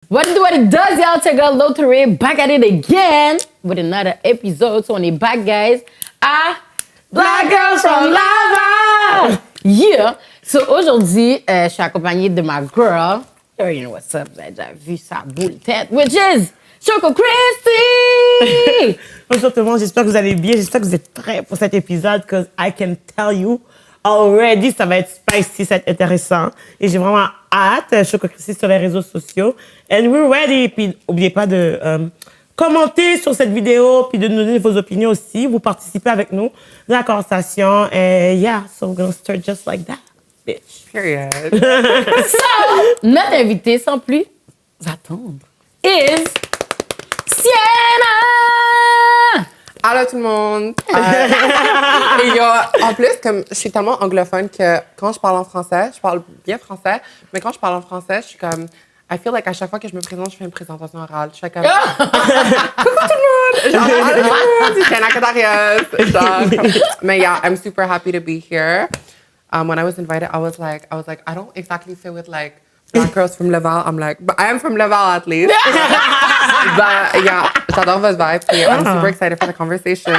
What it does, y'all? Take a lottery. Back at it again with another episode. So on est back, guys. Black Girls from Lava! Yeah! So aujourd'hui, je suis accompagnée de ma girl. You already know what's up. Vous avez déjà vu sa boule tête, which is Choco Christy! Bonjour tout le monde, j'espère que vous allez bien. J'espère que vous êtes prêts pour cet épisode, because I can tell you already, ça va être spicy, ça va être intéressant. Et j'ai vraiment hâte. Choco Christy sur les réseaux sociaux. And we're ready. Puis n'oubliez pas de commenter sur cette vidéo, puis de nous donner vos opinions aussi. Vous participez avec nous dans la conversation. And yeah, so we're gonna start just like that, bitch. Period. So, notre invitée, sans plus attendre, is Sienna! Allô tout le monde. Et en plus, comme je suis tellement anglophone que quand je parle en français, je parle bien français, mais quand je parle en français, je suis comme... I feel like à chaque fois que je me présente, je fais une présentation orale. Je fais comme... Coucou tout le monde! Genre, allô, c'est Sienna Catarius. Mais yeah, I'm super happy to be here. When I was invited, I was like, I don't exactly fit with like black girls from Laval. I'm like, but I am from Laval at least. But yeah, j'adore votre vibe. Puis I'm super excited for the conversation.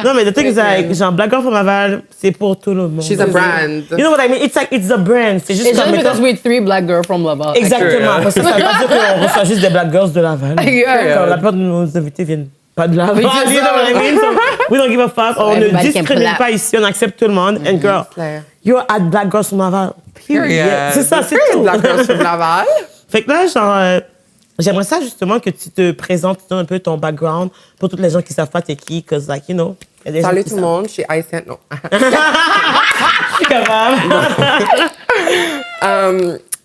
Non, mais the thing is like, genre, Black Girl from Laval, c'est pour tout le monde. She's a brand. You know what I mean? It's like, it's a brand. C'est juste It's just because we're three black girls from Laval. Exactement. Parce que ça veut pas dire qu'on reçoit juste des Black Girls de Laval. Yeah. La plupart de nos invités viennent pas de Laval. Oui, c'est You know ça. what I mean? So, we don't give a fuck. On ne everybody can discrimine clap. pas ici, on accepte tout le monde. And girl, you're at Black Girls from Laval. Period. C'est ça, c'est tout. Black girls from Laval. Fait que là, genre, j'aimerais ça justement que tu te présentes un peu ton background pour toutes les gens qui savent pas t'es qui, cause like, you know. Y a des gens Salut qui tout le savent. monde, je suis haïtienne. Non.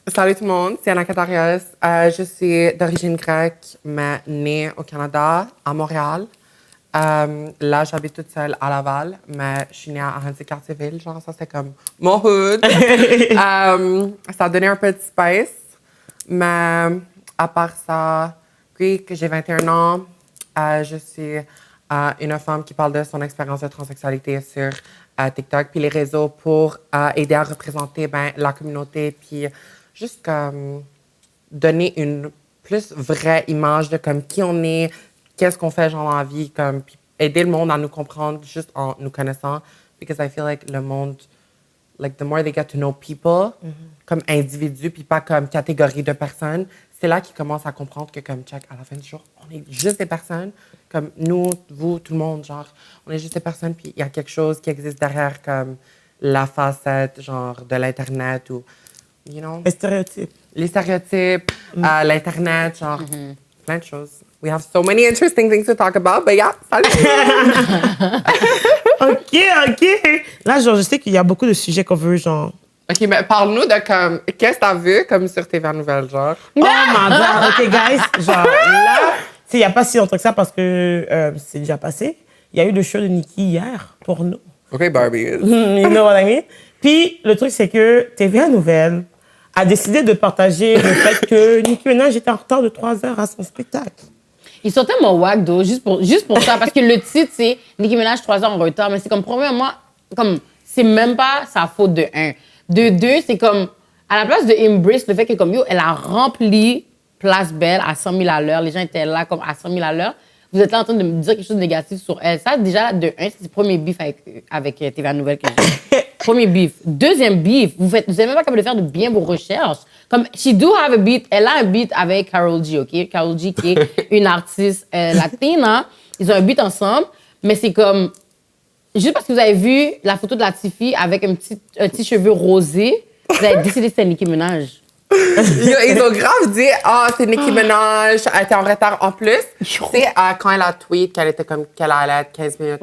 Salut tout le monde, c'est Sienna Catarius. Je suis d'origine grecque, mais née au Canada, à Montréal. Là, j'habite toute seule à Laval, mais je suis née à Quartier-Ville. Genre, ça, c'est comme mon hood. Ça a donné un peu de spice. Mais à part ça, puis que j'ai 21 ans, je suis une femme qui parle de son expérience de transsexualité sur TikTok, puis les réseaux pour aider à représenter la communauté, puis juste comme donner une plus vraie image de comme qui on est, qu'est-ce qu'on fait genre dans la vie, comme puis aider le monde à nous comprendre juste en nous connaissant, because I feel like le monde, like the more they get to know people, comme individus, puis pas comme catégorie de personnes, c'est là qu'ils commencent à comprendre que comme check, à la fin du jour, on est juste des personnes, comme nous, vous, tout le monde, genre, on est juste des personnes, puis il y a quelque chose qui existe derrière comme la facette, genre, de l'Internet ou, you know? Les stéréotypes, l'Internet, genre, plein de choses. We have so many interesting things to talk about, but yeah, salut! OK. Là, genre, je sais qu'il y a beaucoup de sujets qu'on veut, genre... OK, mais parle-nous de comme, qu'est-ce que t'as vu comme sur TVA Nouvelles, genre? Oh my God! OK, guys, genre, là, il n'y a pas si longtemps que ça parce que c'est déjà passé. Il y a eu le show de Nikki hier, pour nous. OK, Barbie. You know what I mean? Puis, le truc, c'est que TVA Nouvelles a décidé de partager le fait que Nikki Minaj était en retard de 3 heures à son spectacle. Ils sont tellement wack, d'eau, juste pour ça. Parce que le titre, c'est Nikki Minaj 3 heures en retard. Mais c'est comme, premièrement, comme, c'est même pas sa faute de 1. De 2, c'est comme, à la place de embrace le fait que, comme, yo, elle a rempli Place Belle à 100 000 à l'heure. Les gens étaient là, comme, à 100 000 à l'heure. Vous êtes là en train de me dire quelque chose de négatif sur elle. Ça, déjà, de 1, c'est le premier beef avec TVA Nouvelles que j'ai. Premier beef. Deuxième beef, vous êtes même pas capable de faire de bien vos recherches. Comme, she do have a beat, elle a un beat avec Karol G, OK? Karol G, qui est une artiste latina. Ils ont un beat ensemble, mais c'est comme, juste parce que vous avez vu la photo de la petite fille avec un petit cheveu rosé, vous avez décidé que c'était Nikki Minaj. Ils ont grave dit, c'est Nikki Minaj, elle était en retard en plus. Tu sais, quand elle a tweet qu'elle était comme, qu'elle allait être 15 minutes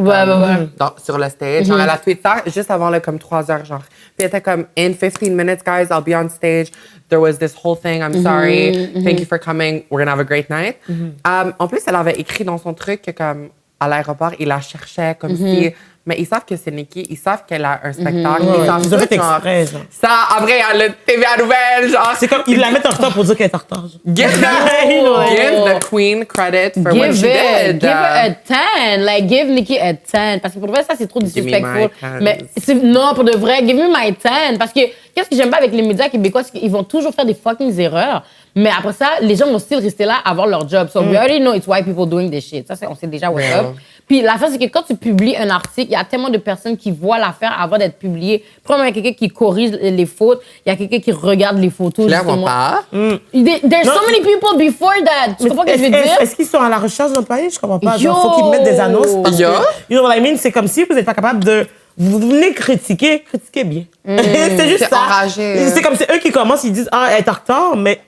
sur le stage, genre, elle a tweet ça juste avant, là, comme 3 heures, genre. Puis elle était comme, in 15 minutes, guys, I'll be on stage. There was this whole thing, I'm sorry. Thank you for coming. We're gonna have a great night. En plus, elle avait écrit dans son truc que, comme, à l'aéroport, il la cherchait comme si mais ils savent que c'est Nikki, ils savent qu'elle a un spectacle. Ils ont fait exprès, genre. Ça, après, il y a le TV à nouvelles, genre. C'est comme, ils la mettent en retard pour dire qu'elle est en retard. Give the queen credit for what she did. Give her a 10. Like, give Nikki a 10. Parce que pour de vrai, ça, c'est trop disrespectful. Mais non, pour de vrai, give me my 10. Parce que qu'est-ce que j'aime pas avec les médias québécois, c'est qu'ils vont toujours faire des fucking erreurs. Mais après ça, les gens vont still rester là à avoir leur job. So we already know it's white people doing this shit. Ça, on sait déjà what's up. Puis l'affaire, c'est que quand tu publies un article, il y a tellement de personnes qui voient l'affaire avant d'être publiée. Premièrement, il y a quelqu'un qui corrige les fautes. Il y a quelqu'un qui regarde les photos. Clairement pas. There's so many people before that. Tu comprends ce que je veux dire? Est-ce qu'ils sont à la recherche d'employés? Je comprends pas. Il faut qu'ils mettent des annonces. Parce que, you know what I mean? C'est comme si vous n'êtes pas capable de... Vous venez critiquer bien. C'est juste ça. Enragé. C'est comme c'est eux qui commencent, ils disent « Ah, elle est en retard », mais...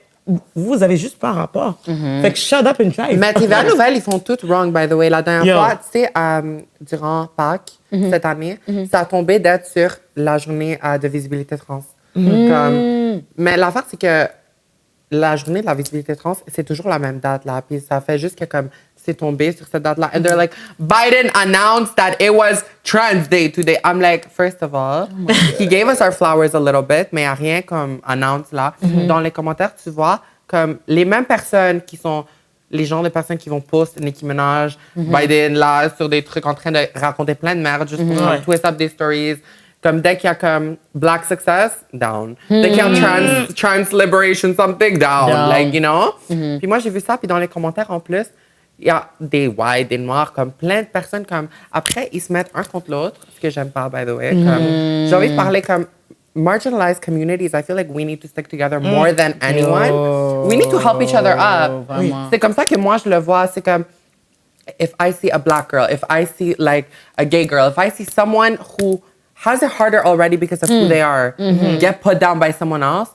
Vous avez juste pas rapport. Fait que shut up and drive. Mais TV à nouvelles, ils font tout wrong, by the way. La dernière fois, tu sais, durant Pâques, cette année, ça a tombé d'être sur la journée de visibilité trans. Mais l'affaire, c'est que la journée de la visibilité trans, c'est toujours la même date, là. Puis ça fait juste que, comme, c'est tombé sur cette date-là. And they're like, Biden announced that it was Trans Day today. I'm like, first of all, he gave us our flowers a little bit, mais il n'y a rien comme announce là. Dans les commentaires, tu vois, comme les mêmes personnes qui sont les genres de personnes qui vont poster Nikki Minaj, Biden là, sur des trucs en train de raconter plein de merde juste pour twist up des stories. Comme dès qu'il y a comme Black Success, down. Dès qu'il y a trans Liberation something, down. Like, you know? Puis moi, j'ai vu ça, puis dans les commentaires en plus, il y a des whites, des noirs, comme plein de personnes comme... Après, ils se mettent un contre l'autre, ce que j'aime pas, by the way. Comme, j'ai envie de parler comme marginalized communities. I feel like we need to stick together more than anyone. We need to help each other up. C'est comme ça que moi, je le vois. C'est comme, if I see a black girl, if I see like a gay girl, if I see someone who has it harder already because of who they are, get put down by someone else,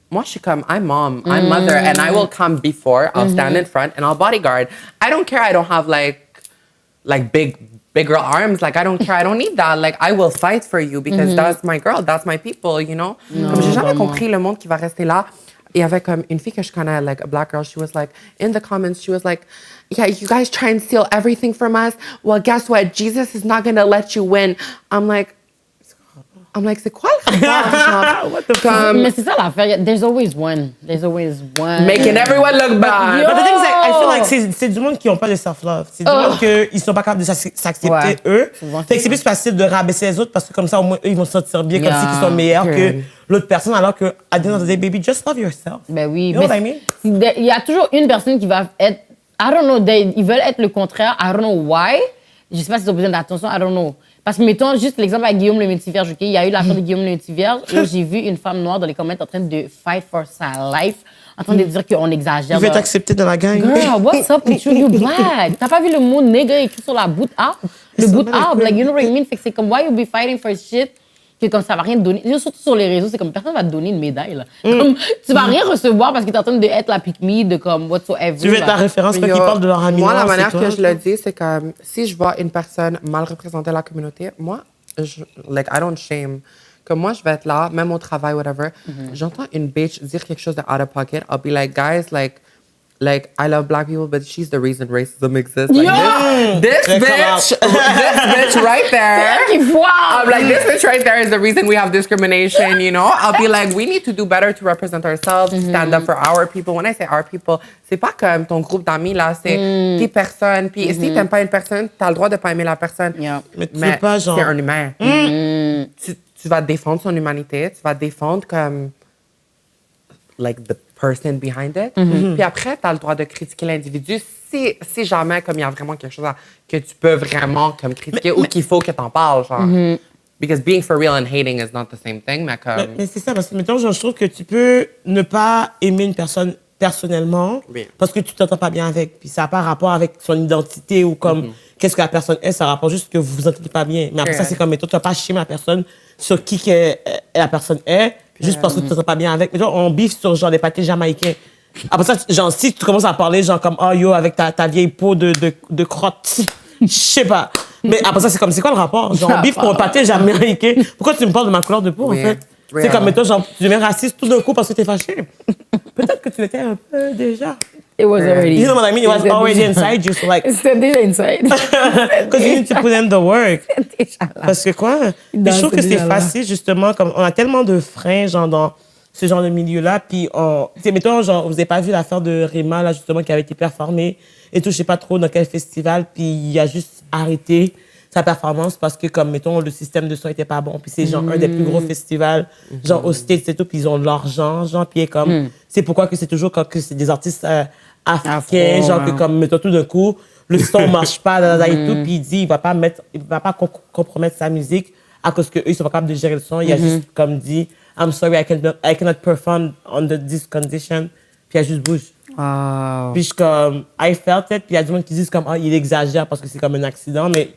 moi, je suis comme, I'm mom, I'm mother, and I will come before, I'll stand in front, and I'll bodyguard. I don't care I don't have, like big girl arms. Like, I don't care, I don't need that. Like, I will fight for you because that's my girl, that's my people, you know? Comme j'ai jamais compris le monde qui va rester là. Il y avait comme une fille que je connais, like a black girl, she was like, in the comments, she was like, yeah, you guys try and steal everything from us. Well, guess what? Jesus is not gonna let you win. I'm like, c'est quoi le rapport? What the fuck? Mais c'est ça l'affaire. There's always one. There's always one. Making everyone look bad. But the thing is, I feel like c'est du monde qui n'ont pas de self-love. C'est du monde qui ne sont pas capables de s'accepter eux. Fait que c'est plus facile de rabaisser les autres parce que comme ça, au moins, eux, ils vont se sentir bien comme si ils sont meilleurs que l'autre personne, alors que, at the end of the day, baby, just love yourself. Ben oui. You know what I mean? Il y a toujours une personne qui va être... I don't know, ils veulent être le contraire. I don't know why. Je sais pas s'ils ont besoin d'attention. I don't know. Parce que, mettons, juste l'exemple avec Guillaume le Multivierge, OK? Il y a eu l'affaire de Guillaume le Multivierge. Là, j'ai vu une femme noire dans les commentaires en train de fight for sa life, en train de dire qu'on exagère. Il veut t'accepter dans la gang. Girl, what's up with you? You black. T'as pas vu le mot nigga écrit sur la boot up? Le boot up, like, you know what I mean? Fait que c'est comme, why you be fighting for shit? Que comme ça va rien te donner. Surtout sur les réseaux, c'est comme, personne va te donner une médaille, là. Comme, tu vas rien recevoir parce que t'es en train d'être la pick-me, de comme, whatsoever. Tu veux être la référence quand ils parlent de leur ami. Moi, la manière que je le dis, c'est comme, si je vois une personne mal représenter la communauté, moi, I don't shame. Comme moi, je vais être là, même au travail, whatever. J'entends une bitch dire quelque chose de out of pocket. I'll be like, guys, like I love black people, but she's the reason racism exists. Like, this bitch right there. I'm like, this bitch right there is the reason we have discrimination, you know? I'll be like, we need to do better to represent ourselves, stand up for our people. When I say our people, c'est pas comme ton groupe d'amis, là, c'est tes personnes. Puis si t'aimes pas une personne, t'as le droit de pas aimer la personne. Mais pas genre... c'est un humain. Tu vas défendre son humanité, tu vas défendre comme... like the person behind it. Puis après, tu as le droit de critiquer l'individu si jamais comme il y a vraiment quelque chose que tu peux vraiment comme critiquer ou qu'il faut que tu en parles, genre. Because being for real and hating is not the same thing, mais comme... Mais c'est ça, parce que mettons, je trouve que tu peux ne pas aimer une personne personnellement parce que tu t'entends pas bien avec. Puis ça n'a pas rapport avec son identité ou comme qu'est-ce que la personne est, ça rapporte juste que vous vous entendez pas bien. Mais après ça, c'est comme, mettons, tu vas pas chier la personne sur qui que la personne est, juste parce que tu t'entends pas bien avec. Mettons, on biffe sur genre des pâtés jamaïcains. Après ça, genre, si tu commences à parler genre comme, oh yo, avec ta vieille peau de crotte, je sais pas. Mais après ça, c'est comme, c'est quoi le rapport? Genre, on biffe pour un pâté jamaïcain. Pourquoi tu me parles de ma couleur de peau, en fait? C'est comme, mettons, genre, tu deviens raciste tout d'un coup parce que t'es fâché. Peut-être que tu l'étais un peu déjà. It was already. You know what I mean? It was already inside you. So like, C'était déjà inside. because you need to put in the work. C'était déjà là. Parce que quoi? Puis je trouve que c'est facile, justement, comme on a tellement de freins, genre, dans ce genre de milieu-là. Puis, tu sais, mettons, genre, vous n'avez pas vu l'affaire de Rima, là, justement, qui avait été performée et tout, je sais pas trop dans quel festival. Puis, il a juste arrêté sa performance parce que, comme, mettons, le système de son était pas bon. Puis, c'est genre un des plus gros festivals, genre, aux States et tout. Puis, ils ont l'argent, genre, puis comme, c'est pourquoi que c'est toujours quand que c'est des artistes africains, genre, que, comme, mettons, tout d'un coup, le son marche pas, là, et tout. Puis, il dit, il va pas compromettre sa musique à cause qu'eux, ils sont pas capables de gérer le son. Il a juste, comme dit, I'm sorry, I cannot perform under this condition. Puis, il a juste bouge. Wow. Puis, je comme, I felt it. Puis, il y a des gens qui disent, comme, ah, il exagère parce que c'est comme un accident, mais.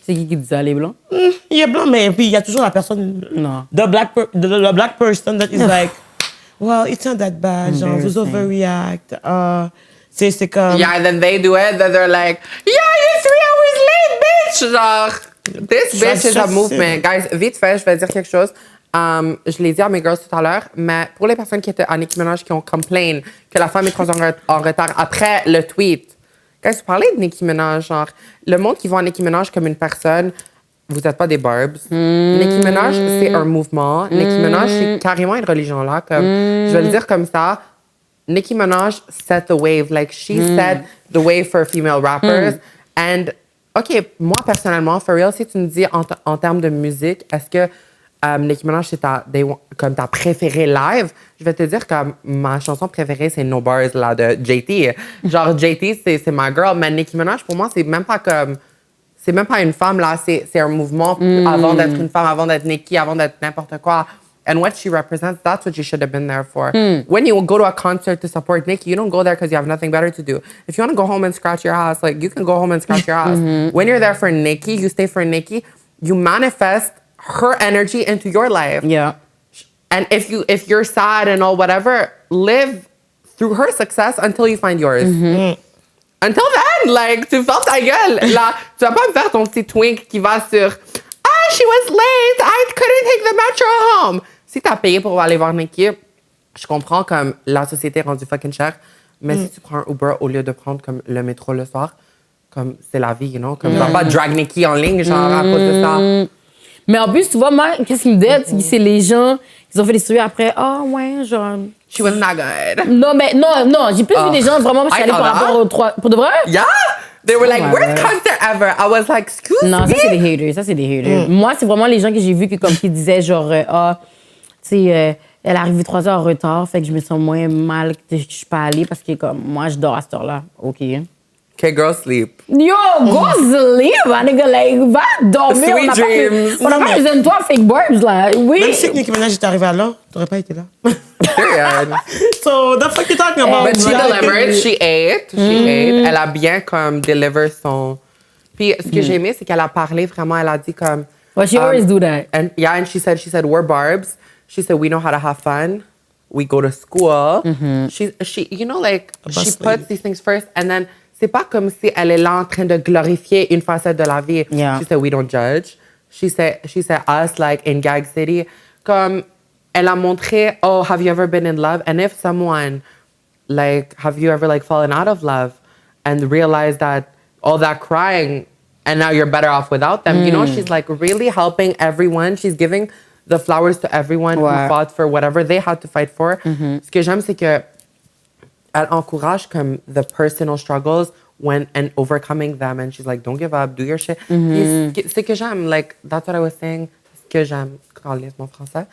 C'est qui dit ça, les blancs? Il est blanc, mais puis il y a toujours la personne, Non. the black person that is like, well, it's not that bad, genre, vous overreact. C'est comme... Yeah, and then they do it, then they're like, yeah, you're 3 hours late, bitch! Genre, this bitch is a movement. Guys, vite fait, je vais dire quelque chose. Je l'ai dit à mes girls tout à l'heure, mais pour les personnes qui étaient à Nikki Minaj qui ont complain que la femme est 3 heures en retard après le tweet, guys, vous parlez de Nikki Minaj, genre, le monde qui voit Nikki Minaj comme une personne, vous n'êtes pas des barbs. Nikki Minaj, c'est un mouvement. Nikki Minaj, c'est carrément une religion, là. Comme, je vais le dire comme ça. Nicki Minaj set the wave. Like, she set the wave for female rappers. And, OK, moi, personnellement, for real, si tu me dis en termes de musique, est-ce que Nicki Minaj, c'est comme ta préférée live? Je vais te dire que ma chanson préférée, c'est No Bars, là, de JT. Genre, JT, c'est ma girl. Mais Nicki Minaj, pour moi, c'est même pas comme... C'est même pas une femme, là. C'est un mouvement avant d'être une femme, avant d'être Nicki, avant d'être n'importe quoi. And what she represents, that's what you should have been there for. When you go to a concert to support Nikki, you don't go there because you have nothing better to do. If you want to go home and scratch your ass, like, you can go home and scratch your ass. When you're there for Nikki, you stay for Nikki, you manifest her energy into your life. Yeah. And if you're sad and all whatever, live through her success until you find yours. Until then, like, tu fermes ta gueule. Là, tu vas pas me faire ton petit twink qui va sur « she was late, I couldn't take the metro home ». Si t'as payé pour aller voir Nikki, je comprends comme la société est rendue fucking chère, mais si tu prends un Uber au lieu de prendre comme le métro le soir, comme c'est la vie, you know? Comme tu vas pas drag Nikki en ligne, genre, à cause de ça. Mais en plus, tu vois, moi, qu'est-ce qui me dit, c'est les gens qui ont fait des stories après. Ah, ouais, genre. She was not good. Non, mais non, j'ai plus vu des gens vraiment, je suis allée par rapport aux 3. Pour de vrai? Yeah! They were like, worst concert ever. I was like, excuse me? Non, ça, c'est des haters. Moi, c'est vraiment les gens que j'ai vus qui disaient, genre, tu sais, elle est arrivée 3 heures en retard, fait que je me sens moins mal que je suis pas allée parce que, comme, moi, je dors à cette heure-là. OK. Okay, girl, sleep. Yo, go sleep, my nigga. Like, va dormir. Sweet dreams. On n'a pas besoin de toi, fake barbs, là. Oui. Même si Nicki Minaj est arrivée à l'heure, t'aurais pas été là. Period. So, the fuck you talking about? But she delivered. She ate. Elle a bien comme deliver son. Puis ce que j'ai aimé, c'est qu'elle a parlé vraiment. Elle a dit comme. Well, she always do that. And yeah, and she said we're barbs. She said we know how to have fun. We go to school. She you know like she puts these things first, and then c'est pas comme si elle est là en train de glorifier une facette de la vie. Yeah. She said we don't judge. She said us like in Gag City comme. Elle a montré, oh, have you ever been in love? And if someone, like, have you ever, like, fallen out of love and realized that all that crying and now you're better off without them? You know, she's, like, really helping everyone. She's giving the flowers to everyone who fought for whatever they had to fight for. Ce que j'aime, c'est que elle encourage, comme, the personal struggles and overcoming them. And she's like, don't give up, do your shit. C'est que j'aime, like, that's what I was saying. C'est que j'aime. Mon français.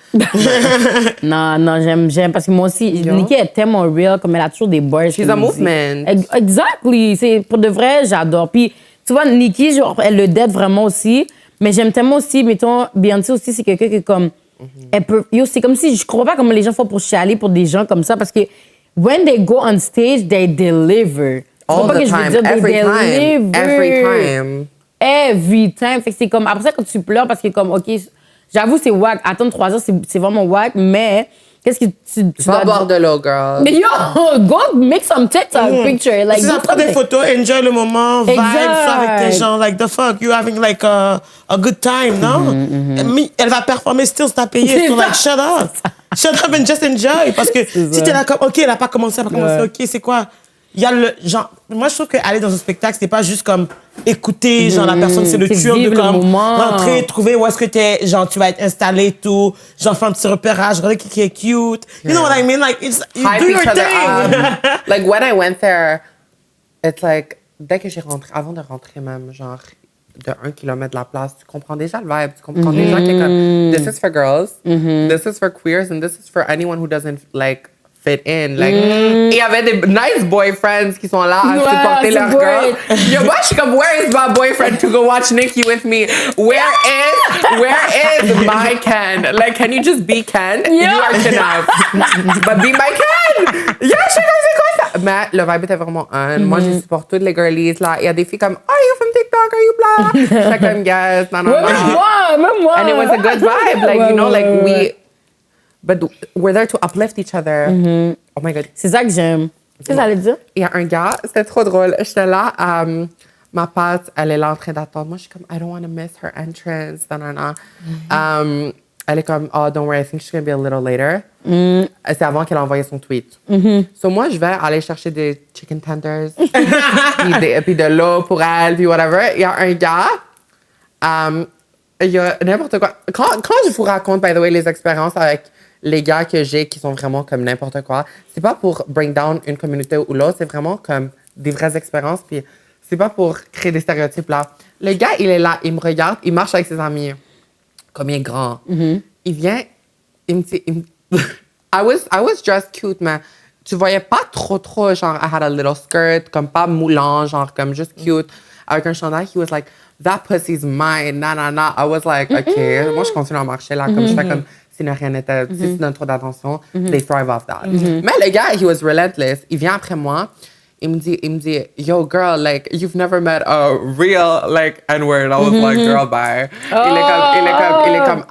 non, j'aime parce que moi aussi, Nikki est tellement real, comme elle a toujours des bars. She's a movement. Exactly. C'est, pour de vrai, j'adore. Puis, tu vois, Nikki, genre, elle le date vraiment aussi, mais j'aime tellement aussi, mettons, Beyoncé aussi, c'est quelqu'un qui, comme, elle peut. Yo, c'est comme si, je crois pas comment les gens font pour chialer pour des gens comme ça, parce que when they go on stage, they deliver. All the time, every time. Fait que c'est comme, après ça, quand tu pleures, parce que, comme, OK, j'avoue, c'est wack. Attendre 3 heures, c'est vraiment wack, mais qu'est-ce que tu vas boire de l'eau, girl. Mais yo, go make some TikTok picture. Like, si ça prend des photos, enjoy le moment, vibe, sois avec tes gens, like the fuck, you having like a good time, non? Elle va performer still, t'as payé, so like shut up. Shut up and just enjoy. Parce que si t'es là comme, OK, elle a pas commencé, OK, c'est quoi? il y a le genre moi je trouve qu'aller dans un spectacle c'est pas juste comme écouter genre la personne, c'est le tueur de comme rentrer, trouver où est-ce que t'es, genre tu vas être installé et tout, genre faire un petit repérage, regarder qui est cute, you know what I mean, like it's you Hype do your each other thing. up. Like when I went there, it's like dès que j'ai rentré, avant de rentrer même, genre de 1 kilomètre de la place, tu comprends déjà le vibe, tu comprends déjà que comme this is for girls, this is for queers, and this is for anyone who doesn't like fit in. Like, il y avait des nice boyfriends qui sont là à supporter leur girl. Yo, moi, je suis comme, where is my boyfriend to go watch Nikki with me? Where is my Ken? Like, can you just be Ken? You are enough. But be my Ken! Yeah, je sais comme, c'est quoi ça? Mais le vibe était vraiment on. Moi, je supporte toutes les girlies. Là, il y a des filles comme, are you from TikTok? Are you blah? J'étais comme, yes, non. Même moi. And it was a good vibe. Like, you know, like, But we're there to uplift each other. Oh my God. C'est ça que j'aime. Qu'est-ce que ça allait dire? Il y a un gars, c'était trop drôle. J'étais là, ma pote, elle est là en train d'attendre. Moi, je suis comme, I don't want to miss her entrance. Elle est comme, oh, don't worry, I think she's going to be a little later. C'est avant qu'elle a envoyé son tweet. So moi, je vais aller chercher des chicken tenders, puis de l'eau pour elle, puis whatever. Il y a un gars, il y a n'importe quoi. Quand je vous raconte, by the way, les expériences avec les gars que j'ai qui sont vraiment comme n'importe quoi, c'est pas pour bring down une communauté ou l'autre, c'est vraiment comme des vraies expériences, puis c'est pas pour créer des stéréotypes là. Le gars, il est là, il me regarde, il marche avec ses amis, comme il est grand. Il vient, il me dit, I was dressed cute, mais tu voyais pas trop, genre, I had a little skirt, comme pas moulant, genre, comme juste cute, avec un chandail. He was like, that pussy's mine, nah. I was like, okay. Moi, je continue à marcher là, comme je fais comme si rien n'était, si tu donnes trop d'attention, they thrive off that. Mais le gars, he was relentless. Il vient après moi. Il me dit, yo, girl, like, you've never met a real, like, N-word. I was like, girl, bye. Il est comme,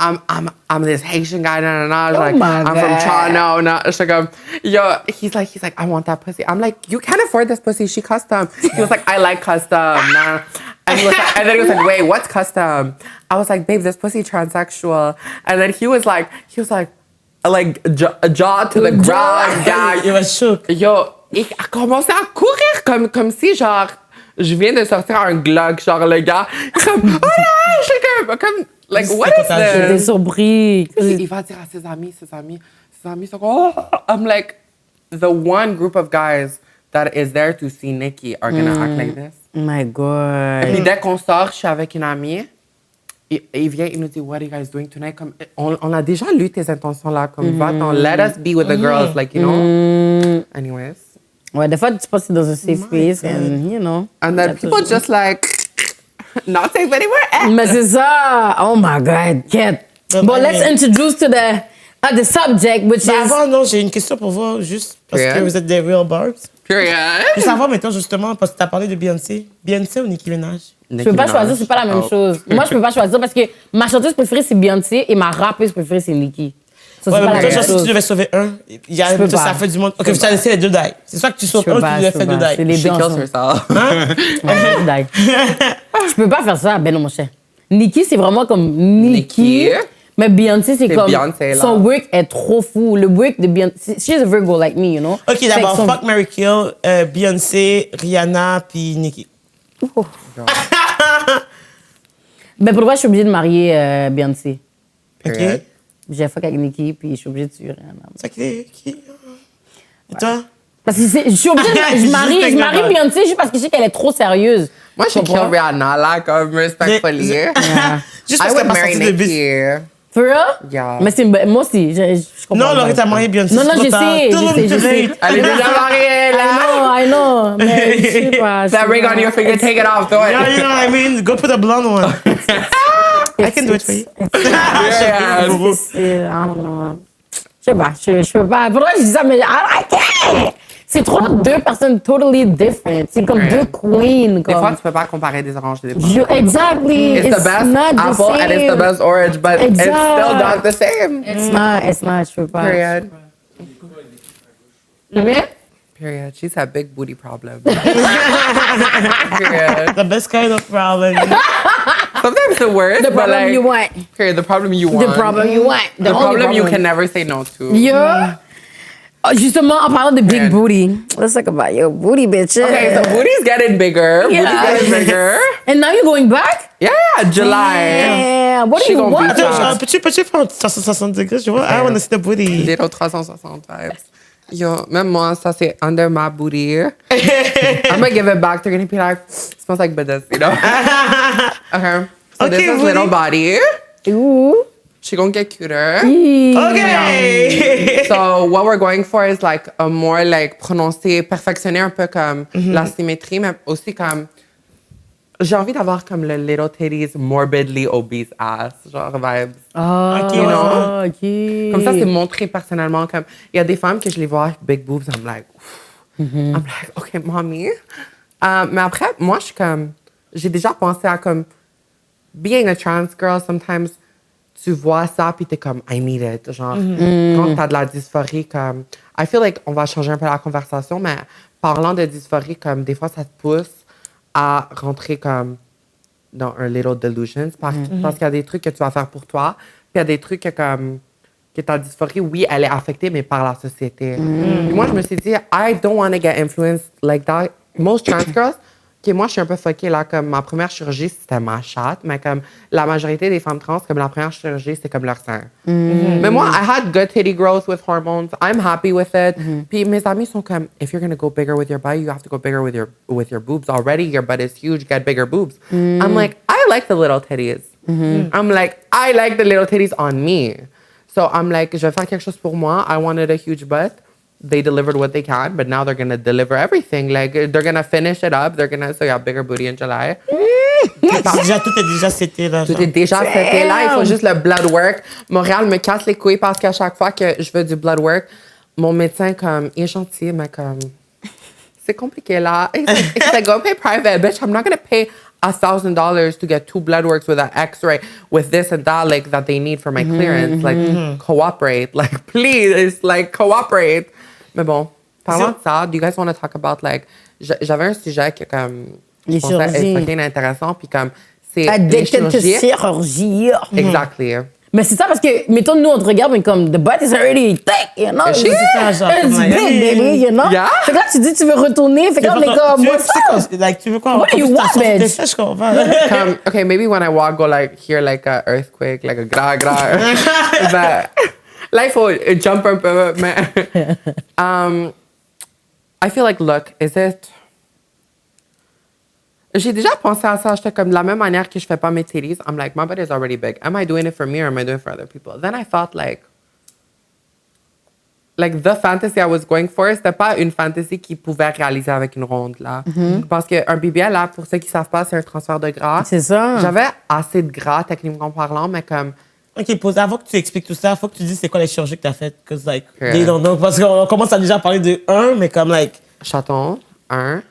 I'm this Haitian guy, like, I'm from Toronto, J'étais comme, yo, he's like, I want that pussy. I'm like, you can't afford this pussy, she custom. He was like, I like custom, And then he was like, wait, what's custom? I was like, babe, this pussy transsexual. And then he was like, jaw to the ground, gag. You were shook. Yo, il a commencé à courir comme si, genre, je viens de sortir un Glock, genre, le gars, comme, oh là, je comme, like, what is this? J'étais surpris. Il va dire à ses amis sont comme, oh, I'm like, the one group of guys that is there to see Nikki are gonna act like this. Oh my God. Et puis dès qu'on sort, je suis avec une amie, il vient, il nous dit, what are you guys doing tonight? Comme, on a déjà lu tes intentions là, comme, va-t'en, let us be with the girls, like, you know? Anyways. Ouais, des fois, tu passes dans un safe space, and, you know. And then people just like, not safe anywhere else. Mais c'est ça. Oh my God, get. But let's introduce to the subject, which is... Avant, non, j'ai une question pour vous, juste parce que vous êtes des real barbs. Period. Je veux savoir maintenant, justement, parce que tu as parlé de Beyoncé. Beyoncé ou Nikki Minaj? Je peux pas choisir, c'est pas la même chose. Moi, je peux pas choisir parce que ma chanteuse préférée, c'est Beyoncé et ma rappeuse préférée, c'est Nikki. Ça, Ouais, c'est pas mais la même toi, si chose. tu devais sauver un, ça fait du monde. Ok, tu as laissé les deux die. C'est soit que tu sauves un ou tu devais faire deux die. C'est les She deux kills ensemble. herself. Ouais, je peux pas faire ça. Ben non, mon cher. Nikki, c'est vraiment comme Nikki. Mais Beyoncé, c'est comme... Beyoncé, là. Son work est trop fou. Le work de Beyoncé... She's a Virgo like me, you know? Ok, d'abord, fuck, marry, kill, Beyoncé, Rihanna, puis Nikki. Ben pour moi, je suis obligée de marier Beyoncé. Ok. J'ai fuck avec Nikki, puis je suis obligée de tuer Rihanna. C'est qui? Et toi? Parce que je suis obligée de... Je marie Beyoncé juste parce que je sais qu'elle est trop sérieuse. Moi, je kill Rihanna, là, comme respectfully. Juste I parce would qu'elle m'a marry sorti de bis. Nikki. For real? Yeah. Mais c'est... Moi aussi, je comprends. Non, Laurie, t'as marié Beyoncé. Non, je sais. Elle est déjà mariée, là. I know. Mais je sais pas. That ring on your finger, take it off, do it. Yeah, you know what I mean? Go put a blonde one. I can do it for you. Je sais pas, je peux pas. Pourquoi je dis ça, mais I can't! C'est trop deux personnes totally different. C'est comme deux queens. Des fois, Comme. tu peux pas comparer des oranges et des pommes. Exactly. It's the best not the apple and it's the same. best orange, but it's still not the same. It's not, je peux pas. Period. Mais? She's a big booty problem. Period. The best kind of problem. Sometimes the worst, The but problem like, you want. period, the problem you want. The problem you want. The problem you can never say no to. Yeah. Justement, en parlant de big booty, let's talk about your booty, bitches. Okay, so booty's getting bigger. Yeah. Booty's getting bigger. And now you're going back? Yeah, July. Damn. What do She you gonna want? be fat. Peux-tu faire un 360 degrés? Je vois, I want to see the booty. Little 360 vibes. Yo, même moi, ça c'est under my booty. I'm gonna give it back. They're gonna be like, smells like business, you know? Okay. So this is booty. little body. Ooh. She gonna get cuter. Okay. So what we're going for is like a more like prononcé, perfectionner un peu comme la symétrie, mais aussi comme j'ai envie d'avoir comme le little titties morbidly obese ass, genre vibes. Oh, You know? OK. Comme ça, c'est montré personnellement. Comme il y a des femmes que je les vois avec big boobs, I'm like, okay, mommy. Mais après, moi, je suis comme, j'ai déjà pensé à comme being a trans girl. Sometimes tu vois ça puis t'es comme I need it. Genre quand t'as de la dysphorie, comme I feel like on va changer un peu la conversation, mais parlant de dysphorie, comme des fois ça te pousse à rentrer comme dans un little delusions parce qu'il y a des trucs que tu vas faire pour toi, puis il y a des trucs que ta dysphorie, oui, elle est affectée, mais par la société. Puis moi, je me suis dit, I don't want to get influenced like that. Most trans girls, moi, je suis un peu fuckée, là, comme ma première chirurgie, c'était ma chatte, mais comme la majorité des femmes trans, comme la première chirurgie, c'est comme leur sein. Mais moi, I had good titty growth with hormones. I'm happy with it. Puis mes amis sont comme, if you're going to go bigger with your body, you have to go bigger with your boobs. Already, your butt is huge, get bigger boobs. I'm like, I like the little titties. I'm like, I like the little titties on me. So I'm like, je vais faire quelque chose pour moi. I wanted a huge butt. They delivered what they can, but now they're going to deliver everything. Like, they're going to finish it up. They're going to, so you have bigger booty in July. Tout est déjà seté là. Tout est déjà seté là. Il faut juste le blood work. Montréal me casse les couilles parce qu'à chaque fois que je veux du blood work, mon médecin, comme, il est gentil, mais comme, c'est compliqué là. It's like, go pay private, bitch. I'm not going to pay $1,000 to get 2 blood works with an X-ray, with this and that, like, that they need for my clearance. Like, cooperate. Like, please, like, cooperate. Mais bon, parlant de ça, do you guys want to talk about, like, j'avais un sujet que, comme, je pensais être fucking intéressant, puis comme, c'est Addicted to chirurgie. Exactly. Mais c'est ça parce que, mettons, nous, on te regarde, mais comme, the butt is already thick, you know? C'est ça, genre, It's comme, big, baby, you know? Yeah. Fait que là, tu dis, tu veux retourner, fait que là, on est comme, what's up? Tu veux quoi? What do you want, bitch? Je comprends. Okay, maybe when I walk, go like here, like a earthquake, like a gra. But life will jump un peu. Mais, I feel like, look, is it... J'ai déjà pensé à ça. J'étais comme de la même manière que je fais pas mes titties. I'm like, my butt is already big. Am I doing it for me or am I doing it for other people? Then I thought like the fantasy I was going for, c'était pas une fantasy qui pouvait réaliser avec une ronde là. Parce qu'un BBL là, pour ceux qui savent pas, c'est un transfert de gras. C'est ça. J'avais assez de gras techniquement parlant, mais comme OK, pose. Avant que tu expliques tout ça, faut que tu dises c'est quoi les chirurgies que t'as faites. Cause like, they don't know. Parce qu'on commence à déjà parler de un, mais comme like... chaton, 1.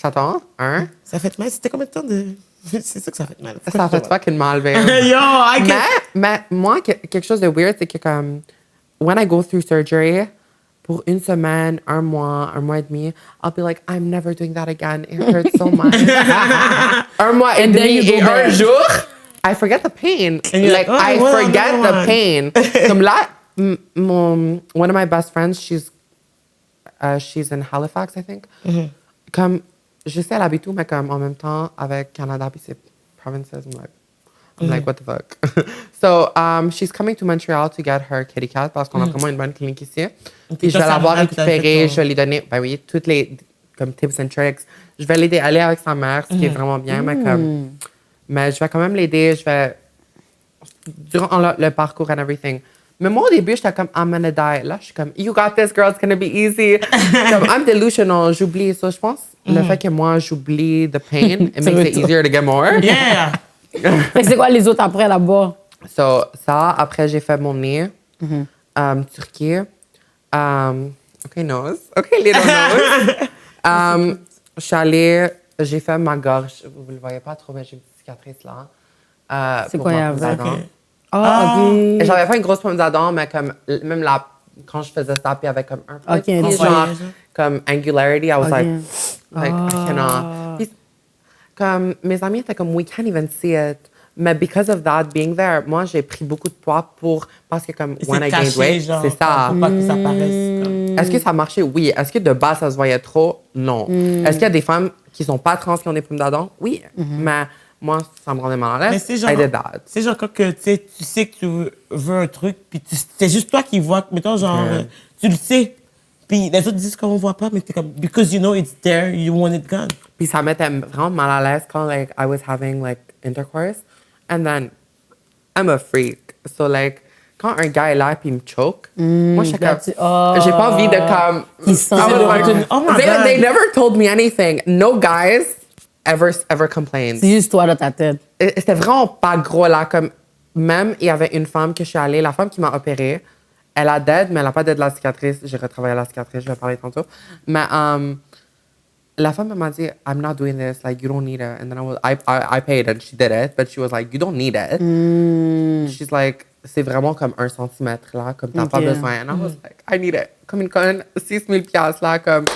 Chaton, 1. Ça fait mal. C'était combien de temps de... C'est ça que ça fait mal. Ça a fait fucking mal, babe. Yo, I can't... Mais moi, quelque chose de weird, c'est que comme, when I go through surgery, pour une semaine, un mois et demi, I'll be like, I'm never doing that again. It hurts so much. Un mois et demi et un jour, I forget the pain. Like, oh, I well, forget no the one. pain. Comme là, one of my best friends, she's in Halifax, I think. Comme, je sais, elle habite où, mais comme en même temps, avec Canada, puis c'est provinces, I'm like, what the fuck? So, she's coming to Montreal to get her kitty cat parce qu'on a vraiment une bonne clinique ici. Puis je vais la voir récupérer, je vais lui donner, ben oui, toutes les comme tips and tricks. Je vais l'aider à aller avec sa mère, ce qui est vraiment bien, mais je vais quand même l'aider, durant le parcours and everything. Mais moi, au début, j'étais comme, I'm gonna die. Là, je suis comme, you got this, girl, it's gonna be easy. Comme, I'm delusional, j'oublie. So, je pense, le fait que moi, j'oublie the pain, it makes it easier to get more. Yeah! Fait que c'est quoi les autres après là-bas? So, ça, après, j'ai fait mon nez. Turquie. OK, nose. OK, little nose. Je suis allée, j'ai fait ma gorge. Vous ne le voyez pas trop, mais j'ai une petite cicatrice là. C'est quoi, il y avait? Ah, OK. Et j'avais pas une grosse pomme d'Adam, mais comme, même là, quand je faisais ça, puis il y avait comme un petit genre, comme angularity, I was like, I cannot. Puis, comme, mes amis étaient comme, we can't even see it. Mais because of that, being there, moi, j'ai pris beaucoup de poids parce que comme, when I gained caché, weight, genre, c'est ça. pour pas que ça paraisse. Comme... Est-ce que ça marchait? Oui. Est-ce que de base, ça se voyait trop? Non. Est-ce qu'il y a des femmes qui sont pas trans qui ont des plumes d'Adam? Oui. Mais moi, ça me rendait mal à l'aise. Mais c'est genre, c'est genre quand que, tu sais que tu veux un truc, puis c'est juste toi qui vois. Mettons, genre, tu le sais. Puis les autres disent qu'on ne voit pas, mais t'es comme, because you know it's there, you want it gone. Puis ça m'était vraiment mal à l'aise quand, like, I was having, like, intercourse. And then, I'm a freak. So, like, quand un gars est là puis il me choke, moi, je suis comme, j'ai pas envie de, comme... Oh my God. They never told me anything. No guys ever complained. C'est juste toi dans ta tête. C'était vraiment pas gros, là, comme... Même, il y avait une femme que je suis allée, la femme qui m'a opérée, elle a d'aide, mais elle n'a pas d'aide de la cicatrice. J'ai retravaillé la cicatrice, je vais parler tantôt. Mais la femme m'a dit, I'm not doing this, like, you don't need it. And then I paid and she did it, but she was like, you don't need it. She's like, c'est vraiment comme 1 centimètre, là, comme t'as pas besoin. And I was like, I need it. Comme une conne, 6 000 $, là, comme...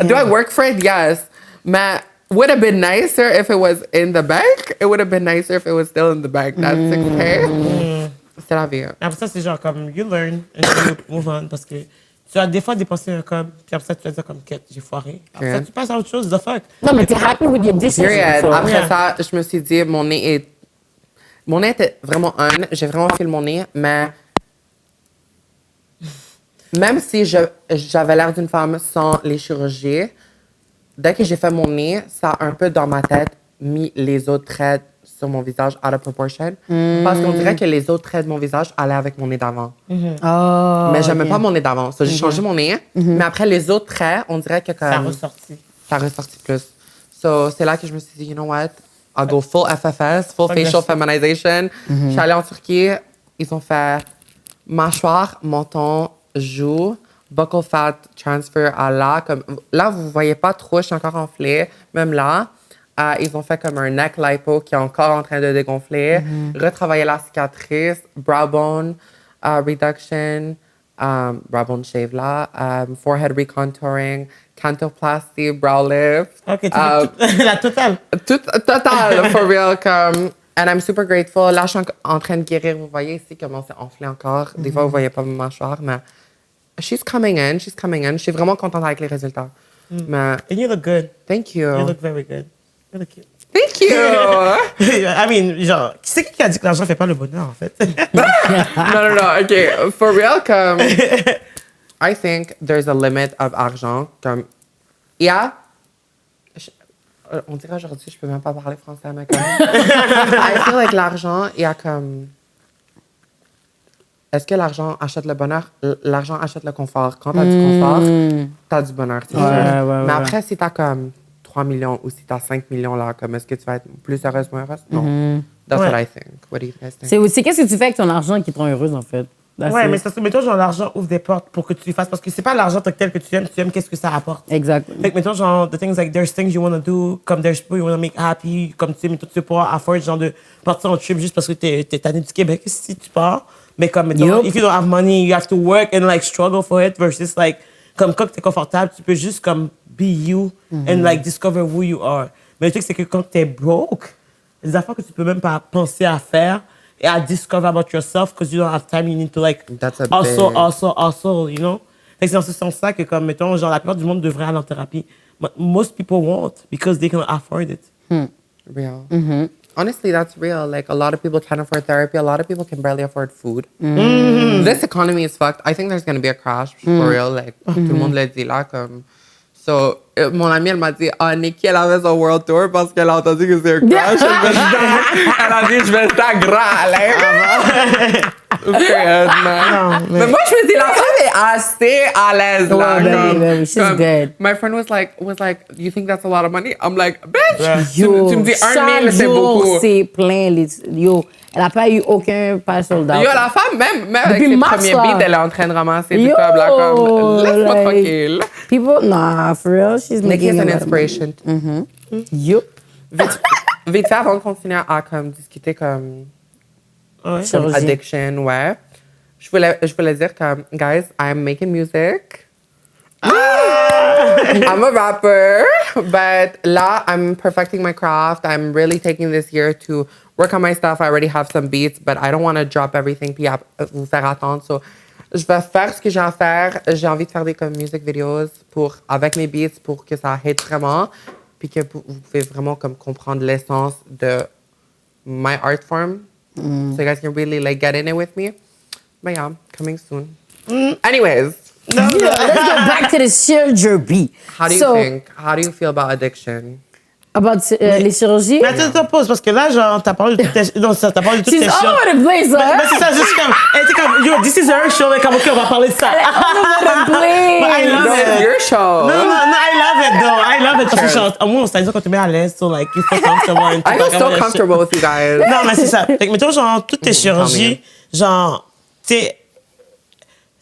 Do I work for it? Yes. Mais would have been nicer if it was in the bank. It would have been nicer if it was still in the bank. That's okay. C'est la vie. Après ça, c'est genre comme, you learn and you move on, parce que tu as des fois dépensé un com, puis après ça, tu vas dire comme, quête, j'ai foiré. Après ça, tu passes à autre chose, the fuck. Non, mais t'es happy with your decision. Après ça, je me suis dit, mon nez était vraiment j'ai vraiment fait mon nez, mais même si j'avais l'air d'une femme sans les chirurgies, dès que j'ai fait mon nez, ça a un peu dans ma tête mis les autres traits sur mon visage out of proportion. Parce qu'on dirait que les autres traits de mon visage allaient avec mon nez d'avant. Mais j'aimais pas mon nez d'avant. So, j'ai changé mon nez. Mais après, les autres traits, on dirait que comme... Ça a ressorti plus. So, c'est là que je me suis dit, you know what? I'll go full FFS, full facial feminization. Je suis allée en Turquie. Ils ont fait mâchoire, menton, joue, buccal fat transfer à là. Comme, là, vous voyez pas trop, je suis encore enflée. Même là. Ils ont fait comme un neck lipo qui est encore en train de dégonfler. Retravailler la cicatrice, brow bone reduction, brow bone shave là, forehead recontouring, cantoplasty, brow lift. OK, la totale. Totale, for real. Comme, and I'm super grateful. Là, je suis en train de guérir. Vous voyez ici comment c'est enflé encore. Des fois, vous voyez pas ma mâchoire, mais she's coming in. Je suis vraiment contente avec les résultats. Mais, and you look good. Thank you. You look very good. You look cute. Thank you! I mean, genre, qui a dit que l'argent fait pas le bonheur, en fait? non, OK. For real, comme... I think there's a limit of argent. Comme... on dirait aujourd'hui, je peux même pas parler français, mais comme... I feel like l'argent, il y a comme... Est-ce que l'argent achète le bonheur? L'argent achète le confort. Quand t'as du confort, t'as du bonheur, c'est sûr. Mais après, si t'as comme 3 millions ou si t'as 5 millions, là, comme est-ce que tu vas être plus heureuse, moins heureuse? Non. That's what I think. What do you guys think? C'est qu'est-ce que tu fais avec ton argent qui te rend heureuse, en fait? Ouais, mais ça se mettons, genre, l'argent ouvre des portes pour que tu fasses. Parce que c'est pas l'argent tel que tu aimes qu'est-ce que ça apporte. Exact. Fait que, mettons, genre, the things like, there's things you want to do, comme there's people you want to make happy, comme tu sais, mettons, tu sais pas afford, genre, de partir en trip juste parce que t'es tanné du Québec si tu pars. Mais comme, mettons, if you don't have money, you have to work and, like, struggle for it versus, like, comme quand t'es confortable, tu peux juste, comme, be you and, like, discover who you are. Mais le truc, c'est que quand t'es broke, des affaires que tu peux même pas penser à faire, et à discover about yourself because you don't have time, you need to like also, you know? Fait que c'est dans ce sens-là que, comme, mettons, genre, la plupart du monde devrait aller en thérapie. But most people won't because they can afford it. Real. Honestly, that's real. Like, a lot of people can't afford therapy. A lot of people can barely afford food. This economy is fucked. I think there's going to be a crash, for real. Like, tout le monde le dit là, comme... So, mon amie, elle m'a dit, Nikki, elle avait son world tour parce qu'elle a entendu que c'est un crash. Elle a dit, je vais être grand, là. Mais moi, je me dis, la femme est assez à l'aise, là. She's good. My friend was like, you think that's a lot of money? I'm like, bitch, Yo, tu me dis 1 000, c'est jour, beaucoup. c'est plein. Yo, elle n'a pas eu aucun pas soldat. Yo, la femme, même avec ses premiers beats, elle est en train de ramasser du club, là, comme, laisse-moi tranquille. People, nah, for real, she's Nikki making is an inspiration. Yup. Vite fait, avant de continuer à comme, discuter comme addiction, ouais. Je voulais dire comme, guys, I'm making music. I'm a rapper, but là, I'm perfecting my craft. I'm really taking this year to work on my stuff. I already have some beats, but I don't want to drop everything puis vous faire attendre. So, je vais faire ce que j'ai à faire. J'ai envie de faire des comme music videos avec mes beats pour que ça hit vraiment, puis que vous pouvez vraiment comme comprendre l'essence de my art form. So you guys can really like get in it with me. But yeah, coming soon. Anyways. Let's go back to the surgery. How do you think? How do you feel about addiction? About les chirurgies? Mais attends, pause, parce que là, genre, t'as parlé de toutes tes... Non, t'as parlé de toutes tes She's all choses. over the place, hein? Mais c'est ça, juste comme... Elle était comme, yo, this is her show, mais comme, OK, on va parler de ça. All over the place. But I love No, it. it's your show. No, I love it, though. I love it. Parce que, genre, au moins, ça veut dire qu'on te met à l'aise, so, like, you feel comfortable. and I tout, feel so comfortable with you guys. Non, mais c'est ça. Fait que, mettons, genre, toutes tes chirurgies, genre, tu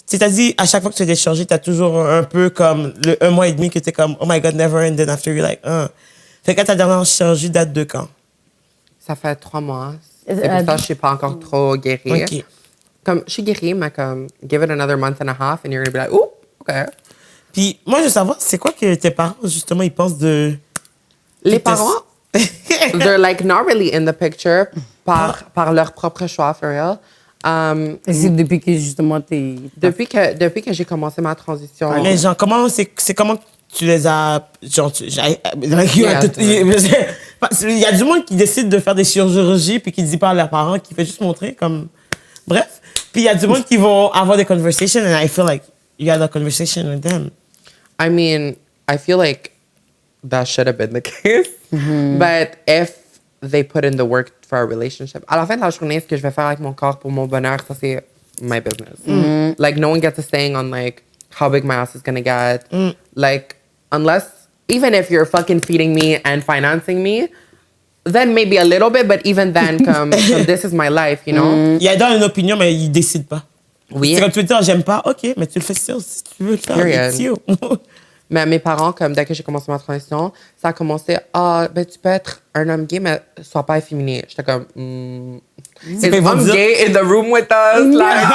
sais, t'as dit, à chaque fois que tu fais des chirurgies, t'as toujours un peu comme le 1 mois et demi que t'es comme, oh my God, never, and then after you're like, Fait que ta dernière chirurgie date de quand? Ça fait 3 mois. C'est pour ça que je suis pas encore trop guérie. OK. Comme, je suis guérie, mais comme, give it another month and a half, and you're gonna be like, oh, OK. Puis, moi, je veux savoir, c'est quoi que tes parents, justement, ils pensent de... Les parents, they're like not really in the picture par leur propre choix, for real. C'est depuis que, justement, t'es... Depuis que j'ai commencé ma transition. Mais genre, c'est comment tu les as... Genre, il y a du monde qui décide de faire des chirurgies puis qui dit pas à leurs parents, qui fait juste montrer comme... Bref. Puis il y a du monde qui vont avoir des conversations and I feel like you had a conversation with them. I mean, I feel like that should have been the case. But if they put in the work for a relationship, à la fin de la journée, ce que je vais faire avec mon corps pour mon bonheur, ça c'est my business. Like, no one gets a saying on like how big my ass is gonna get. Like, unless, even if you're fucking feeding me and financing me, then maybe a little bit, but even then, come this is my life, you know? Il y a dans une opinion, mais ils décident pas. Oui. C'est comme tu veux dire, j'aime pas, OK, mais tu le fais si tu veux le faire. Period. It's you. Mais mes parents, comme dès que j'ai commencé ma transition, ça a commencé, ben tu peux être un homme gay, mais sois pas efféminé. J'étais comme, is I'm gay in the room with us? Like,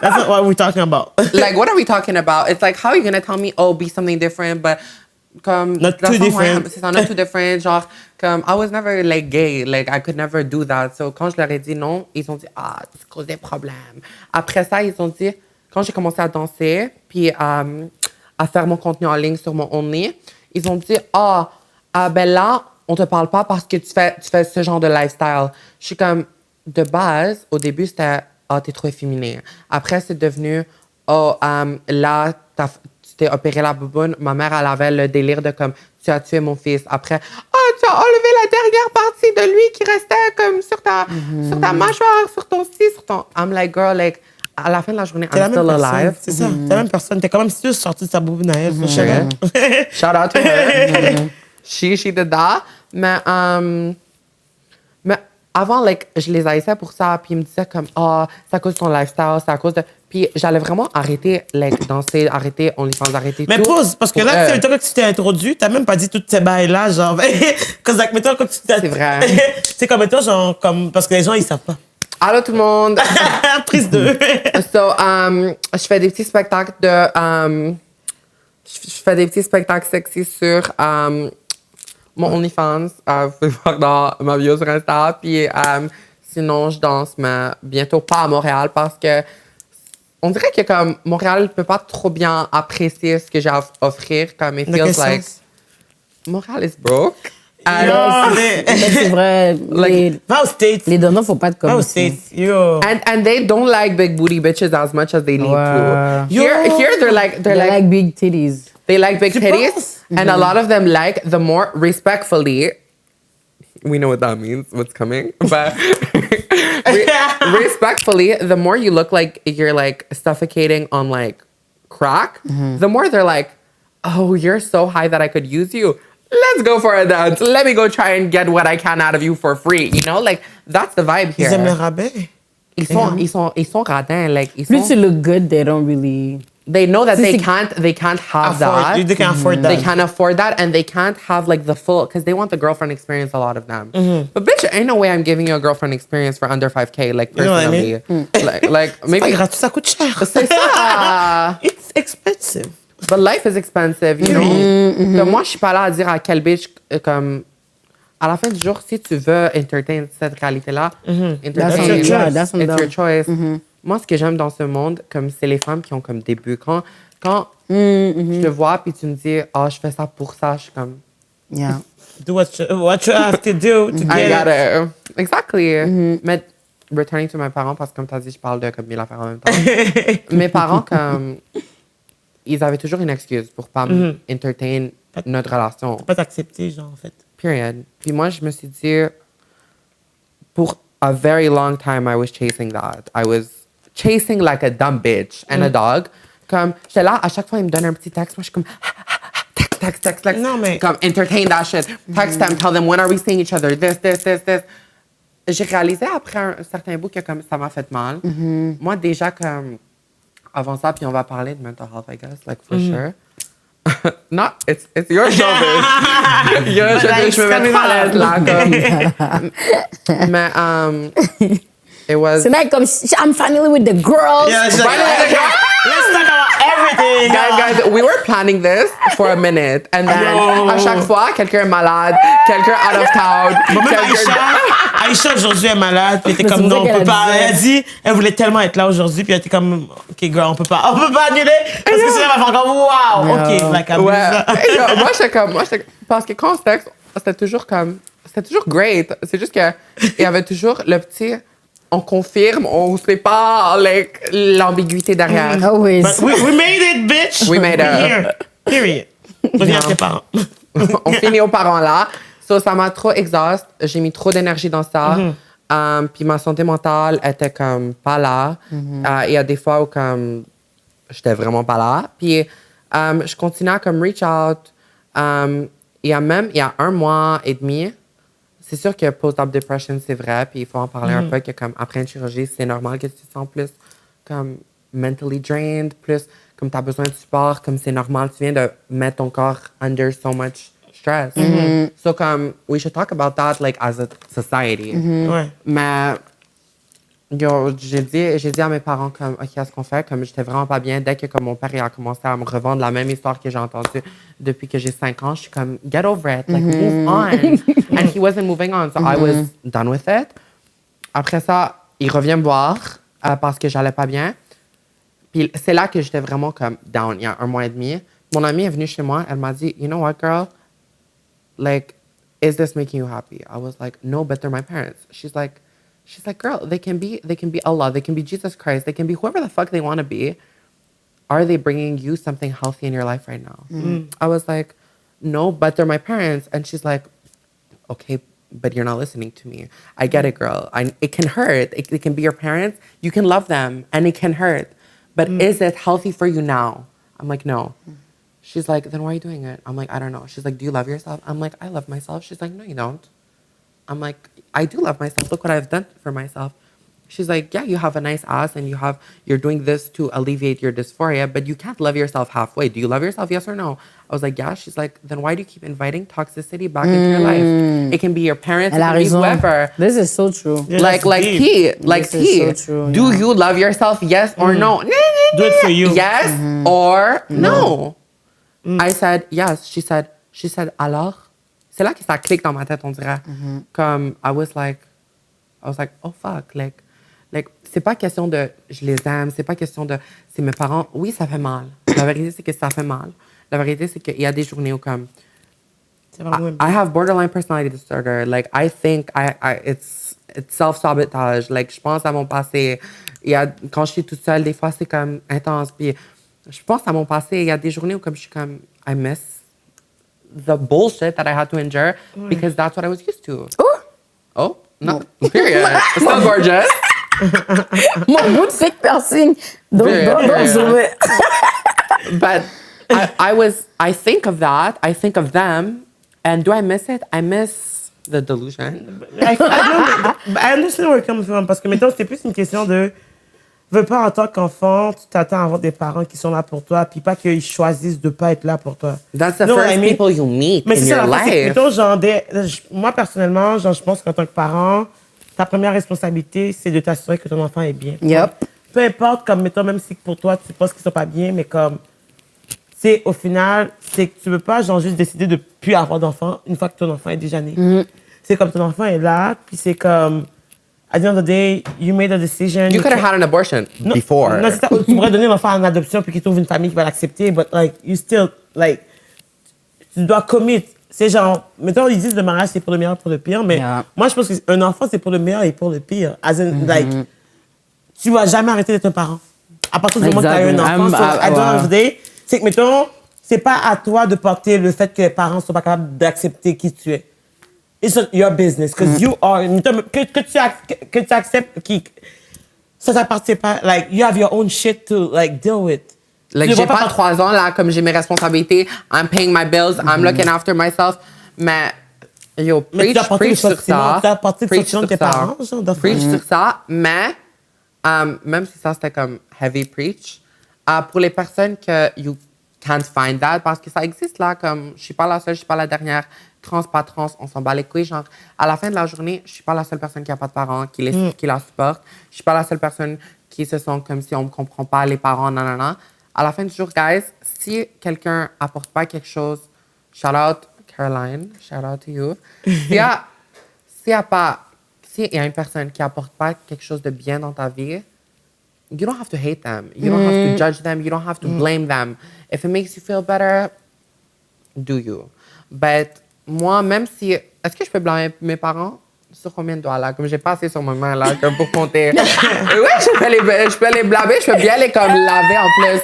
That's not what we're talking about. like, what are we talking about? It's like, how are you going to tell me, oh, be something different, but comme... Not too different. C'est ça, not too different. Genre, comme, I was never, like, gay. Like, I could never do that. So, quand je leur ai dit non, ils ont dit, ça cause des problèmes. Après ça, ils ont dit, quand j'ai commencé à danser, puis à faire mon contenu en ligne sur mon Only, ils ont dit, ben là, on te parle pas parce que tu fais ce genre de lifestyle. Je suis comme, de base, au début, c'était, t'es trop efféminé. Après, c'est devenu, là, tu t'es opéré la bouboune. Ma mère, elle avait le délire de comme, tu as tué mon fils. Après, tu as enlevé la dernière partie de lui qui restait comme sur ta mâchoire, sur ton sur ton... I'm like, girl, like, à la fin de la journée, I'm still alive. C'est ça, t'es la même personne. T'es quand même si sortie de sa bouboune à elle. Shout out to her. She did that. Mais avant, like, je les haïssais pour ça, puis ils me disaient comme, c'est à cause de ton lifestyle, c'est à cause de... Puis j'allais vraiment arrêter, like, danser, arrêter OnlyFans, arrêter mais tout. Mais pause, parce que là, tu sais, quand tu t'es introduit, t'as même pas dit toutes ces bails-là, genre... Cause, like, mettons, quand tu t'es... C'est vrai. C'est comme, mettons, genre, comme... Parce que les gens, ils savent pas. Allô, tout le monde! Prise 2. So, je fais des petits spectacles de... je fais des petits spectacles sexy sur... mon OnlyFans, vous pouvez voir dans ma bio sur Insta. Puis sinon, je danse, mais bientôt pas à Montréal parce que on dirait que comme Montréal ne peut pas trop bien apprécier ce que j'ai à offrir. Comme it feels like Montréal is broke. C'est vrai. Va aux States. Les donneurs, faut pas être Va comme aux ça. States. Yo. And they don't like big booty bitches as much as they need to. Yo. Here they're like They like big titties. they like big Tu titties, penses? and a lot of them like the more respectfully. We know what that means, what's coming, but respectfully, the more you look like you're like suffocating on like crack, the more they're like, oh, you're so high that I could use you. Let's go for a dance. Let me go try and get what I can out of you for free. You know, like that's the vibe here. Ils aiment le rabais. Ils sont radins. Like, Plus you look good, they don't really... they know that they can't have that. They can't afford that. They can't afford that, and they can't have like the full, because they want the girlfriend experience. A lot of them, but bitch, ain't no way I'm giving you a girlfriend experience for under 5K. Like You know what I personally, like C'est maybe pas gratuit, ça coûte cher. c'est ça. It's expensive. But life is expensive, you know. Comme moi, je suis pas là à dire à quelle bitch comme à la fin du jour, si tu veux entertain cette réalité-là, That's on entertain, them. That's on it's your them. choice. Moi, ce que j'aime dans ce monde, comme c'est les femmes qui ont comme des buts. Quand je te vois puis tu me dis, je fais ça pour ça, je suis comme, Yeah. Do what you have to do to I get got it. it. Exactly. Mais returning to mes parents, parce que comme tu as dit, je parle de comme 1000 affaires en même temps. Mes parents, comme, ils avaient toujours une excuse pour pas entertain notre relation. Pas t'accepter, genre, en fait. Period. Puis moi, je me suis dit, pour a very long time, I was chasing that. I was chasing like a dumb bitch and a dog. Comme, j'étais là, à chaque fois, ils me donnent un petit texte. Moi, je suis comme, text. Non, mais- Comme, entertain that shit. Text them, tell them, when are we seeing each other? This. J'ai réalisé après un certain bout que comme ça m'a fait mal. Moi, déjà, comme, avant ça, puis on va parler de mental health, I guess, like, for sure. Non, it's your show, bitch. Je me mets trop à l'aise, là, comme. Mais, it was... So now, comme, I'm finally with the girls. Yeah, it's like, let's talk about everything. Guys, we were planning this for a minute. And then, à chaque fois, quelqu'un est malade, quelqu'un out of town. Aïcha, aujourd'hui, est malade. Puis elle était comme, c'est non, on vrai peut qu'elle pas. disait. Elle a dit, elle voulait tellement être là aujourd'hui. Puis elle était comme, OK, girl, on peut pas annuler. Parce que sinon, elle va faire comme, wow, OK, like, abuse Ouais. ça. Moi, j'étais comme, parce que quand on se texte, c'était toujours great. C'est juste qu'il y avait toujours le petit, on confirme, on sait pas, like, l'ambiguïté derrière. Always. But we made it, bitch. We made it. Here. Period. Reviens à tes parents. On finit aux parents là. So, ça m'a trop exhauste. J'ai mis trop d'énergie dans ça. Puis ma santé mentale était comme pas là. Il y a des fois où comme j'étais vraiment pas là. Puis je continuais à comme reach out. Il y a 1 mois et demi, c'est sûr que post-op depression, c'est vrai. Puis il faut en parler un peu que comme après une chirurgie, c'est normal que tu te sens plus comme mentally drained, plus comme tu as besoin de support, comme c'est normal. Tu viens de mettre ton corps under so much stress. So, comme, we should talk about that, like, as a society. Ouais. Mais, j'ai dit à mes parents, comme, OK, qu'est-ce qu'on fait? Comme, j'étais vraiment pas bien. Dès que, comme, mon père il a commencé à me revendre la même histoire que j'ai entendue depuis que j'ai 5 ans, je suis comme, get over it, like, move on. And he wasn't moving on, so I was done with it. Après ça, il revient me voir parce que j'allais pas bien. Puis c'est là que j'étais vraiment comme down, il y a 1 mois et demi. Mon amie est venue chez moi, elle m'a dit, you know what, girl? Like, is this making you happy? I was like, no, but they're my parents. She's like, girl, they can be Allah, they can be Jesus Christ, they can be whoever the fuck they want to be. Are they bringing you something healthy in your life right now? I was like, no, but they're my parents. And she's like, okay, but you're not listening to me. I get it, girl. It can hurt. It can be your parents. You can love them, and it can hurt. But is it healthy for you now? I'm like, no. She's like, then why are you doing it? I'm like, I don't know. She's like, do you love yourself? I'm like, I love myself. She's like, no, you don't. I'm like, I do love myself. Look what I've done for myself. She's like, yeah, you have a nice ass and you're doing this to alleviate your dysphoria, but you can't love yourself halfway. Do you love yourself? Yes or no? I was like, yeah. She's like, then why do you keep inviting toxicity back into your life? It can be your parents, it Elle a can be raison. whoever. This is so true. Yeah, Like that's deep. This is so true, Do yeah. you love yourself? Yes or no? Do it for you. Yes or no. I said yes. She said, alors? C'est là que ça clique dans ma tête, on dirait. Comme, I was like, oh fuck. Like, c'est pas question de je les aime, c'est pas question de c'est mes parents. Oui, ça fait mal. La vérité, c'est que ça fait mal. La vérité, c'est qu'il y a des journées où comme I have borderline personality disorder. Like, I think it's self-sabotage. Like, je pense à mon passé. Quand je suis toute seule, des fois, c'est comme intense. Puis, je pense à mon passé. Il y a des journées où comme je suis comme, I miss the bullshit that I had to endure because that's what I was used to. Oh, no. Period. Still gorgeous. Mon bout de fake piercing. Don't zoom it. But I think of that. I think of them. And do I miss it? I miss the delusion. I understand where it comes from. Parce que, mettons, c'est plus une question de... Veux pas, en tant qu'enfant, tu t'attends à avoir des parents qui sont là pour toi, puis pas qu'ils choisissent de pas être là pour toi. That's the You know what first I mean? people you meet Mais in c'est ça, your la fait, life. mettons, genre, moi, personnellement, genre, je pense qu'en tant que parent, ta première responsabilité, c'est de t'assurer que ton enfant est bien. Yep. Peu importe, comme, mettons, même si pour toi, tu penses qu'ils sont pas bien, mais comme... C'est au final, c'est que tu veux pas genre juste décider de plus avoir d'enfant une fois que ton enfant est déjà né. c'est comme ton enfant est là, puis c'est comme, at the end of the day, you made a decision. You could have had an abortion before. Non, c'est ça. Tu pourrais donner l'enfant en adoption puis qu'il trouve une famille qui va l'accepter, but like, you still, like, tu dois commit. C'est genre, mettons, ils disent le mariage, c'est pour le meilleur, pour le pire, mais moi, je pense qu'un enfant, c'est pour le meilleur et pour le pire. As in, like, tu vas jamais arrêter d'être un parent. À partir du moment que tu as un enfant, à the end of the day, c'est que, mettons, c'est pas à toi de porter le fait que les parents sont pas capables d'accepter qui tu es. It's not your business, because you are, que tu acceptes ça t'appartient pas, like, you have your own shit to, like, deal with. Like, j'ai pas 3 ans, là, comme j'ai mes responsabilités, I'm paying my bills, I'm looking after myself, mais yo, preach sur ça. Tu as apporté le sentiment de tes parents, genre, preach sur ça, mais même si ça, c'était comme heavy preach, pour les personnes que you can't find that, parce que ça existe, là, comme, je suis pas la seule, je suis pas la dernière, trans, pas trans, on s'en bat les couilles, genre, à la fin de la journée, je suis pas la seule personne qui a pas de parents, qui la supporte, je suis pas la seule personne qui se sent comme si on me comprend pas, les parents, nanana. À la fin du jour, guys, si quelqu'un apporte pas quelque chose, shout out Caroline, shout out to you. S'il y a une personne qui apporte pas quelque chose de bien dans ta vie, you don't have to hate them. You don't have to judge them. You don't have to blame them. If it makes you feel better, do you. But moi, même si... Est-ce que je peux blâmer mes parents? Sur combien de doigts, là? Comme j'ai pas assez sur ma main, là, comme pour compter. Oui, je peux les blâmer, je peux bien les comme laver en plus.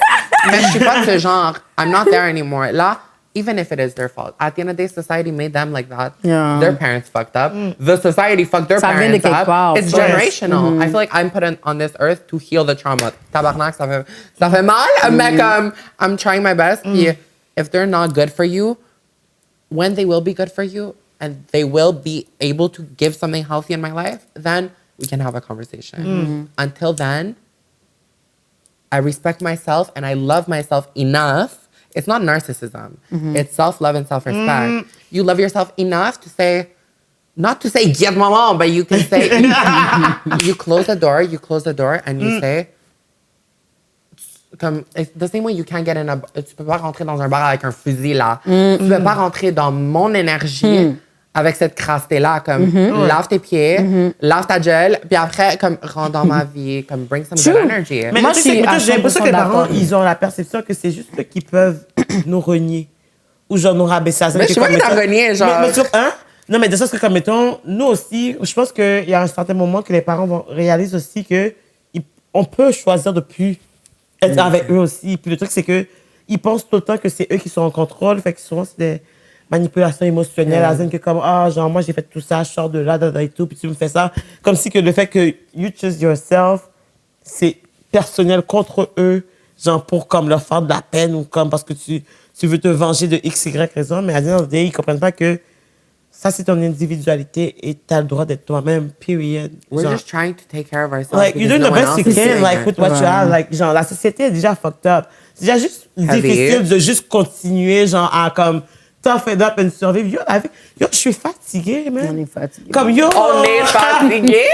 Mais je suis pas de ce genre. I'm not there anymore. Là, even if it is their fault, at the end of the day, society made them like that. Yeah. Their parents fucked up. The society fucked their parents up. It's generational. I feel like I'm put on this earth to heal the trauma. Tabarnak, ça fait mal, mais comme, I'm trying my best. Puis, if they're not good for you, when they will be good for you, and they will be able to give something healthy in my life, then we can have a conversation. Until then, I respect myself and I love myself enough. It's not narcissism. It's self-love and self-respect. You love yourself enough to say, not to say, get maman, but you can say, you close the door, and you say, comme, the same way you can't get in tu peux pas rentrer dans un bar avec un fusil, là. Tu peux pas rentrer dans mon énergie avec cette crasse-là, comme, lave tes pieds, lave ta gel, puis après, comme, rentre dans ma vie, comme, bring some good energy. Mais moi, j'ai l'impression que les parents, ils ont la perception que c'est juste eux qui peuvent nous renier. Ou genre nous rabaisser. Mais je sais pas qui t'a renié, genre. Non, mais de ça, c'est comme, mettons, nous aussi, je pense qu'il y a un certain moment que les parents réalisent aussi que on peut choisir de plus être avec eux aussi. Puis le truc, c'est que ils pensent tout le temps que c'est eux qui sont en contrôle. Fait que souvent, c'est des manipulations émotionnelles. À que comme, genre, moi, j'ai fait tout ça, je sors de là, et tout, puis tu me fais ça. Comme si que le fait que you choose yourself, c'est personnel contre eux, genre, pour comme leur faire de la peine ou comme parce que tu veux te venger de X, Y raison. Mais à the end of the day, ils comprennent pas que ça, c'est ton individualité et t'as le droit d'être toi-même, period. We're genre, just trying to take care of ourselves. like, you're doing the best you can, like, with what you have. Like, genre, la société est déjà fucked up. C'est déjà juste difficile de juste continuer, genre, à comme, tough it up and survivre. Yo, je suis fatiguée, man. On est fatigué. Comme, yo. On est fatigué.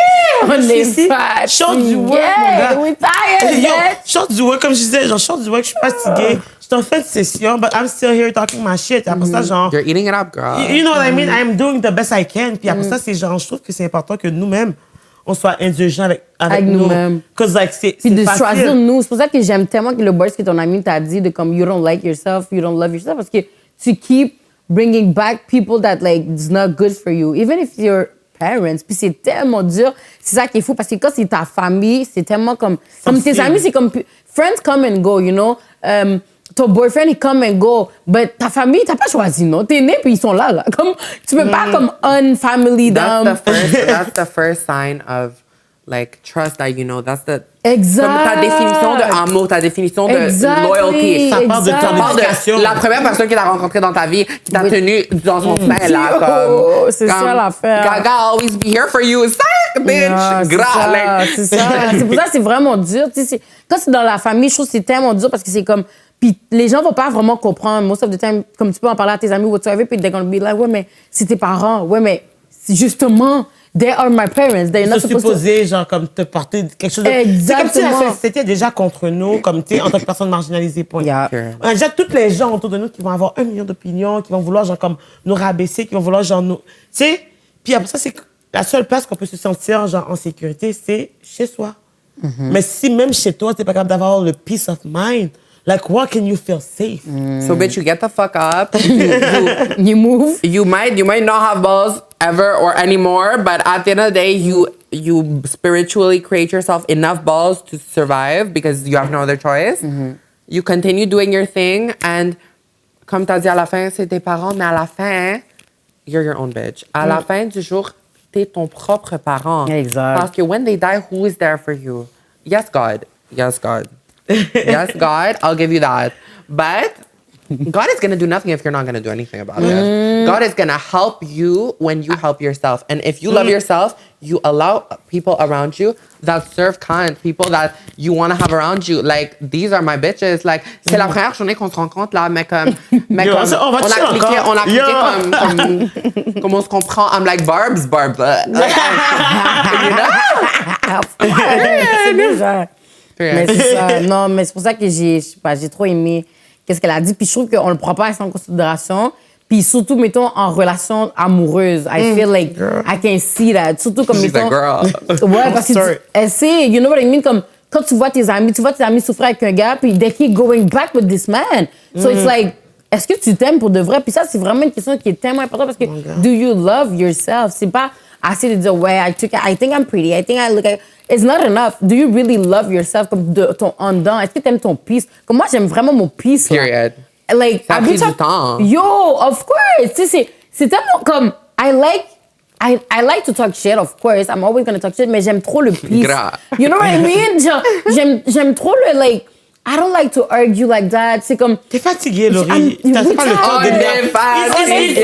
On est fatigué. Short du work, mon gars. We tired, Yo, man. short du work, comme je disais, genre, short du work, je suis fatiguée. Je suis en fin de session, but I'm still here talking my shit. Après ça, genre... You're eating it up, girl. You know what I mean? I'm doing the best I can. Puis après ça, c'est genre, je trouve que c'est important que nous-mêmes, on soit indulgents avec nous-mêmes. Cause like, c'est Puis de facile. choisir nous. C'est pour ça que j'aime tellement que le boys que ton ami t'a dit de comme you don't like yourself, you don't love yourself, parce que tu keep bringing back people that like it's not good for you, even if your parents. Puis c'est tellement dur. C'est ça qui est fou parce que quand c'est ta famille, c'est tellement comme tes amis, c'est comme friends come and go, you know. Ton boyfriend, il come and go. But ta famille, t'as pas choisi, non? T'es né, puis ils sont là. Comme, tu peux pas, comme, unfamily them. That's the first sign of, like, trust that you know. That's the... Exact. Comme ta définition de amour, ta définition de loyauté. Ça part de ton éducation. La première personne que t'as rencontrée dans ta vie, qui t'a tenu dans son sein, là, comme... C'est ça l'affaire. Gaga always be here for you. Sac, bitch! Gras, c'est ça. C'est pour ça que c'est vraiment dur. Tu sais, quand c'est dans la famille, je trouve que c'est tellement dur parce que c'est comme... Puis les gens vont pas vraiment comprendre. Most of the time, comme tu peux en parler à tes amis, whatsoever, puis they're gonna be like, ouais, mais c'est tes parents. Ouais, mais c'est justement, they are my parents. They're not supposed supposé, genre, comme te porter quelque chose de... Exactement. C'est comme si la société est déjà contre nous, comme, tu sais, en tant que personne marginalisée, point. Yeah. On a déjà tous les gens autour de nous qui vont avoir 1 million d'opinions, qui vont vouloir, genre, comme, nous rabaisser, qui vont vouloir, genre, nous... Tu sais, Puis après ça, c'est que la seule place qu'on peut se sentir genre en sécurité, c'est chez soi. Mais si même chez toi, t'es pas capable d'avoir le peace of mind, like, what can you feel safe? So, bitch, you get the fuck up. You move. You might not have balls ever or anymore, but at the end of the day, you spiritually create yourself enough balls to survive because you have no other choice. You continue doing your thing, and comme t'as dit à la fin, c'est tes parents, mais à la fin, you're your own bitch. À la fin du jour, t'es ton propre parent. Exact. Parce que when they die, who is there for you? Yes, God. Yes, God. Yes, God, I'll give you that. But God is going to do nothing if you're not going to do anything about it. God is going to help you when you help yourself. And if you love yourself, you allow people around you that serve kind, people that you want to have around you. Like, these are my bitches. Like, c'est la première journée qu'on se rencontre là, mais comme on a cliqué comme on se comprend. I'm like, Barb. Like, you know? C'est déjà. Mais c'est ça. Non, mais c'est pour ça que j'ai trop aimé qu'est-ce qu'elle a dit. Puis je trouve qu'on le prend pas assez en considération. Puis surtout, mettons, en relation amoureuse. I feel like I can see that. Surtout comme, She's mettons... a girl. Ouais, parce que elle sait, you know what I mean? Comme quand tu vois tes amis souffrir avec un gars, puis they keep going back with this man. So it's like, est-ce que tu t'aimes pour de vrai? Puis ça, c'est vraiment une question qui est tellement importante parce que do you love yourself? C'est pas assez de dire, ouais, I think I'm pretty, I think I look like... It's not enough. Do you really love yourself? Comme de ton en dedans. Est-ce que t'aimes ton peace? Comme moi, j'aime vraiment mon peace. Period. Like, Ça a pris du temps. Yo, of course. Tu sais, c'est tellement comme... I like to talk shit, of course. I'm always gonna talk shit, mais j'aime trop le peace. You know what I mean? Genre, j'aime trop le, like... I don't like to argue like that. C'est comme... T'es fatiguée, Laurie. T'as pas le temps de fatiguée.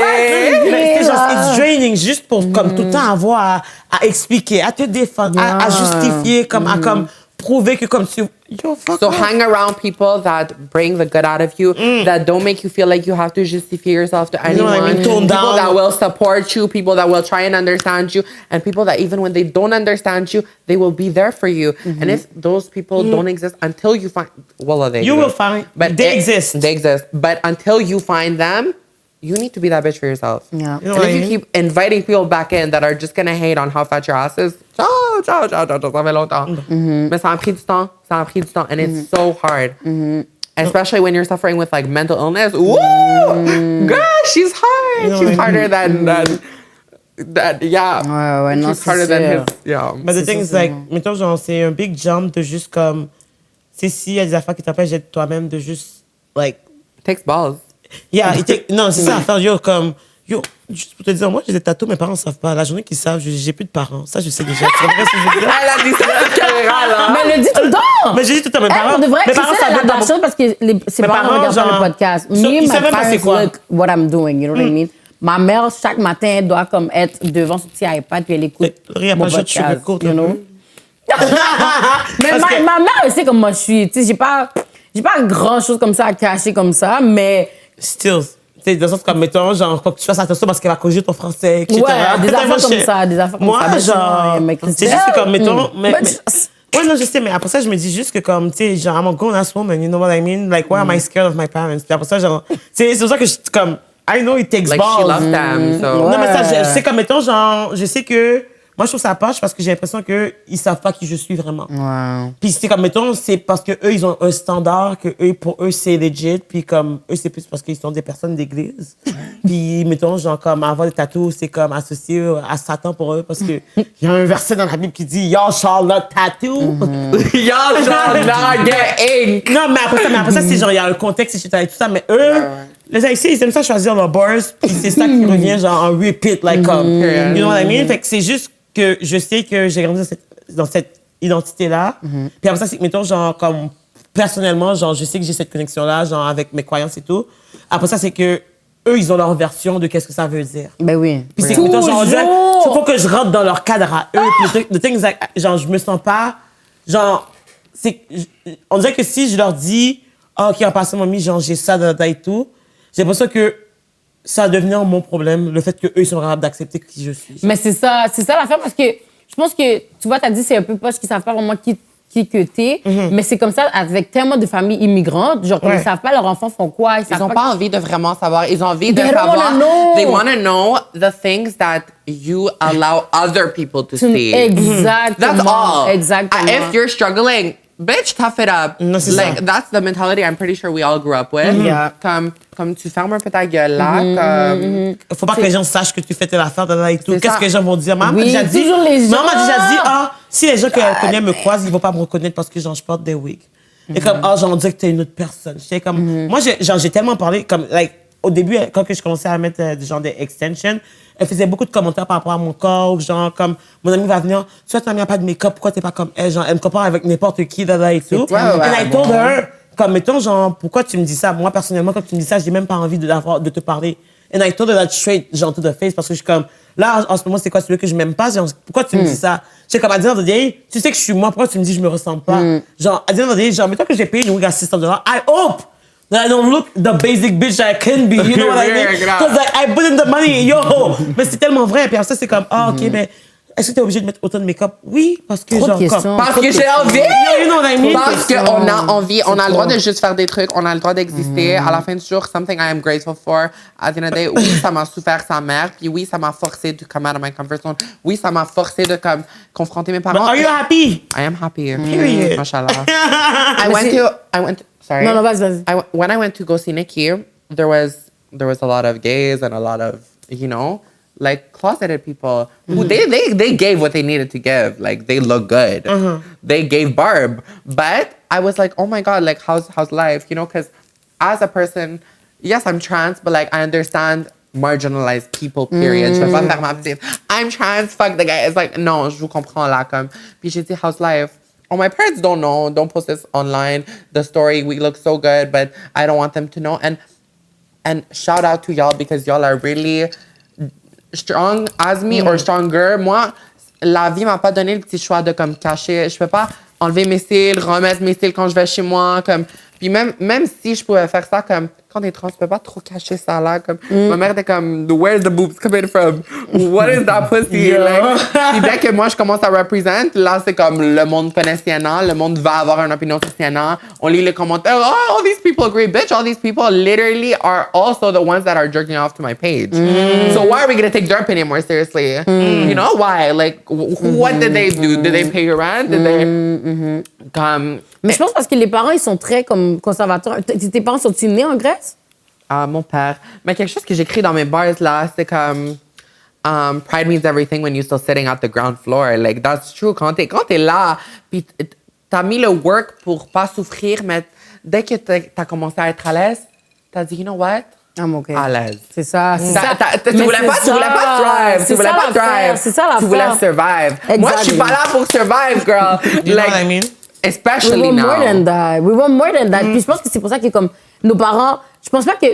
It's draining juste pour comme tout le temps avoir à expliquer, à te défendre, à justifier, comme à comme prouver que comme tu... Yo, fuck So off. hang around people that bring the good out of you, that don't make you feel like you have to justify yourself to know what I anyone. mean? Tone People down. that will support you, people that will try and understand you, and people that even when they don't understand you, they will be there for you. And if those people don't exist until you find, well, they You will exist. find, But they exist. They exist. But until you find them, you need to be that bitch for yourself. Yeah. You know And what if I you mean? keep inviting people back in that are just gonna hate on how fat your ass is, ciao, ça fait longtemps. Mais ça a pris du temps. And it's so hard. Especially when you're suffering with like mental illness. Woo! Girl, she's hard. You know She's what I harder than yeah. Ouais, non, She's harder than his, yeah. But the thing is, like, mettons, genre, c'est un big jump de juste comme... Tu sais, s'il y a des affaires qui t'empêchent d'être toi-même, de juste, like... It takes balls. Yeah, non, c'est ça, faire yo, comme... Yo, juste pour te dire, moi, j'ai des tatous, mes parents ne savent pas. La journée qu'ils savent, j'ai plus de parents. Ça, je sais déjà. Tu comprends ce que je veux dire? Elle a dit ça sur caméra, là. Mais elle le dit tout le temps! Mais j'ai dit tout le temps, mes parents... Pour de vrai, mes parents c'est savent la pas. chose parce que ses Mes parents parents, regardent pas genre, le podcast. ils Me, savaient my pas c'est parents quoi. look what I'm doing, you know what I mean? Ma mère, chaque matin, elle doit comme être devant son petit iPad puis elle écoute Laurie a mon pas le choix de podcast, sugarcoat, you un know? peu. Mais ma mère, elle sait comment je suis. Tu sais, j'ai pas grand-chose comme ça à cacher comme ça, mais... Still. Tu sais, dans le sens comme, mettons, genre, faut que tu fasses attention parce qu'elle va corriger ton français, etc. Ouais, des affaires comme ça, des affaires comme Moi, ça. Ben, genre, mais c'est juste que comme, mettons... Mais Ouais, non, je sais, mais après ça, je me dis juste que comme, tu sais, genre, I'm a grown-ass woman, you know what I mean? Like, why am I scared of my parents? Puis après ça, genre, c'est pour ça que je, comme, I know it takes Like, balls. she loves them, so... Non, mais ça, je sais comme, mettons, genre, je sais que... Moi, je trouve ça poche parce que j'ai l'impression qu'ils savent pas qui je suis vraiment. Wow. Puis c'est comme, mettons, c'est parce que eux ils ont un standard que eux, pour eux, c'est legit. Puis comme, eux, c'est plus parce qu'ils sont des personnes d'église. Puis, mettons, genre, comme, avoir des tatous, c'est comme associé à Satan pour eux parce que il y a un verset dans la Bible qui dit « Y'all shall not tattoo ». Y'all shall not get ink. Non, mais après ça, c'est genre, il y a un contexte, etc. et tout ça. Mais eux, les Haïtiens, ils aiment ça choisir leurs bars. Puis c'est ça qui revient, genre, en repeat, like, comme, you know what I mean? Fait que c'est juste que je sais que j'ai grandi dans cette identité-là. Puis après ça, c'est que, mettons, genre, comme, personnellement, genre, je sais que j'ai cette connexion-là, genre, avec mes croyances et tout. Après ça, c'est que eux, ils ont leur version de qu'est-ce que ça veut dire. Ben oui. Puis c'est que, mettons, genre, il faut que je rentre dans leur cadre à eux. Puis le thing is, like, genre, je me sens pas, genre, on dirait que si je leur dis, ah, OK, en passant, mamie, genre, j'ai ça, et tout, j'ai l'impression que ça va devenir mon problème, le fait qu'eux, ils sont capables d'accepter qui je suis. Mais c'est ça l'affaire parce que je pense que, tu vois, t'as dit c'est un peu poche qu'ils savent pas vraiment qui qui que t'es. Mais c'est comme ça avec tellement de familles immigrantes, genre, ils savent pas leurs enfants font quoi. Ils n'ont pas envie de vraiment savoir. Ils ont envie de They don't savoir. wanna know. They want to know the things that you allow other people to see. Exactement. That's all. Exactement. If you're struggling, bitch, tough it up. Non, c'est like, ça. that's the mentality I'm pretty sure we all grew up with. Yeah. Comme tu fermes un peu ta gueule là, comme... Faut pas que les gens sachent que tu fais telle affaire, et tout. C'est Qu'est-ce ça. que les gens vont dire? Maman m'a Oui, déjà dit. toujours les gens. Maman m'a déjà dit, si les gens qu'elle connaît me croisent, ils vont pas me reconnaître parce que genre, je porte des wigs. Et comme, genre, on dirait que t'es une autre personne. J'étais comme, moi, j'ai tellement parlé, comme, like, au début, quand je commençais à mettre des extensions, elle faisait beaucoup de commentaires par rapport à mon corps, genre, comme, mon ami va venir, tu vois, tu n'as pas de make-up, pourquoi t'es pas comme elle? Genre, elle me compare avec n'importe qui, et tout. Ouais, And I told her, comme, mettons, genre, pourquoi tu me dis ça? Moi, personnellement, quand tu me dis ça, j'ai même pas envie de te parler. And I told her that straight, genre, to the face, parce que je suis comme, là, en ce moment, c'est quoi celui que je m'aime pas? Genre, pourquoi tu me dis ça? J'ai comme, à dire de dire, tu sais que je suis moi, pourquoi tu me dis que je me ressemble pas? Genre, à dire de dire, genre, mettons que j'ai payé une wig à $600, I hope that I don't look the basic bitch that I can be, you know what I mean? Because like, I put in the money, yo! Mais c'est tellement vrai, puis après ça, c'est comme, ok, mais est-ce que t'es obligé de mettre autant de make-up? Oui, parce que Trop de genre, questions. comme, Parce que j'ai envie! you know what I mean? Parce qu'on a envie, on a le droit de juste faire des trucs, on a le droit d'exister. À la fin du jour, something I am grateful for. At the end of the day, oui, ça m'a souffert sa mère, puis oui, ça m'a forcé de come out of my comfort zone. Oui, ça m'a forcé de comme confronter mes But parents. are you happy? I am happy. Period. Mashallah. Sorry. Non, vas-y. When I went to go see Nikki, there was a lot of gays and a lot of, you know, like closeted people who they gave what they needed to give. Like they look good. They gave Barb. But I was like, oh my God, like how's life? You know, because as a person, yes, I'm trans, but like I understand marginalized people, period. Je vais pas faire ma petite, I'm trans, fuck the guy. It's like, non, je vous comprends là, comme. Puis j'ai dit, how's life? Oh, my parents don't know. Don't post this online. The story, we look so good, but I don't want them to know. And shout out to y'all because y'all are really strong as me or stronger. Moi, la vie m'a pas donné le petit choix de comme cacher. Je peux pas enlever mes cils, remettre mes cils quand je vais chez moi. Comme, puis même si je pouvais faire ça, comme quand t'es trans, tu peux pas trop cacher ça là. Comme, ma mère était comme, where's the boobs coming from? What is that pussy? Like, puis dès que moi je commence à represent, là c'est comme le monde connaît Sienna, le monde va avoir une opinion sur Sienna. On lit les commentaires, oh, all these people agree, bitch. All these people literally are also the ones that are jerking off to my page. So why are we gonna take their opinion more seriously? You know why? Like, what did they do? Did they pay your rent? Did they comme? Mais je pense parce que les parents, ils sont très comme conservateurs. Tes parents sont-ils nés en Grèce? Mon père. Mais quelque chose que j'écris dans mes bars là, c'est comme pride means everything when you're still sitting at the ground floor. Like that's true. Quand t'es là, puis t'as mis le work pour pas souffrir, mais dès que t'as commencé à être à l'aise, t'as dit, you know what? I'm okay. À l'aise. C'est ça. Tu voulais pas thrive. Tu voulais pas thrive. C'est ça la Tu voulais survive. Exactly. Moi, je suis pas là pour survive, girl. You know what I mean? Especially We want now. more than that. We want more than that. Puis je pense que c'est pour ça que comme nos parents, je pense pas que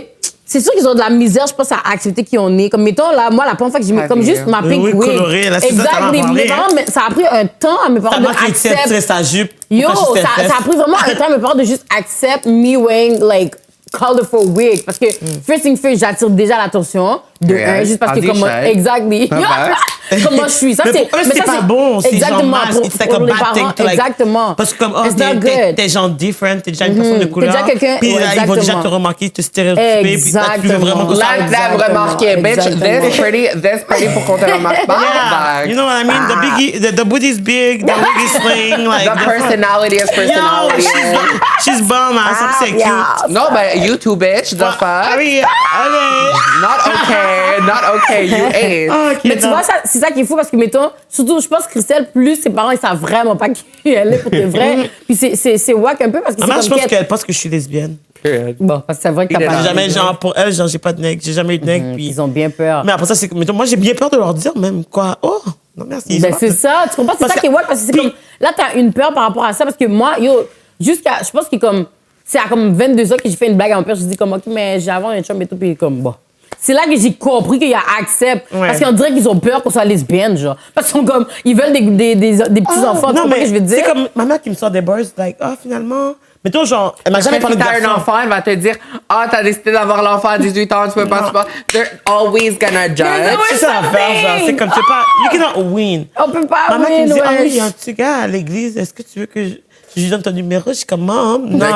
c'est sûr qu'ils ont de la misère, je pense, à accepter qui on est. Comme mettons là, moi la première fois que j'ai mis comme juste ma pink Oui, wig. colorée, là, c'est ça, Exact. t'en as Mes parlé, parents, mais ça a pris un temps à mes parents Ta de mère qui accepter. tirait sa jupe. Yo, pour cacher ses ça a fesses. pris vraiment un temps à mes parents de juste accept me wearing like colorful wig parce que first thing first, j'attire déjà l'attention de Yeah. juste parce que As comment you should. exactly Comment je suis ça Mais c'est pour eux, c'est pas bon. C'est genre exactement mal. pour It's like a les bad parents thing to like- exactement Parce que comme, oh, It's not t'es good. genre different, t'es déjà une personne de couleur. déjà quelqu'un- Puis ouais, là, ils vont déjà exactement. te remarquer, te stéréotyper. Puis là, tu veux vraiment que ça... Let them Exactement. remarquer, bitch. Exactement. This pretty pour qu'on te remarque pas. Yeah, you know what I mean? The biggie, the booty's big, the wig is sling, like... The personality is Yo, personality. she's bomb, man. Ça, c'est cute. No, but you too, bitch. The I fuck? mean, okay. Not okay. You ain't. Ok, mais tu non. vois, c'est ça qui est fou parce que, mettons, surtout, je pense que Christelle, plus ses parents, ils savent vraiment pas qui elle est pour de vrai. Puis c'est wack un peu parce que Maman, c'est je comme pense qu'elle- qu'elle pense que je suis lesbienne. Bon, parce que c'est vrai que t'as Il est pas là. J'ai jamais, genre, pour elle, genre, j'ai pas de nec, j'ai jamais eu de nec. Puis... Ils ont bien peur. Mais après ça, c'est que, mettons, moi, j'ai bien peur de leur dire même, quoi. Oh, non, merci. Ben, c'est ça, tu comprends? C'est Parce ça que- qui est wack parce que c'est puis- comme. Là, t'as une peur par rapport à ça parce que moi, yo, jusqu'à. Je pense que comme. C'est à comme 22 ans que j'ai fait une blague à mon père. Je dis comme, OK, mais j'ai avant un chum et tout, puis comme, bon. C'est là que j'ai compris qu'il y a accept. Ouais. Parce qu'on dirait qu'ils ont peur qu'on soit lesbienne, genre. Parce qu'ils sont comme. Ils veulent des petits-enfants. Tu non, comprends mais ce que je veux dire? c'est comme ma mère qui me sort des bars, like, ah, finalement. Mettons, genre, elle m'a jamais Si parlé de t'as un garçon. enfant, elle va te dire, ah, t'as décidé d'avoir l'enfant à 18 ans, tu peux pas, tu peux pas. They're always gonna judge. C'est ça l'affaire, genre. C'est comme, tu sais pas, you cannot win. On peut pas Ma mère qui me dit, win, ah oui, ouais. il y a un petit gars à l'église, est-ce que tu veux que je... Je lui donne ton numéro, je suis comme, Mom, non.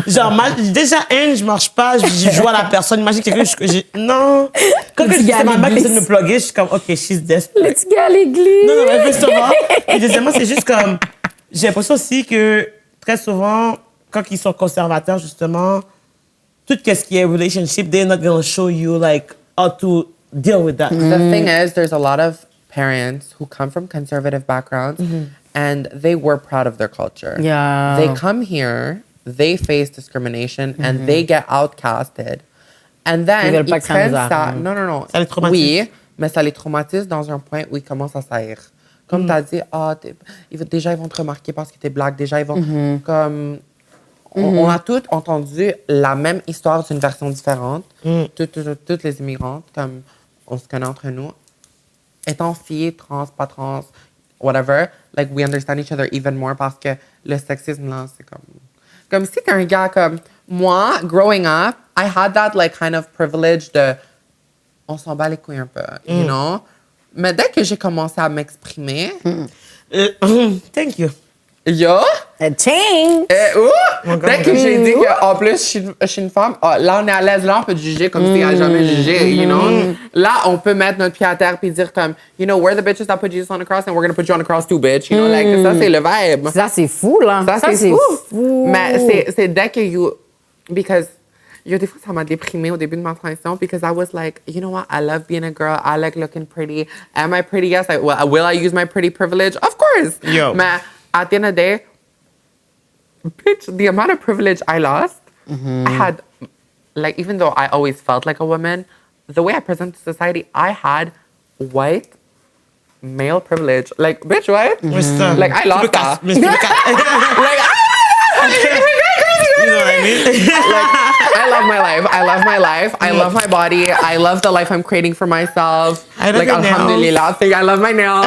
Genre, déjà, je marche pas, je joue à la personne. Imagine quelqu'un non. Quand c'est ma mère qui essaie de me plugger, je suis comme, OK, she's desperate. Le petit gars à l'église. Non, mais justement. Et deuxièmement, c'est juste comme, j'ai l'impression aussi que très souvent, quand ils sont conservateurs, justement, tout ce qui est relationship, they're not going to show you, like, how to deal with that. The thing is, there's a lot of parents who come from conservative backgrounds and they were proud of their culture. Yeah. They come here, they face discrimination and they get outcasted. And then Ils veulent pas que ça prennent nous ça. arrive. Non. Ça les traumatise. Oui, mais ça les traumatise dans un point où ils commencent à saillir. Comme tu as dit, déjà ils vont te remarquer parce que t'es black, déjà ils vont comme... On a toutes entendu la même histoire d'une version différente. Toutes les immigrantes, comme on se connaît entre nous, étant filles, trans, pas trans, whatever, like we understand each other even more parce que le sexisme là, c'est comme si t'es un gars comme moi, growing up, I had that like kind of privilege de on s'en bat les couilles un peu, you know? Mais dès que j'ai commencé à m'exprimer, Thank you. yo, Ching! dès que j'ai dit qu'en plus, je suis une femme, là, on est à l'aise, là, on peut te juger comme si on n'a jamais jugé, you know? Là, on peut mettre notre pied à terre puis dire comme, you know, we're the bitches that put Jesus on the cross and we're going to put you on the cross too, bitch. You know, like, ça, c'est le vibe. Ça, c'est fou, là. Ça, c'est fou. Mais c'est dès que because, des fois, ça m'a déprimée au début de ma transition because I was like, you know what, I love being a girl, I like looking pretty. Am I pretty? Yes. Will I use my pretty privilege? Of course. Yo. Mais at the end of the day, bitch, the amount of privilege I lost, I had, like, even though I always felt like a woman, the way I present to society, I had white male privilege. Like, bitch, what? Like, I lost that. Like, you know what I mean? Like, I love my life. I love my life. I love my body. I love the life I'm creating for myself. I love like, your nails. alhamdulillah, I love my nails.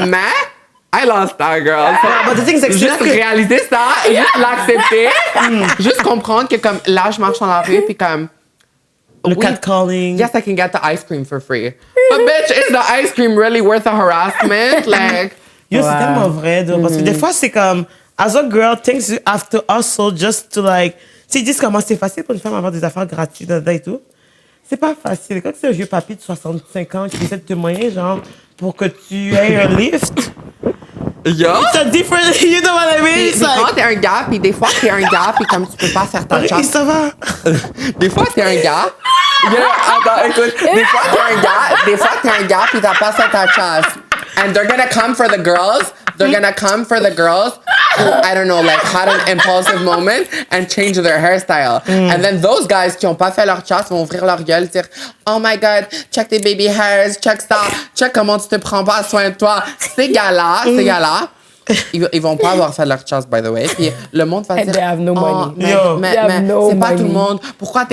Mais, I lost that, girl. But the thing is, Juste réaliser ça, juste l'accepter, juste comprendre que comme là, je marche dans la rue, puis comme... le catcalling. Yes, I can get the ice cream for free. But bitch, is the ice cream really worth the harassment? Like... Yo, c'est tellement vrai, though, parce que des fois, c'est comme, as a girl, things you have to hustle just to like, tu sais, ils disent comment c'est facile pour une femme d'avoir des affaires gratuites là-dedans et tout. C'est pas facile. Quand c'est un vieux papy de 65 ans qui essaie de te moyen, genre, pour que tu aies un lift. Yeah. It's a different, you know what I mean? Puis quand t'es un gars, puis des fois t'es un gars, puis comme tu peux pas faire ta chasse. Ça va. Des fois t'es un gars. Attends, écoute. Des fois t'es un gars, puis t'as pas fait ta chasse. And they're gonna come for the girls. They're gonna come for the girls who, I don't know, like had an impulsive moment and change their hairstyle. And then those guys qui ont pas fait leur chasse vont ouvrir leur gueule, dire oh my god, check tes baby hairs, check ça, check comment tu te prends pas soin de toi. Ces gars-là, ils vont pas avoir fait leur chasse, by the way. Puis le monde va dire They have no money. mais c'est pas tout le monde. Pourquoi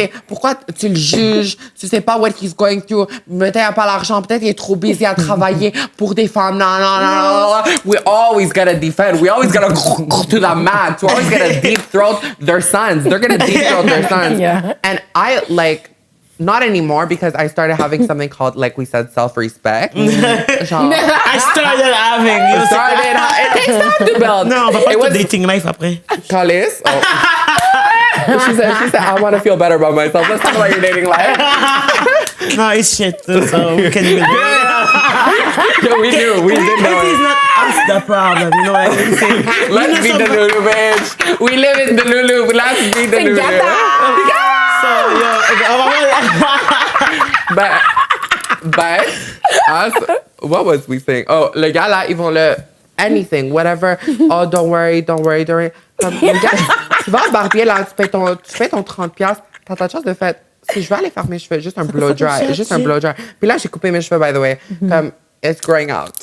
tu le juges? Tu sais pas what he's going through. Peut-être il a pas l'argent. Peut-être il est trop busy à travailler pour des femmes. Non. We always gotta defend. We always gotta go to the mat. We always gotta deep throat their sons. They're gonna deep throat their sons. Yeah. And I like... Not anymore because I started having something called, like we said, self-respect. I started having. It takes time to build. Non, on va pas te dating life après. Calice. Oh. She said, I want to feel better about myself. Let's talk about your dating life. No, it's shit. So we can even do it. Yeah, we did know It is it. not us the problem, you know what I mean? Let's be the Lulu, bitch. We live in the Lulu. Let's be the Lulu. So, But us, what was we saying? Oh, le gars là, ils vont anything, whatever. Oh, don't worry. Comme le gars, tu vas au barbier là, tu payes ton 30$, t'as ta chance de faire. Si je vais aller faire mes cheveux, juste un blow dry. Puis là, j'ai coupé mes cheveux, by the way. Comme, it's growing out.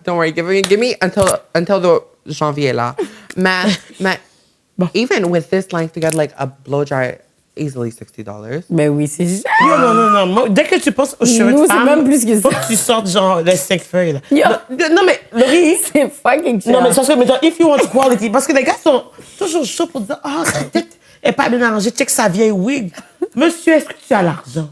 Don't worry, give me until the janvier là. Mais even with this length to get like a blow dry, easily $60. Ben oui, c'est juste. Non. Dès que tu penses aux cheveux de femme, c'est même plus que ça. faut que tu sortes genre les 5 feuilles là. Yo. Non mais Laurie, C'est fucking cher. non mais ça serait mettons if you want quality parce que les gars sont toujours chauds pour dire sa tête est pas bien arrangée, check sa vieille wig. Monsieur, est-ce que tu as l'argent?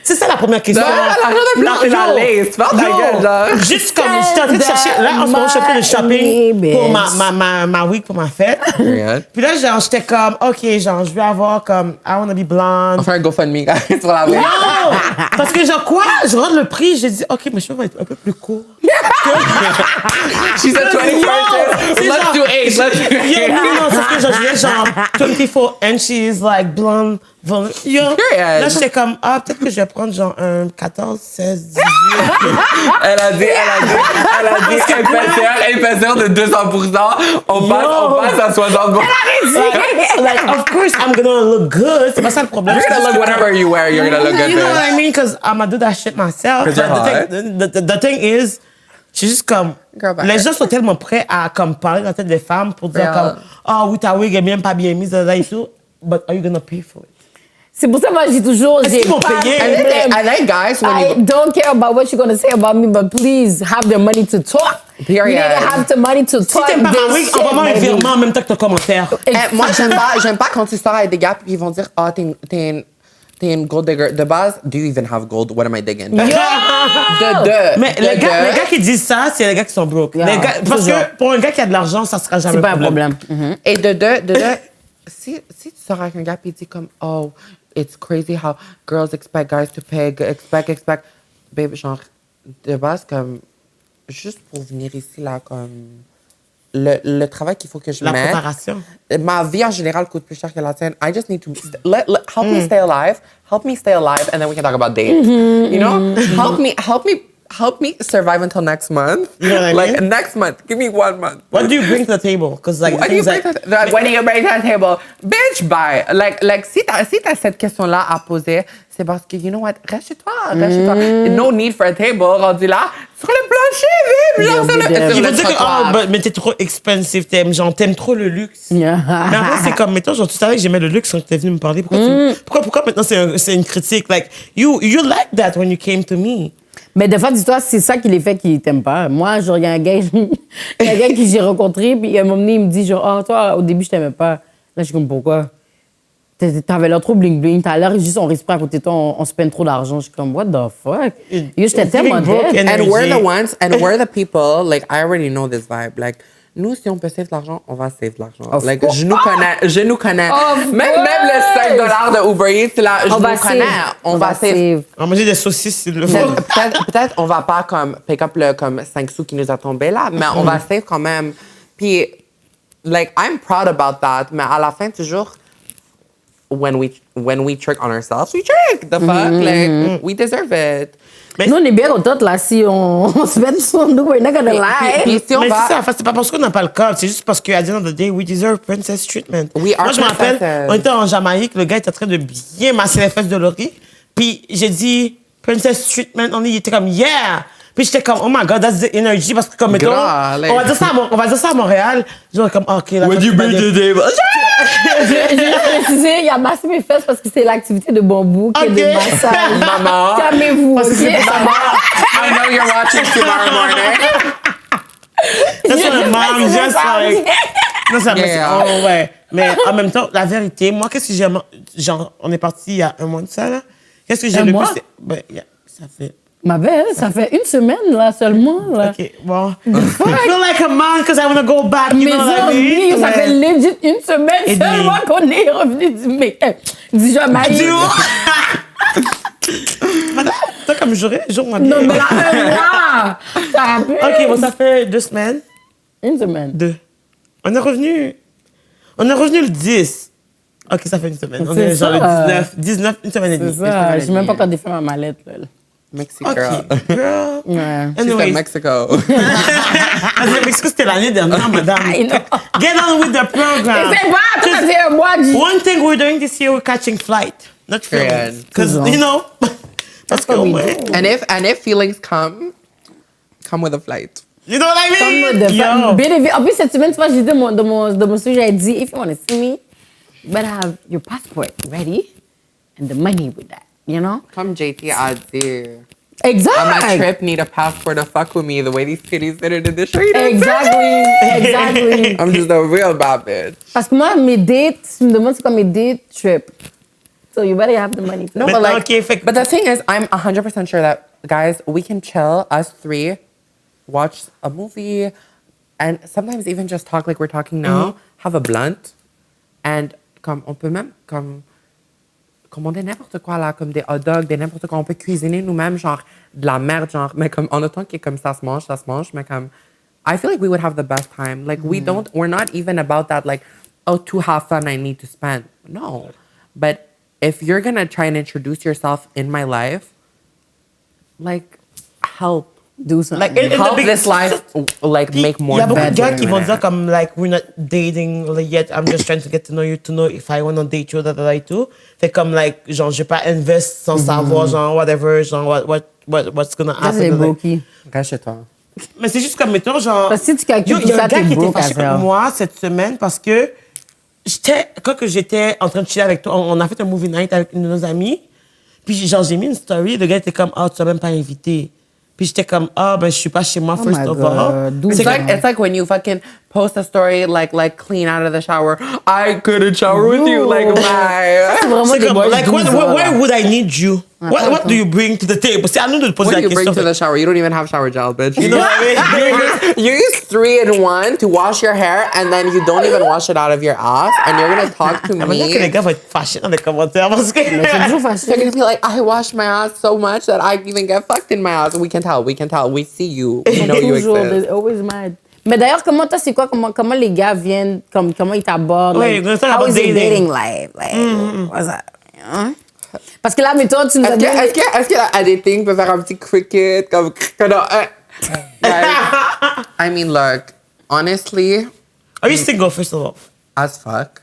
C'est ça la première question. L'argent de plus, c'est la lace. Ferme ta gueule, genre. Juste comme j'étais en train de chercher. Là, en ce moment, je suis en train de shopping pour ma week, pour ma fête. Puis là, genre, j'étais comme, OK, genre, je vais avoir comme, I wanna be blonde. On fait un GoFundMe sur la week. Non! Parce que genre quoi? Je rentre le prix, j'ai dit, OK, mes cheveux vont être un peu plus courts. She's a 24. Let's do 8. Let's do 8. Non, c'est que genre, je viens genre 24 inches, like blonde. Yo. Là, j'étais comme, peut-être que je vais prendre genre un 14, 16, 18. Elle a dit épaisseur de 200%. On passe à 60%. Like, of course, I'm gonna look good. C'est pas ça le problème. You're gonna look whatever you wear, you're gonna look good. You know what I mean? Because I'm gonna do that shit myself. Because you're hot. The thing is, je suis juste comme, les gens sont tellement prêts à comme parler dans la tête des femmes pour dire comme, oui, ta wig est bien pas bien mise là et tout. But are you gonna pay for it? C'est pour ça que moi, je dis toujours, Est-ce qu'ils vont payer? I think guys, when I don't care about what you're going to say about me, but please have the money to talk. Period. You need to have the money to talk. Si t'aimes pas ma wig, envoie-moi un virement en même temps que ton commentaire. moi, j'aime pas quand tu sors avec des gars puis ils vont dire, t'es une gold digger. De base, do you even have gold? What am I digging? Mais les gars qui disent ça, c'est les gars qui sont broke. Yeah, Les gars, parce que pour un gars qui a de l'argent, ça sera jamais C'est pas un problème. Et de deux, si tu sors avec un gars puis il dit comme, oh, it's crazy how girls expect guys to pay, expect. Babe, genre, de base, comme, juste pour venir ici, là, comme, le travail qu'il faut que je mette. La préparation. Ma vie en général coûte plus cher que la tienne. I just need to help me stay alive. Help me stay alive, and then we can talk about dates. You know, help me survive until next month. You know what I like mean? next month, give me 1 month. What do you bring to the table? Because like, When do you bring to the table? Bitch, bye. Like si t'as cette question-là à poser, c'est parce que, you know what, reste chez toi. No need for a table, rendu là, sur le plancher, vive. il va dire que, mais t'es trop expensive, t'aimes trop le luxe. Yeah. Mais après, c'est comme, mettons, genre, tu savais que j'aimais le luxe quand t'es venu me parler. Pourquoi maintenant c'est une critique? Like, you like that when you came to me. Mais des fois, dis-toi, c'est ça qui les fait qu'ils t'aiment pas. Moi, genre, il y a un gars que j'ai rencontré, puis à un moment donné, il me dit, genre, toi, au début, je t'aimais pas. Là, je suis comme, pourquoi? T'avais l'air trop bling-bling, t'as l'air juste, on respire à côté de toi, on spend trop d'argent. Je suis comme, what the fuck? J'étais tellement dead. And we're the people, like, I already know this vibe. Like, nous, si on peut save de l'argent, on va save de l'argent. Like, je nous connais. Même le $5 de Uber Eats, là, je nous connais. On va save. On va manger des saucisses, s'il le faut. Peut-être on va pas comme pick up le comme 5 sous qui nous a tombé là, mais on va save quand même. Puis, like, I'm proud about that, mais à la fin, toujours, when we trick on ourselves, we trick. The fuck? Like, we deserve it. Mais nous, on est bien contentes, là, si on se met sur nous, we're not gonna lie. Puis si on Mais va... c'est ça, en fait, c'est pas parce qu'on n'a pas le corps, c'est juste parce qu'à the end of the day, we deserve princess treatment. We are Moi, je me rappelle, princesses. on était en Jamaïque, le gars était en train de bien masser les fesses de Laurie, puis j'ai dit, princess treatment, il était comme, yeah! Puis j'étais comme, oh my God, that's the energy, parce que comme, mettons, Like... on va dire ça à Montréal, genre comme, OK, là... Would you bring the table? Je vais préciser, il a massé mes fesses parce que c'est l'activité de bambou qui est de massage. Maman. Calmez-vous, Parce que OK? c'est pas I know you're watching tomorrow morning. That's what a mom just like... Non, ça Yeah. oh ouais. Mais en même temps, la vérité, moi, qu'est-ce que j'ai... Genre, on est parti il y a un mois de ça, là. Qu'est-ce que j'ai le plus... Ben, ça fait... Ma belle, ça fait une semaine, là, seulement, là. OK, bon. I feel like a man because I want to go back, you Mais know what I amis, mean? ça fait legit une semaine Et seulement qu'on est revenu du Jamaïque. Madame, toi, comme j'aurais, jour, moi, Non, mais là, ça rappelle. OK, bon, ça fait 2 semaines. Une semaine. 2. On est revenu le 10. OK, ça fait une semaine. On est genre le 19, une semaine et demie. C'est ça, je sais même pas quand j'ai fait ma mallette, là. Mexico OK, girl. girl. Ouais. She said Anyways, Mexico. le Mexico, c'était l'année dernière, madame. I know. Get on with the program. C'est pas, tout à fait un mois du... One thing we're doing this year, we're catching flight. Not filming. Because, you know, parce que, ouais. And if feelings come with a flight. You know what I Comme mean? de Yo. bien évidemment. En plus, cette semaine, tu vois, j'ai dit dans mon sujet, j'ai dit, if you want to see me, you better have your passport ready and the money with that, you know? Comme JT a dit. Exact. On my trip, need a passport to fuck with me the way these titties did it in the street. Exactly. I'm just a real bad bitch. Parce que moi, mes dates, tu me demandes c'est quoi mes dates trip. so you better have the money. No, But but like, okay, fait que- but the thing is, I'm 100% sure that guys, we can chill, us three, watch a movie, and sometimes even just talk like we're talking now, have a blunt, and comme on peut même comme commander n'importe quoi là, comme des hot dogs, des n'importe quoi. On peut cuisiner nous-mêmes, genre de la merde, genre, mais comme en autant que comme ça se mange, mais comme I feel like we would have the best time. Like we're not even about that. Like, oh, to have fun, I need to spend. No, but if you're gonna try and introduce yourself in my life, like, help. Do something. Like, in the Help big- this life, like, make more Il y a beaucoup de better gars qui vont than dire it. comme, like, we're not dating yet, I'm just trying to get to know you, to know if I want to date you, et tout. Fait comme, like, genre, je vais pas invest sans savoir, genre, whatever, genre, what's gonna Ça, c'est happen. like. brokey. Cache-toi. Mais c'est juste comme, mettons, genre... Parce que si tu calcules Yo, il y a tout un ça, gars t'es qui était broke fâché as hell. contre moi cette semaine parce que quand j'étais en train de chiller avec toi, on a fait un movie night avec une de nos amies, puis genre, j'ai mis une story, le gars était comme, oh, tu m'as même pas invité. Puis j'étais comme, ah, ben, je suis pas chez moi, Oh first my of God. all. Do It's that. like when you fucking post a story like clean out of the shower. I couldn't shower with you. Like, bye. C'est vraiment C'est des comme, boys like, 12 ans, why là. would I need you? What do you bring to the table? C'est à nous de poser What la do you bring question. to the shower? You don't even have shower gel, bitch. You know what I mean? You use 3-in-1 to wash your hair, and then you don't even wash it out of your ass, and you're gonna talk to Maintenant que les me. gars vont être fâchés dans les commentaires parce que... Mais c'est toujours You're facile. gonna be like, I wash my ass so much that I even get fucked in my ass. We can tell. We see you. We know you Toujours, exist. they're always mad. Mais d'ailleurs, comment toi, c'est quoi, comment les gars viennent, comment ils t'abordent? Oui, like, c'est ça, how about is your dating. dating life? Like, what's that? Hein? Parce que là, mettons, tu nous as dit... Est-ce que la editing peut faire un petit cricket comme I mean, look, honestly, Are you single, first of all? as fuck.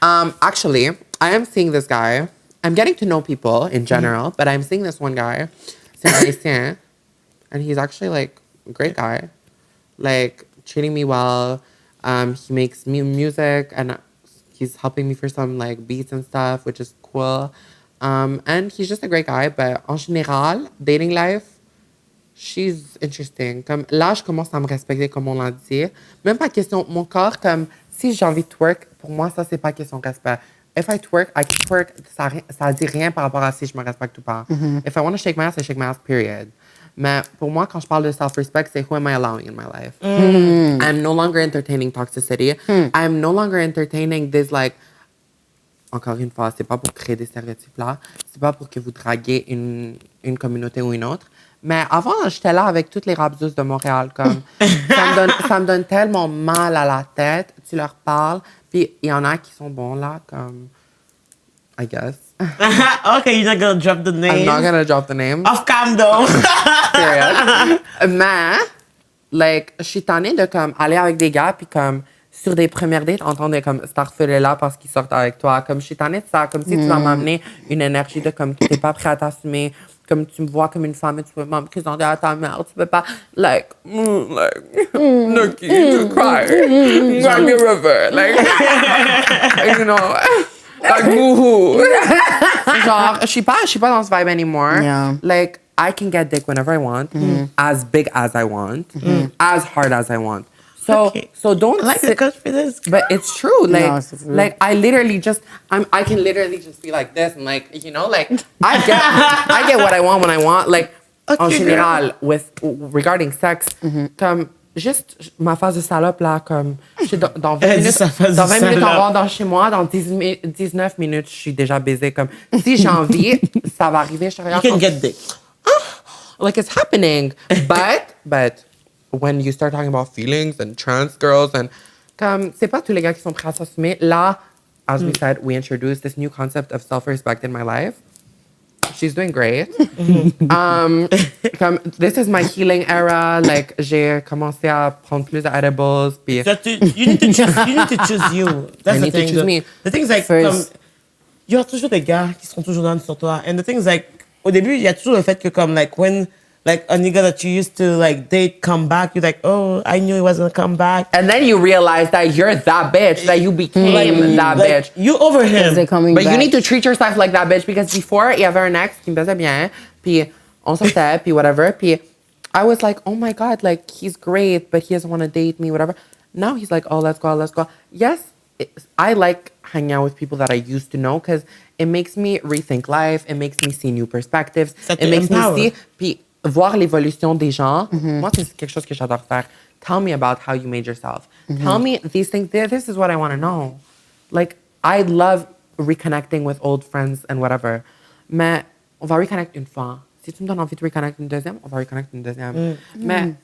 Actually, I am seeing this guy. I'm getting to know people in general, but I'm seeing this one guy, Sienna, and he's actually like a great guy, like treating me well. He makes music and he's helping me for some like beats and stuff, which is cool. And he's just a great guy, but en général, dating life, she's interesting. Comme là, je commence à me respecter, comme on l'a dit. Même pas question, mon corps, comme si j'ai envie de twerk, pour moi, ça, c'est pas question de respect. If I twerk, I can twerk. Ça dit rien par rapport à si je me respecte ou pas. If I want to shake my ass, I shake my ass, period. Mais pour moi, quand je parle de self-respect, c'est who am I allowing in my life? I'm no longer entertaining toxicity. I'm no longer entertaining this, like, encore une fois, c'est pas pour créer des stéréotypes là. C'est pas pour que vous draguiez une communauté ou une autre. Mais avant, j'étais là avec toutes les rapseuses de Montréal. Comme, ça me donne tellement mal à la tête. Tu leur parles. Puis il y en a qui sont bons là, comme, I guess. Okay, you're not gonna drop the name. I'm not gonna drop the name. Off cam, though. Period. Mais, like, je suis tannée de comme aller avec des gars puis comme sur des premières dates entendre comme starfeller là parce qu'ils sortent avec toi. Comme je suis tannée de ça, comme si tu vas m'amener une énergie de comme tu n'es pas prêt à t'assumer, comme tu me vois comme une femme et tu peux m'en présenter à ta mère, tu peux pas like Nikki to cry, cry me a river, like you know. Like, woohoo. Genre, je suis pas dans ce vibe anymore. Yeah. Like, I can get dick whenever I want, as big as I want, as hard as I want. So, Okay. so don't I like the sit, confidence. but it's true. Like, No, it's true. like I literally just, I can literally just be like this and like, you know, like I get what I want when I want. Like, en Okay, général, regarding sex, comme juste ma phase de salope là, comme je suis dans 20 Elle dit minutes, sa phase de dans 20 minutes, on salope. rentre dans chez moi, dans 19 minutes, je suis déjà baisée. Comme si j'ai envie, ça va arriver. Je You can get dick. like it's happening, but when you start talking about feelings and trans girls and comme c'est pas tous les gars qui sont prêts à s'assumer. Là, as we said, we introduced this new concept of self-respect in my life. She's doing great. Comme this is my healing era. Like j'ai commencé à prendre plus d'edibles. Puis You need to choose you. That's I the need to thing. choose me. The thing is like, First. comme, il y aura toujours des gars qui seront toujours down sur toi. And the thing is like, au début, il y a toujours le fait que comme, like, when, like, a nigga that you used to, like, date come back, you're like, oh, I knew he wasn't gonna come back. and then you realize that you're that bitch, that you became that Like, bitch. you over him. They're coming But back. you need to treat yourself like that bitch because before, il y avait un ex qui me faisait bien, puis on sortait, puis whatever, puis I was like, oh my God, like, he's great, but he doesn't want to date me, whatever. Now he's like, oh, let's go. Yes, I like hanging out with people that I used to know because it makes me rethink life, it makes me see new perspectives, it makes me see, puis voir l'évolution des gens. Moi, c'est quelque chose que j'adore faire. Tell me about how you made yourself. Tell me these things. This is what I want to know. Like, I love reconnecting with old friends and whatever. Mais on va reconnect une fois. Si tu me donnes envie de reconnect une deuxième, on va reconnect une deuxième. Mais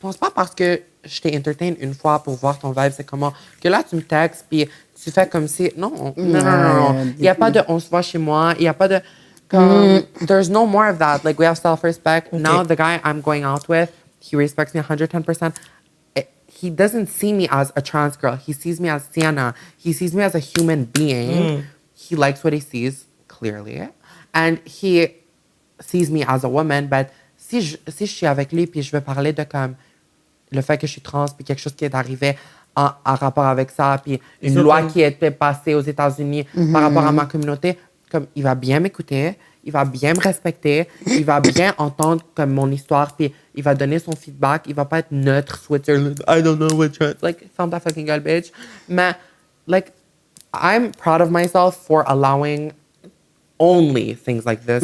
pense pas parce que je t'ai entertain une fois pour voir ton vibe, c'est comment, que là, tu me textes, puis tu fais comme si... Non. Il n'y a pas de « on se voit chez moi », il n'y a pas de... There's no more of that. Like, we have self-respect. Okay. Now, the guy I'm going out with, he respects me 110%. He doesn't see me as a trans girl. He sees me as Sienna. He sees me as a human being. He likes what he sees, clearly. And he sees me as a woman. But si je suis avec lui, puis je veux parler de comme le fait que je suis trans, puis quelque chose qui est arrivé en rapport avec ça, puis une loi qui a été passée aux États-Unis par rapport à ma communauté, comme il va bien m'écouter, il va bien me respecter, il va bien entendre comme mon histoire, puis il va donner son feedback, il va pas être neutre, Switzerland, I don't know what trans, like, ferme ta fucking gueule, bitch. Mais, like, I'm proud of myself for allowing only things like this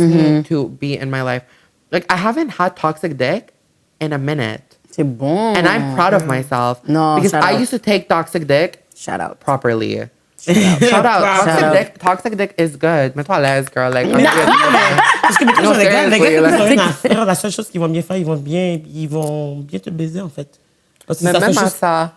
to be in my life. Like, I haven't had toxic dick in a minute. C'est bon. And I'm proud of myself. No, because I used to take toxic dick properly. Shout out. Toxic dick is good. Mets-toi à l'aise, girl. Like, parce que les gars, la seule chose qu'ils vont bien faire, ils vont bien te baiser, en fait. Mais même à ça.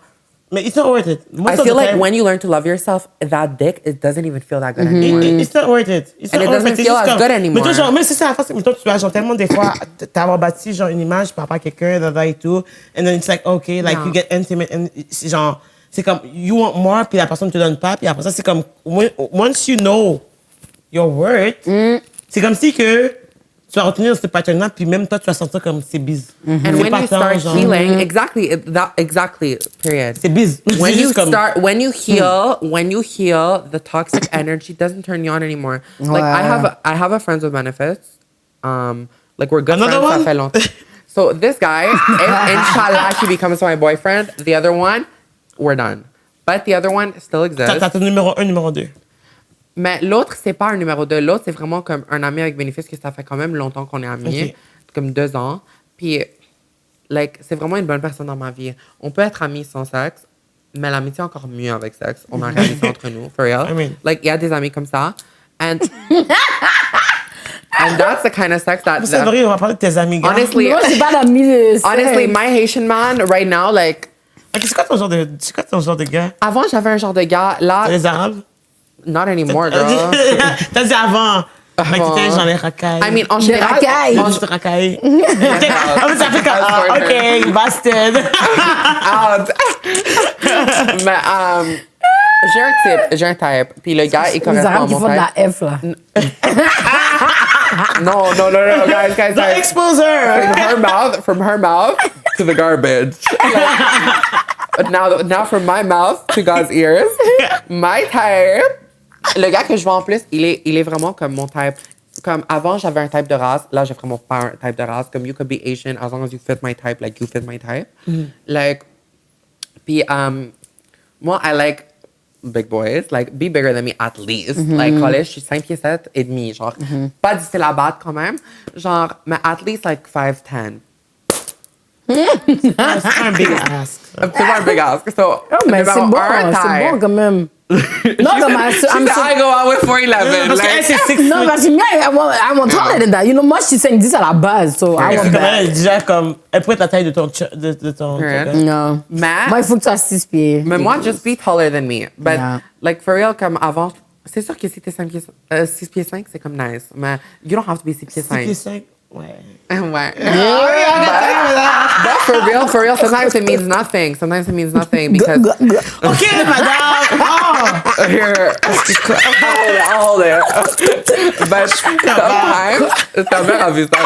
Mais it's not worth it. I feel like when you learn to love yourself, that dick, it doesn't even feel that good anymore. It's not worth it. And it doesn't feel as good anymore. Mais toi, genre, même si c'est la face, mais toi, tu vois, genre, tellement des fois, t'as bâti, genre, une image par rapport à quelqu'un, et tout, and then it's like, okay, like, you get intimate, and c'est genre, c'est comme, you want more, puis la personne ne te donne pas, puis après ça, c'est comme, once you know your worth, c'est comme si que tu vas retenir ce pattern-là, puis même toi, tu vas sentir comme c'est bise. And when you start healing, exactly, period. C'est bise. When you heal, the toxic energy doesn't turn you on anymore. Like, I have a friends with benefits. Like, we're good friends. Ça fait longtemps. So this guy, inshallah, he becomes my boyfriend. The other one, we're done. But the other one still exists. T'as ton numéro 1, numéro 2. Mais l'autre, c'est pas un numéro 2. L'autre, c'est vraiment comme un ami avec bénéfice que ça fait quand même longtemps qu'on est amis. Comme 2 ans. Puis, like, c'est vraiment une bonne personne dans ma vie. On peut être amis sans sexe, mais l'amitié encore mieux avec sexe. On a réalisé ça entre nous, for real. I mean. Like, il y a des amis comme ça. And that's the kind of sex that... C'est vrai, on va parler de tes amis, gars. Honestly, Moi, c'est pas d'amis de sexe. honestly, my Haitian man, right now, like... C'est quoi ton genre de gars? Avant, j'avais un genre de gars, là... Les Arabes? Not anymore, girl. T'as dit avant. T'étais genre les racailles. I mean, en général... Je te racaille. Ça fait comme, OK, busted. Out. Mais, j'ai un type. Puis le gars, il correspond à mon type. Les Arabes qui font de la F, là. No, guys. Don't expose her. From her mouth to the garbage. Like, now from my mouth to God's ears, my type. Le gars que je vois en plus, il est vraiment comme mon type. Comme avant, j'avais un type de race. Là, j'ai vraiment pas un type de race. Comme you could be Asian as long as you fit my type, like you fit my type. Like, puis moi, I like big boys. Like, be bigger than me at least. Like, college, je suis 5 pieds 7 et demi. Genre, pas difficile à battre quand même. Genre, mais at least like 5'10". C'est un big ask. C'est pas un big ask. So, Oh, mais c'est bon quand même. Non, comme I go out with 4'11". Parce qu'elle, c'est 6 non, parce que moi, I want taller than that. You know, moi, je suis 5'10" à la base, so I want that. Elle est déjà comme, elle pourrait être la taille de ton Non. Mais, Moi, il faut que tu sois 6 pieds. mais moi, just be taller than me. But, Yeah. like, for real, comme avant, c'est sûr que si t'es 6 pieds 5, c'est comme nice. Mais you don't have to be 6 pieds 5. 6 pieds 5, ouais. Ouais. But for real, sometimes it means nothing. Sometimes it means nothing because... OK, madame! Oh! Here. I'll hold it. But sometimes... Ta mère a vu ça.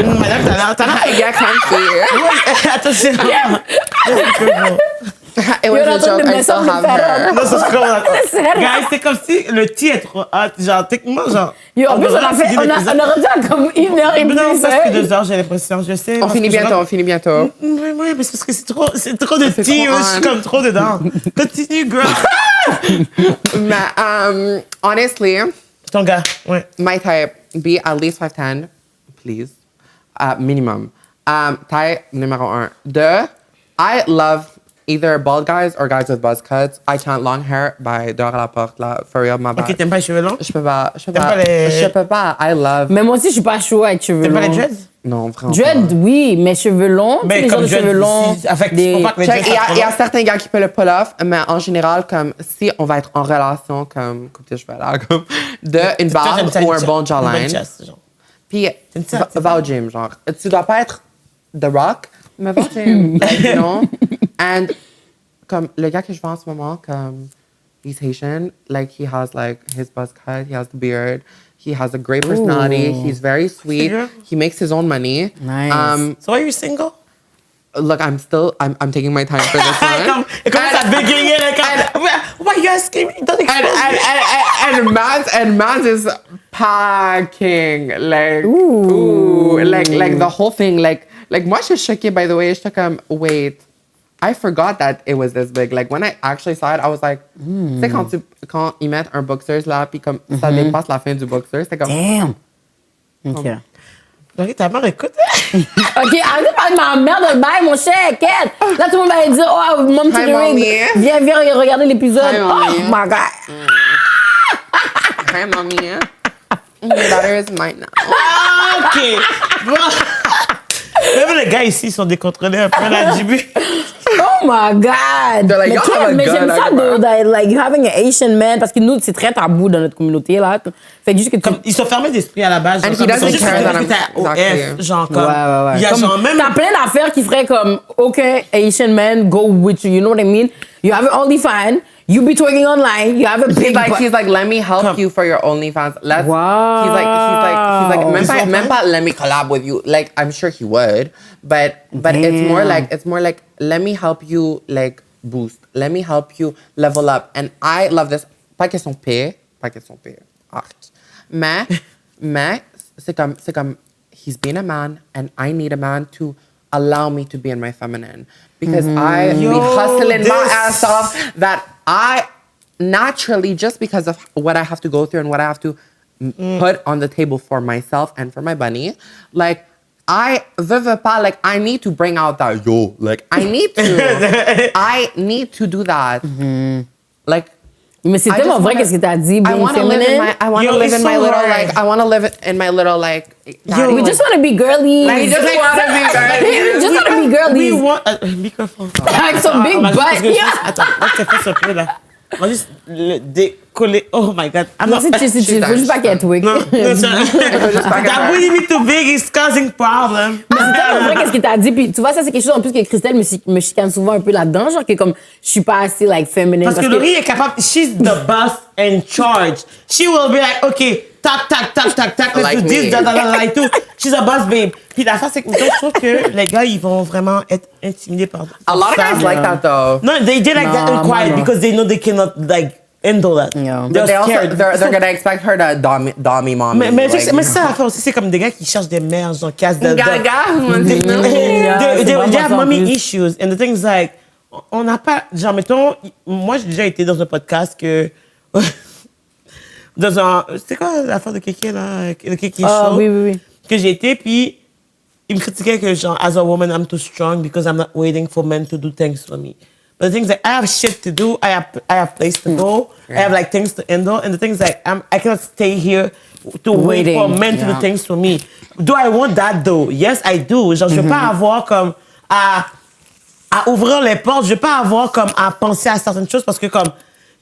Madame, t'as l'air... I get comfy. Attention. It was a joke. I still have her. Non, c'est Guys, c'est comme si le tea est trop hot. Genre, techniquement, genre. Yo, en plus, on a rendu à comme 1h30. Non, presque 2 heures, j'ai l'impression. Je sais. On finit bientôt. Oui, mais c'est parce que c'est trop de tea. Je suis comme trop dedans. Continue, girl. Mais, honestly, Ton gars, ouais. my type, be at least 5'10", please. Minimum. Type numéro 1. 2, I love either bald guys or guys with buzz cuts. I can't long hair by dehors à la porte, là. For real, my bad. Ok, t'aimes pas les cheveux longs? Je peux pas. les- Je peux pas. I love. Mais moi aussi, je suis pas chaud avec cheveux T'aimes longs. pas les dreads? Non, vraiment. Dread, oui, mais cheveux longs, Mais les gens comme de cheveux longs. Avec, des- je comprends que les Check, dreads, il y a certains gars qui peuvent le pull off, mais en général, comme si on va être en relation, comme coupe de cheveux là, comme une barbe ou un bon jawline. Puis va au gym, genre. Tu dois pas être The Rock, mais va au gym, like, you know. And comme le gars que je vois en ce moment, comme he's Haitian, like he has like his buzz cut, he has the beard, he has a great personality, he's very sweet, Figure. he makes his own money. Nice. So are you single? Look, I'm taking my time for this one. Et comment ça bégayer, why you asking me? Don't explain. And Maz is packing, like, ooh, like the whole thing, like moi, je suis choquée, by the way, j'étais comme, wait, I forgot that it was this big. Like, when I actually saw it, I was like, tu sais, quand ils mettent un boxers là, puis comme ça dépasse la fin du boxer, c'était comme... Damn. OK. Ok, ta mère écoute. OK, arrêtez de parler de ma mère dans le bail, mon cher, Ken. Là, tout le monde va dire, oh, mom to Hi, the ring. mommy. Viens regarder l'épisode. Hi, Oh, mommy. my God. Hi, mommy. Your daughter is mine now. Ok. Même les gars ici sont décontrôlés un peu là, du début. Oh my God! They're like, mais y'all have a mais gun, j'aime ça like, de, like, having an Asian man, parce que nous, c'est très tabou dans notre communauté, là. Fait que juste que tu... Comme, ils sont fermés d'esprit à la base. And Genre, he doesn't ils sont care juste that I'm- recrutés à Exactly. OF, genre comme... Ouais. Il y a Comme, genre même... t'as plein d'affaires qui feraient comme aucun Asian man go with you, you know what I mean? You have an OnlyFans, you be twerking online, you have a big butt. He's like, let me help you for your OnlyFans. Let's. Wow. He's like, même pas, let me collab with you. Like, I'm sure he would, but it's more like, let me help you, like, boost. Let me help you level up. And I love this. Pas question pire. Art. Mais, c'est comme, he's been a man, and I need a man to allow me to be in my feminine. Because I be hustling my ass off that I naturally, just because of what I have to go through and what I have to put on the table for myself and for my bunny, like, I veux pas, like, I need to bring out that yo. Like, I need to do that. Like, Mais c'est I tellement just vrai wanna- qu'est-ce que t'as dit, I being want to live in feminine. my, I want Yo, to live it's in my so little, hard. like, I want to live in my little, like, daddy, We like- just want to be girly. We just wanna be girly. We just want to be We girly. want... microphone. Avec son big On va juste- butt. Attends, moi, je te fais ce peu, là. On va juste le décoller. Oh my God. I'm Non, not... c'est chill. Faut juste pas qu'elle twerk. Non, Mais that really be too big is causing problem. c'est tellement vrai qu'est-ce que t'as dit. Puis tu vois, ça, c'est quelque chose en plus que Christelle me chicane souvent un peu là-dedans. Genre que comme, je suis pas assez, like, féminine. Parce que Laurie est capable, she's the boss in charge. She will be like, okay, tac, let's Like do this, me. et tout. She's a boss babe. Puis la face, c'est que je trouve que les gars, ils vont vraiment être intimidés par A lot of ça. guys like that though. No, they did like that in quiet because they know they cannot, like, handle that. Yeah. They're But they also, scared. they're gonna expect her to dommy mommy. Mais like, c'est ça l'affaire aussi, c'est comme des gars qui cherchent des mères, genre, qui cassent de... Gaga. They c'est vraiment have ça en mommy plus. issues. And the thing is like, on n'a pas... Genre, mettons, moi, j'ai déjà été dans un podcast que... dans un... C'est quoi l'affaire de Kéké, là? Le Kéké Ah, Show? oui. Que j'ai été, puis il me critiquait que, genre, as a woman, I'm too strong because I'm not waiting for men to do things for me. But the thing is like, I have shit to do. I have place to go. I have, like, things to handle. And the thing is like, I cannot stay here to wait Waiting, for men to do yeah. things for me. Do I want that, though? Yes, I do. Genre, je veux pas avoir comme à ouvrir les portes. Je veux pas avoir comme à penser à certaines choses parce que comme,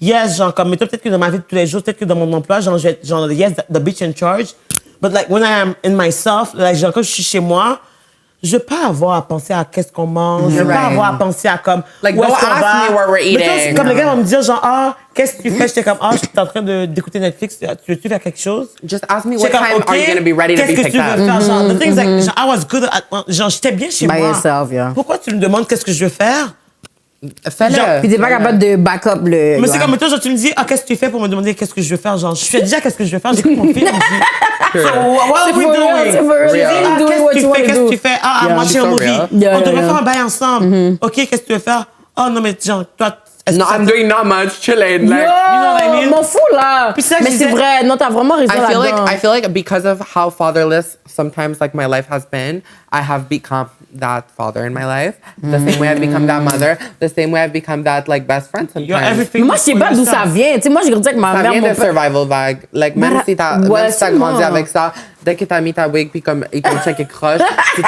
yes, genre, comme, mettons, peut-être que dans ma vie de tous les jours, peut-être que dans mon emploi, genre, je vais être, genre, yes, the bitch in charge. But, like, when I am in myself, like, genre, quand je suis chez moi, je veux pas avoir à penser à qu'est-ce qu'on mange. Je veux pas Right. avoir à penser à comme, Like, où est-ce don't qu'on ask va. me where we're Mettons, eating. comme les gars vont me dire, genre, ah, qu'est-ce que tu fais? J'étais comme, ah, je suis en train d'écouter Netflix. Tu veux-tu faire quelque chose? Just ask me what J'étais time comme, are you OK, gonna be ready to be qu'est-ce que picked tu veux up? faire? Genre, the things like, genre, I was good at, genre, j'étais bien chez By moi. yourself, yeah. Pourquoi tu me demandes qu'est-ce que je veux faire? Fais-le. Puis t'es pas capable de back up le. Mais c'est comme, mettons, genre, tu me dis, qu'est-ce que tu fais pour me demander qu'est-ce que je veux faire? Genre, je fais déjà qu'est-ce que je veux faire, j'écoute mon film, je dis, so, what are we doing? Qu'est-ce que tu fais? I'm watching a movie. On devrait faire un bail ensemble. OK, qu'est-ce que tu veux faire? Oh non, mais genre, toi, No, I'm doing not much, chilling. Like, you know what I mean? M'en fous, là. Puis c'est ça que Mais je c'est disais- vrai. Non, t'as vraiment raison là-dedans. I feel like because of how fatherless sometimes like my life has been, I have become that father in my life. The same way I've become that mother. The same way I've become that like best friend sometimes. You're everything. Mais moi, je sais pas d'où ça vient. Tu sais, moi, j'ai grandi avec ma Ça mère, vient mon de père. survival vague. Like, même But si t'as ouais, grandi sûrement. avec ça, dès que t'as mis ta wig puis comme ils t'ont checké croche, tu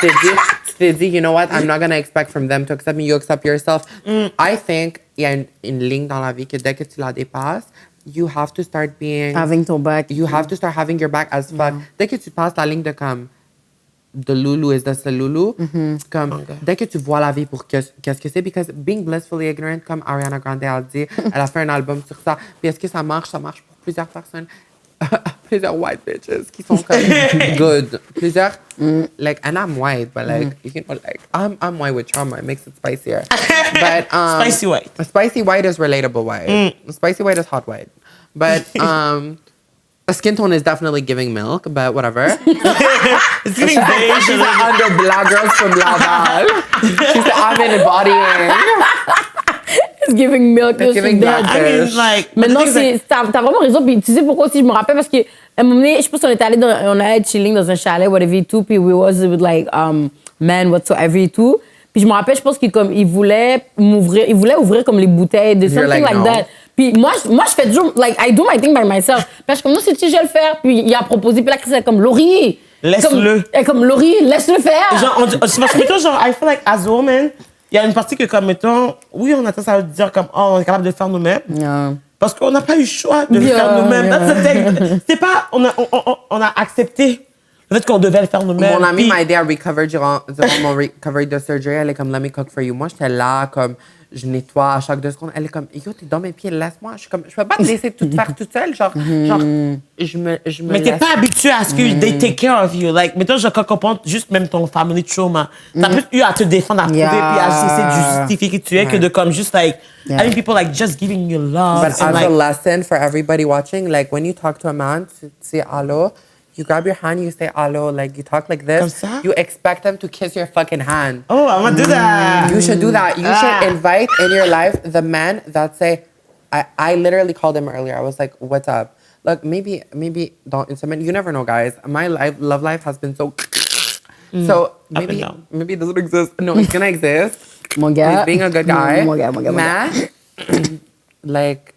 t'es dit, you know what, I'm not gonna expect from them to accept me, you accept yourself. I think il y a une ligne dans la vie que dès que tu la dépasses, you have to start being... Having ton back. You have to start having your back as fuck. Dès que tu passes la ligne de comme... The Lulu is just the Lulu. Comme, dès que tu vois la vie pour qu'est-ce que c'est, because being blissfully ignorant, comme Ariana Grande a dit, elle a fait un album sur ça. Puis est-ce que ça marche? Ça marche pour plusieurs personnes. Plusieurs white bitches qui sont comme good. Plusieurs, like, and I'm white, but like, you know, like, I'm white with trauma. It makes it spicier. But, Spicy white. Spicy white is relatable white. Spicy white is hot white. But, skin tone is definitely giving milk, but whatever. It's giving beige. She's like under black girls from Laval. She's like, I'm embodying. It's giving milk. It's giving black I mean, girls. like, Mais non, the thing is, t'as vraiment raison. Puis tu sais pourquoi aussi je me rappelle? Parce qu'à un moment donné, je pense qu'on est allé on allait chilling dans un chalet, whatever et tout. Puis we was with like men whatsoever et tout. Puis je me rappelle, je pense qu'il voulait ouvrir comme les bouteilles de You're something like, like no. that. Puis moi, je fais toujours, like, I do my thing by myself. Puis je suis comme, non, si tu je vais le faire. Puis il a proposé. Puis là, Chris est comme, Laurie. Laisse-le. Elle est comme, Laurie, laisse-le faire. genre, c'est parce que, mettons, genre, I feel like as a woman, il y a une partie que, comme, mettons, oui, on a tendance à dire, comme, oh, on est capable de le faire nous-mêmes. Yeah. Parce qu'on n'a pas eu le choix de le faire nous-mêmes. That's the thing. C'est pas, on a accepté le fait qu'on devait le faire nous-mêmes. Mon amie Puis- m'a aidé à recover durant mon recovery de surgery. Elle est comme, let me cook for you. Moi, j'étais là, comme, je nettoie à chaque 2 secondes. Elle est comme, yo, t'es dans mes pieds, laisse-moi. Je suis comme, je peux pas te laisser tout faire toute seule. Genre, je me Mais t'es laisse. pas habitué à ce que they take care of you. Like, mettons, je comprends juste même ton family trauma. T'as plus eu à te défendre, à prouver, Yeah. puis à essayer de justifier qui tu es, que de comme juste, like, having people, like, just giving you love. But as and, a like, lesson for everybody watching, like, when you talk to a man, to say hello, you grab your hand, you say hello, like, you talk like this. Comme ça? You expect them to kiss your fucking hand. oh, I want to do that. You should do that. You should invite in your life the men that say, I literally called him earlier. I was like, what's up? Look, maybe don't intimate. You never know, guys. My love life has been so... So maybe it doesn't exist. No, it's gonna exist. Mon gars. He's being a good guy. Mon gars. Matt, like,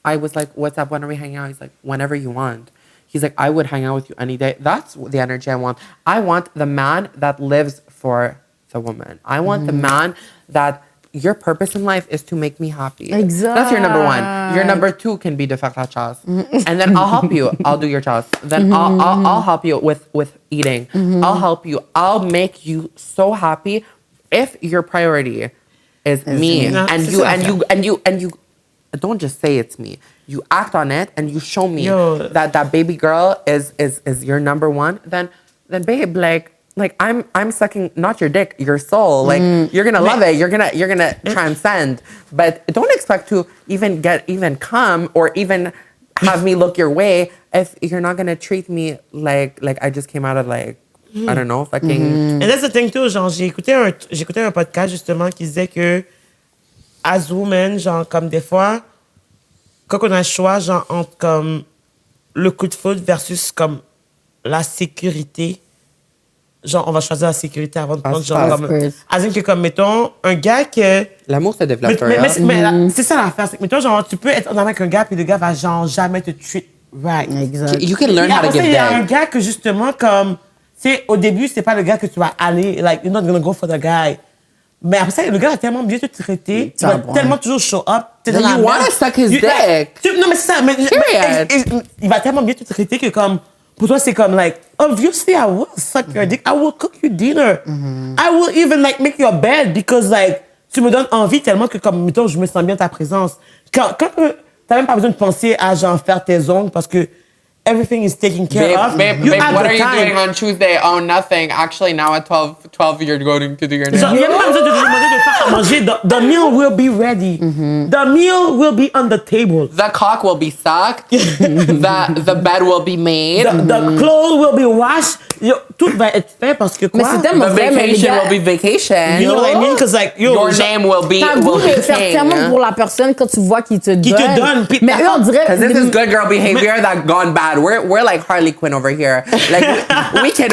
I was like, what's up? When are we hanging out? He's like, whenever you want. He's like, I would hang out with you any day. That's the energy I want. I want the man that lives for the woman. I want the man that your purpose in life is to make me happy. Exact. That's your number 1. Your number 2 can be de faire ta chasse. And then I'll help you. I'll do your chasse. Then I'll help you with eating. I'll help you. I'll make you so happy if your priority is me. And you don't just say it's me. You act on it and you show me that baby girl is your number 1. Then babe, like I'm sucking not your dick, your soul. Like you're gonna love it. You're gonna transcend. But don't expect to even come or even have me look your way if you're not gonna treat me like I just came out of like I don't know fucking. And that's the thing too, genre, j'ai écouté un podcast justement qui disait que as women, genre, comme des fois, quand on a le choix, genre, entre comme le coup de foudre versus comme la sécurité, genre, on va choisir la sécurité avant de prendre, genre, comme, as in que, comme, mettons, un gars que... L'amour se développe. Mais c'est ça l'affaire, c'est que, mettons, genre, tu peux être en amour avec un gars, puis le gars va, genre, jamais te treat right. Exact. You can learn how to give Il y a un back. gars que, justement, comme, c'est au début, c'est pas le gars que tu vas aller, like, you're not gonna go for the guy. Mais après ça, le gars va tellement bien te traiter, il va tellement toujours show up. T'es dans la You wanna merde. suck his dick. Non, mais c'est ça. Mais, Period. il va tellement bien te traiter que, comme, pour toi, c'est comme, like, obviously, I will suck your dick. I will cook you dinner. I will even, like, make your bed because, like, tu me donnes envie tellement que, comme, mettons, je me sens bien ta présence. Quand t'as même pas besoin de penser à, genre, faire tes ongles parce que everything is taken care of. Babe, what are you doing on Tuesday? Oh, nothing. Actually, now at 12 you're going to do your nails. Genre, il n'y a même pas besoin de te demander de faire va manger. The meal will be ready. The meal will be on the table. The cock will be sucked. the bed will be made. The clothes will be washed. Tout va être fait parce que quoi? Mais c'est tellement The vrai, mais les vacation gars- will be vacation. You know what I mean? Because like, Your name will be Tabou, mais faire king. tellement pour la personne quand tu vois qu'il te donne. Qui te donne, puis Mais eux, on dirait. Because this is good girl behavior that gone bad. We're like Harley Quinn over here. Like we can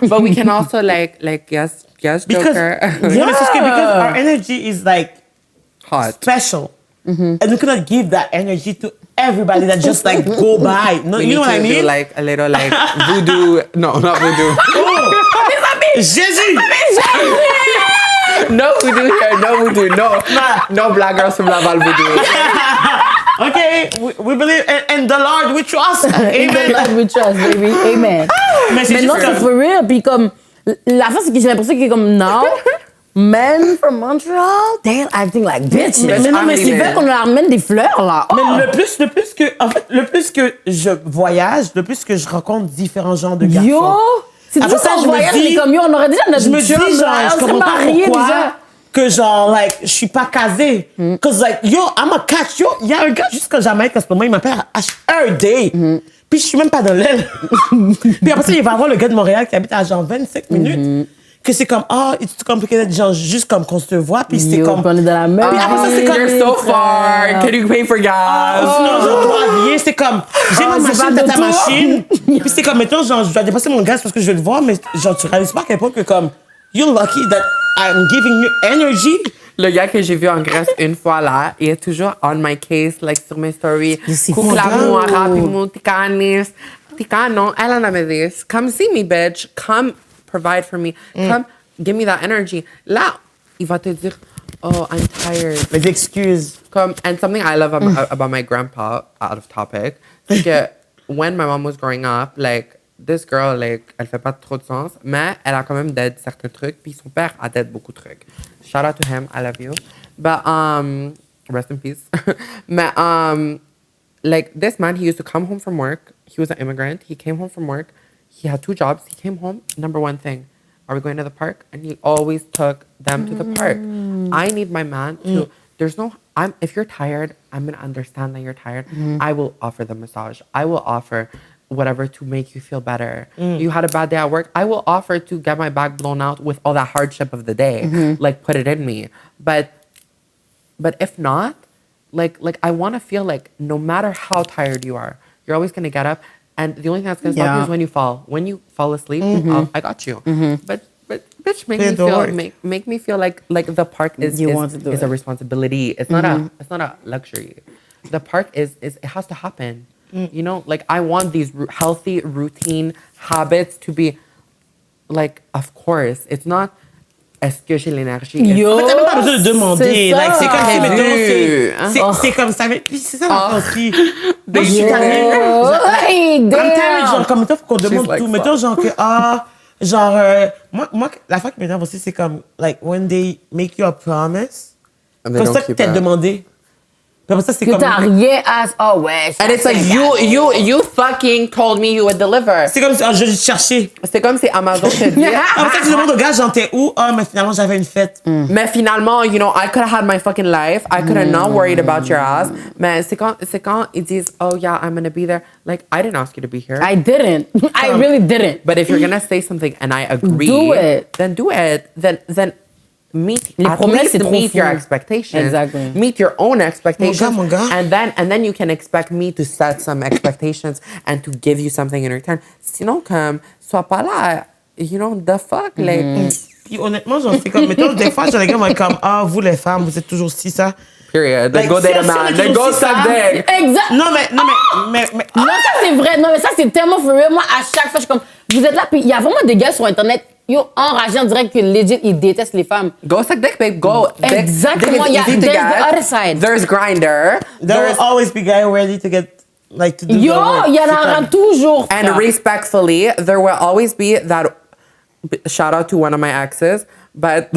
but we can also like yes because Joker. yeah, it's just because our energy is like Hot. special, and we cannot give that energy to everybody that just like go by. No, We you need know what to I mean? do like a little like voodoo. No, not voodoo. Jésus. No voodoo here. No voodoo. No black girls from Laval voodoo. Okay, we believe and the Lord we trust. Amen. Amen. Lord we trust, baby. Amen. Mais c'est Mais juste non, c'est que- for real. Puis comme, la fin, c'est que j'ai l'impression que comme, now, men from Montreal, they're acting like bitches. Mais non, mais c'est vrai qu'on leur amène des fleurs, là. Mais le plus que je voyage, le plus que je rencontre différents genres de garçons. Yo! C'est Après toujours ça, ça, je me voyage, dis- mais comme, yo, on aurait déjà notre Je me dis, chum, genre, là, je on s'est comprends pas mariés pourquoi déjà. que genre, like, je suis pas casée. Cause like, yo, I'm a catch. Yo, il y a un gars jusqu'à Jamaïque en ce moment, il m'appelle a day. Puis je suis même pas dans l'aile. Puis après ça, il va avoir le gars de Montréal qui habite à genre 25 minutes. Que c'est comme, oh, it's too complicated, genre, juste comme qu'on se voit, puis c'est Yo, comme... on est dans la même. Puis après ça, c'est comme... You're so far. Can you pay for gas? Sinon, genre, toi, viens, c'est comme, j'ai ma c'est machine, pas t'as de ta tout. machine. Puis c'est comme, mettons, genre, je dois dépasser mon gaz parce que je veux le voir, mais genre, tu réalises pas à quel point que comme, you're lucky that I'm giving you energy. Le gars que j'ai vu en Grèce une fois là, il est toujours on my case, like sur mes stories. c'est Coucou fou, la hein? moira, puis mon tikanis. Tikano, elle en avait this. Come see me, bitch. Come provide for me. Come give me that energy. Là, il va te dire, oh, I'm tired. Les excuses. Comme, and something I love about my grandpa, out of topic, c'est que when my mom was growing up, like, this girl, like, elle fait pas trop de sens, mais elle a quand même d'aide certains trucs, puis son père a d'aide beaucoup de trucs. Shout out to him, I love you. But, rest in peace. Mais, like, this man, he used to come home from work. He was an immigrant. He came home from work. He had 2 jobs. He came home, number one thing, are we going to the park? And he always took them to the park. I need my man to, if you're tired, I'm going to understand that you're tired. I will offer the massage. I will offer whatever to make you feel better. You had a bad day at work. I will offer to get my back blown out with all that hardship of the day. Like, put it in me. But if not, like I want to feel like no matter how tired you are, you're always going to get up. And the only thing that's going to stop you is when you fall. When you fall asleep, I got you. But bitch, make me feel like the park is a responsibility. It's not a luxury. The park is it has to happen. You know, like I want these healthy routine habits to be like, of course, it's not est-ce que j'ai l'énergie? Yo, En fait, t'as même pas besoin de demander. c'est Like, c'est comme si, J'ai mettons, vu. c'est comme ça. Puis c'est ça la aussi. Moi, je suis Yo. tannée. Hey, I'm damn. tired, genre, comme, mettons, faut qu'on demande like tout. ça. Mettons, genre, que, moi, la fois qui m'énerve aussi, c'est comme, like, when they make you a promise, And they comme don't ça que keep t'as it. demandé. Puis après ça, c'est Que comme... t'as rien à... Oh, ouais. And it's like you fucking told me you would deliver. C'est comme si, je vais te chercher. C'est comme si Amazon te dit. Après ça, tu demandes au gars, genre, t'es où? Ah, mais finalement, j'avais une fête. Mais finalement, you know, I could have had my fucking life. I could have not worried about your ass. Mais c'est quand ils disent, oh yeah, I'm gonna be there. Like, I didn't ask you to be here. I didn't. I really didn't. But if you're gonna say something and I agree, Do it. Then do it. Then meet Les at promesses, least c'est trop meet your fou. expectations. Exactly. Meet your own expectations. Mon gars. And then you can expect me to set some expectations and to give you something in return. Sinon, comme, sois pas là. You know, the fuck, like. Puis honnêtement, genre, c'est comme, mettons, des fois, genre, les gars vont être comme, ah, vous les femmes, vous êtes toujours si ça. Period. Then Like, go date a si man. on est Then toujours go si suck ça. dick. Exact. Non, mais. Non, ça c'est vrai. Non, mais ça c'est tellement for real. Moi, à chaque fois, je suis comme, vous êtes là, puis il y a vraiment des gars sur Internet, yo, enragés, on dirait que legit, ils détestent les femmes. Go suck dick, babe. Go. Dick- Exactement. Dick is easy to There's get. the other side. There's Grindr. There will always be guys ready to get, like, to do Yo, the work. il y en C'est aura comme- toujours. And ça. respectfully, there will always be that. Shout out to one of my exes, but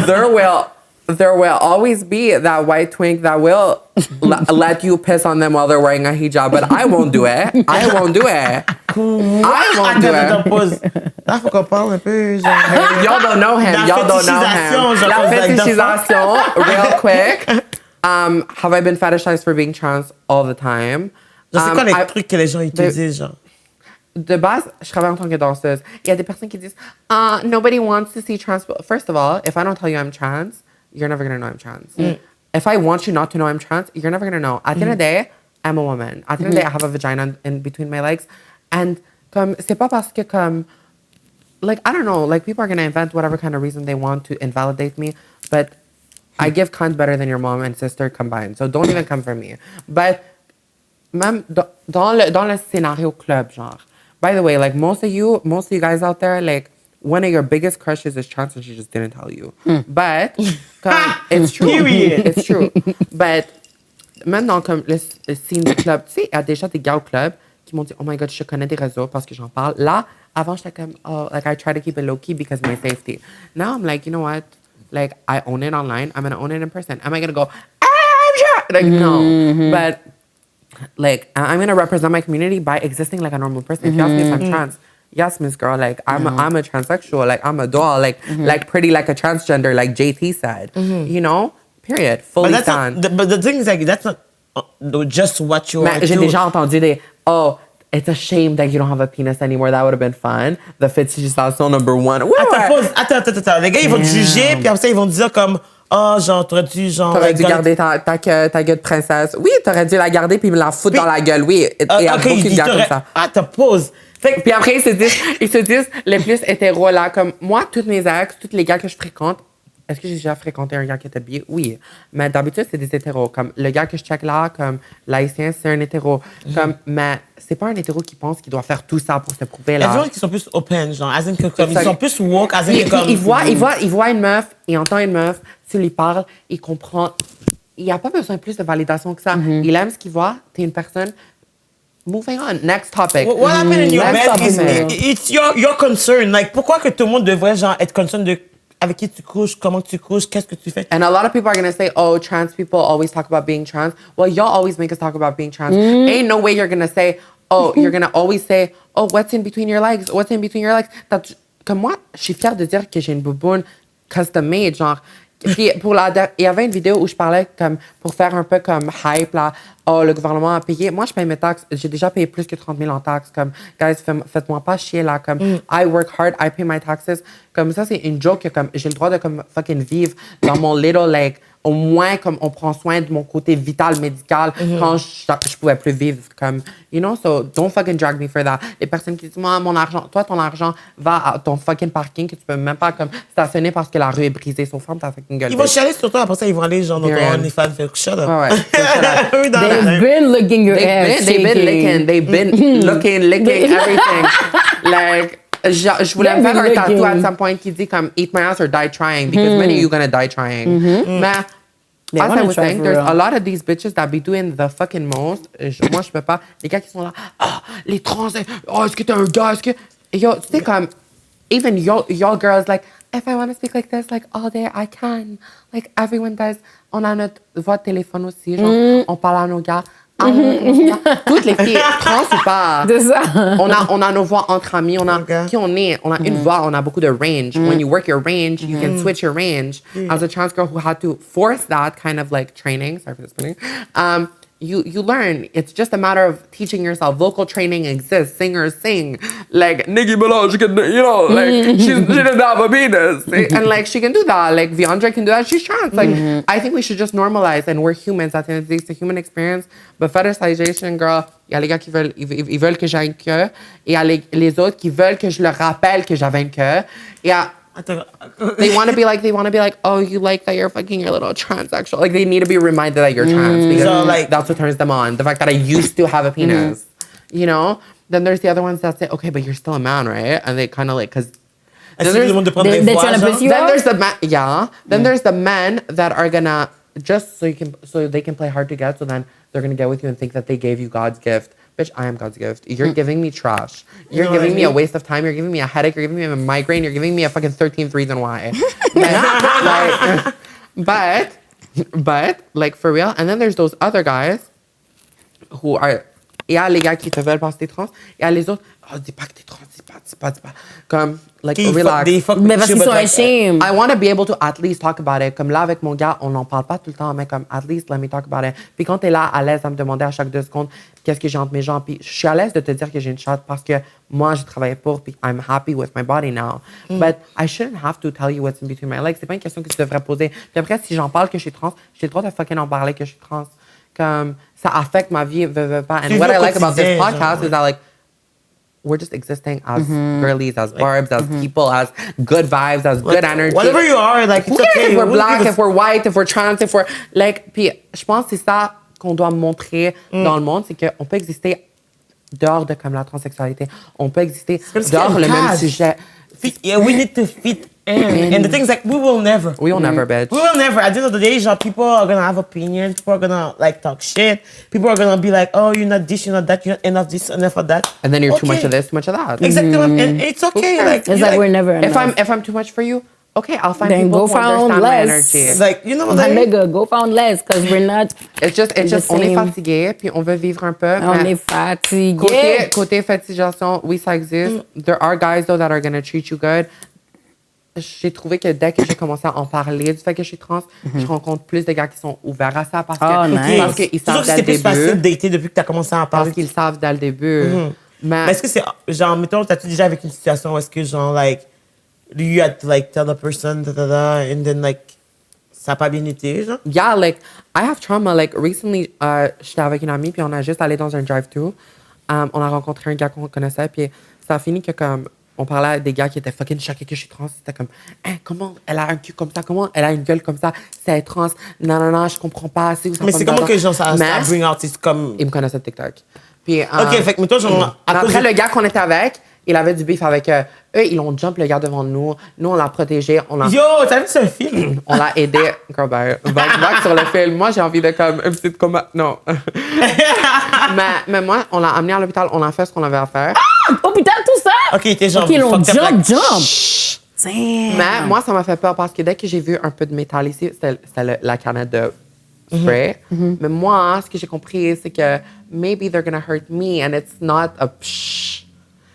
there will there will always be that white twink that will let you piss on them while they're wearing a hijab, but I won't do it. I won't do it. I won't do it. Là, faut qu'on parle un peu, genre... Y'all don't know him. Y'all don't know him. La fétichisation, real quick. Have I been fetishized for being trans all the time? C'est quoi les trucs que les gens utilisent, genre? De base, je travaille en tant que danseuse. Il y a des personnes qui disent, nobody wants to see trans people. First of all, if I don't tell you I'm trans, you're never going to know I'm trans. If I want you not to know I'm trans, you're never going to know. At the end of the day, I'm a woman. At the end of the day, I have a vagina in between my legs. And comme, c'est pas parce que comme, like, I don't know, like, people are going to invent whatever kind of reason they want to invalidate me, but I give cunt better than your mom and sister combined. So don't even come for me. But même dans le scénario club, genre, by the way, like, most of you guys out there, like, one of your biggest crushes is trans and she just didn't tell you. But, it's true. It's true. But, maintenant, comme le scene du club, tu sais, il y a déjà des gars au club qui m'ont dit, oh my God, je connais des réseaux parce que j'en parle. Là, avant, j'étais comme, oh, like, I try to keep it low-key because of my safety. Now, I'm like, you know what? Like, I own it online. I'm going to own it in person. Am I going to go, I'm sure? Like, no. But, like, I'm going to represent my community by existing like a normal person. If you ask me if I'm trans, yes, Miss Girl, like, I'm a transsexual, like, I'm a doll, like pretty like a transgender, like JT said, you know? Period. Fully stand. But the thing is, like, that's not just what you are. J'ai déjà entendu des, oh, it's a shame that you don't have a penis anymore. That would have been fun. The fétichisation number one. Attends. Les gars, ils vont te juger, puis après ça, ils vont te dire comme, oh, genre, t'aurais dû garder ta gueule de princesse. Oui, t'aurais dû la garder puis me la foutre dans la gueule. Oui, il y a beaucoup de gars comme ça. Attends, pause. Puis après, ils se disent les plus hétéros là, comme moi, toutes mes ex, tous les gars que je fréquente, est-ce que j'ai déjà fréquenté un gars qui était bi? Oui. Mais d'habitude, c'est des hétéros. Comme le gars que je check là, comme l'haïtien, c'est un hétéro. Comme, mais c'est pas un hétéro qui pense qu'il doit faire tout ça pour se prouver là. Il y a des gens qui sont plus open, genre, ils sont plus woke, il voit une meuf, il entend une meuf, tu lui parles, il comprend. Il n'y a pas besoin de plus de validation que ça. Il aime ce qu'il voit, t'es une personne. Moving on. Next topic. What happened in your bed is it's your concern. Like, pourquoi que tout le monde devrait, genre, être concerned de avec qui tu couches, comment tu couches, qu'est-ce que tu fais? And a lot of people are going to say, oh, trans people always talk about being trans. Well, y'all always make us talk about being trans. Ain't no way you're going to say, oh, you're going to always say, oh, what's in between your legs? What's in between your legs? Comme moi, je suis fière de dire que j'ai une bouboune custom made, genre. Puis il y avait une vidéo où je parlais comme pour faire un peu comme hype là. Oh, le gouvernement a payé. Moi, je paye mes taxes. J'ai déjà payé plus que 30 000 en taxes. Comme, guys, faites-moi pas chier là. Comme, I work hard, I pay my taxes. Comme ça, c'est une joke que comme j'ai le droit de comme fucking vivre dans mon little like. Au moins, comme on prend soin de mon côté vital, médical, quand je pouvais plus vivre. Comme, you know, so don't fucking drag me for that. Les personnes qui disent, moi, mon argent, toi, ton argent va à ton fucking parking que tu peux même pas comme stationner parce que la rue est brisée. So, ferme ta fucking gueule. Ils vont chialer sur toi, après ça, ils vont aller genre dans ton OnlyFans, shut up. Ouais. They've been licking your ass. They've been licking everything. Like, je voulais me faire un tattoo at some point qui dit comme eat my ass or die trying because many of you gonna die trying. Mais as I was saying, there's a lot of these bitches that be doing the fucking most. Moi, je peux pas. Les gars qui sont là, les trans, est-ce que t'es un gars, est-ce que... Yo, tu sais comme, even y'all girls, like, if I want to speak like this, like, all day, I can. Like, everyone does. On a notre voix de téléphone aussi, genre, on parle à nos gars. Toutes les filles, trans ou pas, on a nos voix entre amis, on a qui on est, on a une voix, on a beaucoup de range. When you work your range, you can switch your range. As a trans girl who had to force that kind of like training, sorry for this spelling, you learn. It's just a matter of teaching yourself. Vocal training exists. Singers sing. Like, Nikki Minaj, you know, like, she didn't have a penis. And, like, she can do that. Like, Viandra can do that. She's trans. Like, I think we should just normalize. And we're humans. At the end of the day, it's a human experience. But fetishization, girl, il y a les gars qui veulent, ils veulent que j'aie une queue. Et il y a les autres qui veulent que je leur rappelle que j'avais une queue. Et they want to be like, oh, you like that you're fucking your little transsexual. Like, they need to be reminded that you're trans because so, like, that's what turns them on. The fact that I used to have a penis, you know? Then there's the other ones that say, okay, but you're still a man, right? And they kind of like, because they're trying to piss you off? Then there's the men that are gonna, just so they can play hard to get, so then they're gonna get with you and think that they gave you God's gift. Bitch, I am God's gift. You're giving me trash. You're giving me a waste of time. You're giving me a headache. You're giving me a migraine. You're giving me a fucking 13th reason why. Like, but, like, for real. And then there's those other guys who are... Il y a les gars qui te veulent parce que t'es trans. Il y a les autres... Oh, dis pas que t'es trans, dis pas. Comme, like, relax. Mais parce qu'ils sont ashamed. I want to be able to at least talk about it. Comme là, avec mon gars, on n'en parle pas tout le temps, mais comme, at least, let me talk about it. Puis quand t'es là, à l'aise à me demander à chaque 2 secondes qu'est-ce que j'ai entre mes jambes, puis je suis à l'aise de te dire que j'ai une chatte parce que moi, j'ai travaillé pour, puis I'm happy with my body now. But I shouldn't have to tell you what's in between my legs. C'est pas une question que tu devrais poser. Puis après, si j'en parle que je suis trans, j'ai le droit de fucking en parler que je suis trans. Comme, ça affecte ma vie, veut pas. And what I like about this podcast is that, like, we're just existing as girlies, as barbs, as people, as good vibes, as good energy. Whatever you are, like, it's okay. If we're black, if we're white, if we're trans, if we're... Like, puis je pense que c'est ça qu'on doit montrer dans le monde, c'est qu'on peut exister dehors de comme la transsexualité. On peut exister dehors le même sujet. Yeah, we need to fit in. And the thing is, like, we will never, bitch. We will never. At the end of the day, genre, people are gonna have opinions. People are gonna, like, talk shit. People are gonna be like, oh, you're not this, you're not that, you're not enough this, enough of that. And then you're too much of this, too much of that. Exactly. And it's okay. Like, it's like we're never enough. If I'm too much for you, okay, I'll find then people go who understand my energy. It's like, you know what My I mean? nigga, go found less, because we're not. It's just on est fatigué, puis on veut vivre un peu. On est fatigué. Côté fatigation, oui, ça existe. There are guys, though, that are gonna treat you good. J'ai trouvé que dès que j'ai commencé à en parler du fait que je suis trans, je rencontre plus de gars qui sont ouverts à ça parce qu'ils savent dès le début. C'est plus facile de dater depuis que tu as commencé à en parler. Parce qu'ils savent dès le début. Mais est-ce que c'est, genre, mettons, t'as-tu déjà avec une situation où est-ce que, genre, like, you had to, like, tell the person, and then, like, ça n'a pas bien été, genre? Yeah, like, I have trauma. Like, recently, j'étais avec une amie, puis on a juste allé dans un drive-thru. On a rencontré un gars qu'on connaissait, puis ça a fini que, comme, on parlait à des gars qui étaient fucking choqués que je suis trans. C'était comme, hein, comment elle a un cul comme ça? Comment elle a une gueule comme ça? C'est être trans. Non, je comprends pas. Mais c'est comment que, genre, ça bring out, c'est comme... Ils me connaissaient de TikTok. Puis, OK, fait que, mais toi, genre... Après, le gars qu'on était avec, il avait du beef avec eux. Eux, ils l'ont jump le gars devant nous. Nous, on l'a protégé. Yo, t'as vu ce film? On l'a aidé. Girl, back sur le film. Moi, j'ai envie de comme un petit combat. Non. mais moi, on l'a amené à l'hôpital. On a fait ce qu'on avait à faire. Hôpital, tout ça? OK, t'es genre... OK, l'on jump. Mais moi, ça m'a fait peur parce que dès que j'ai vu un peu de métal ici, c'était la canette de spray. Mais moi, ce que j'ai compris, c'est que maybe they're gonna hurt me and it's not a psh.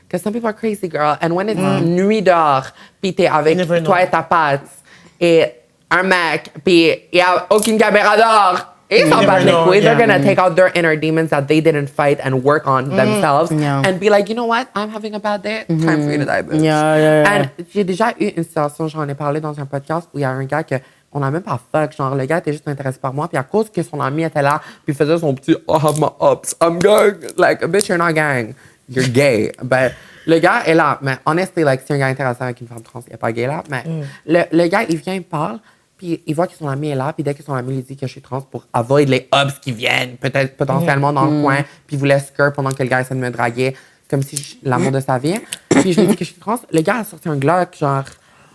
Because some people are crazy, girl. And when it's nuit dehors, pis t'es avec toi et ta patte, et un mec, pis il y a aucune caméra dehors, et ils s'en battent les couilles. They're gonna take out their inner demons that they didn't fight and work on themselves and be like, you know what? I'm having a bad day. Time for you to die, bitch. And j'ai déjà eu une situation, j'en ai parlé dans un podcast, où il y a un gars que on n'a même pas fuck. Genre, le gars était juste intéressé par moi, puis à cause que son ami était là, puis faisait son petit, oh, have my ups, I'm gang. Like, bitch, you're not gang. You're gay. Ben, le gars est là. Mais honestly, like, si un gars est intéressant avec une femme trans, il n'est pas gay là. Mais le gars, il vient, il parle, puis il voit que son ami est là, puis dès que son ami lui dit que je suis trans pour avoid les ups qui viennent, peut-être potentiellement dans le coin, puis il voulait skirt pendant que le gars essaie de me draguer, comme si l'amour de sa vie. Puis je lui dis que je suis trans. Le gars a sorti un Glock, genre.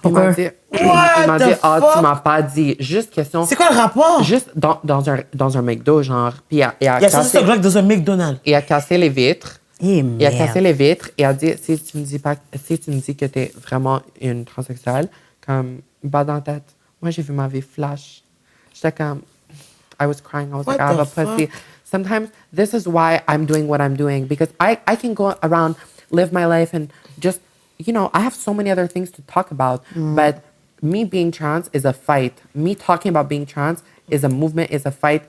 Il m'a dit, tu m'as pas dit. Juste question. C'est quoi le rapport? Juste dans un McDo, genre. Puis il a sorti un Glock dans un McDonald's. Il a cassé les vitres. Il a cassé les vitres et a dit, si tu me dis que t'es vraiment une transsexuelle, comme, bas dans la tête. Moi, j'ai vu ma vie flash. J'étais comme, I was crying. I was like, I have a pussy. Sometimes this is why I'm doing what I'm doing, because I can go around, live my life and just, you know, I have so many other things to talk about, but me being trans is a fight. Me talking about being trans is a movement, is a fight.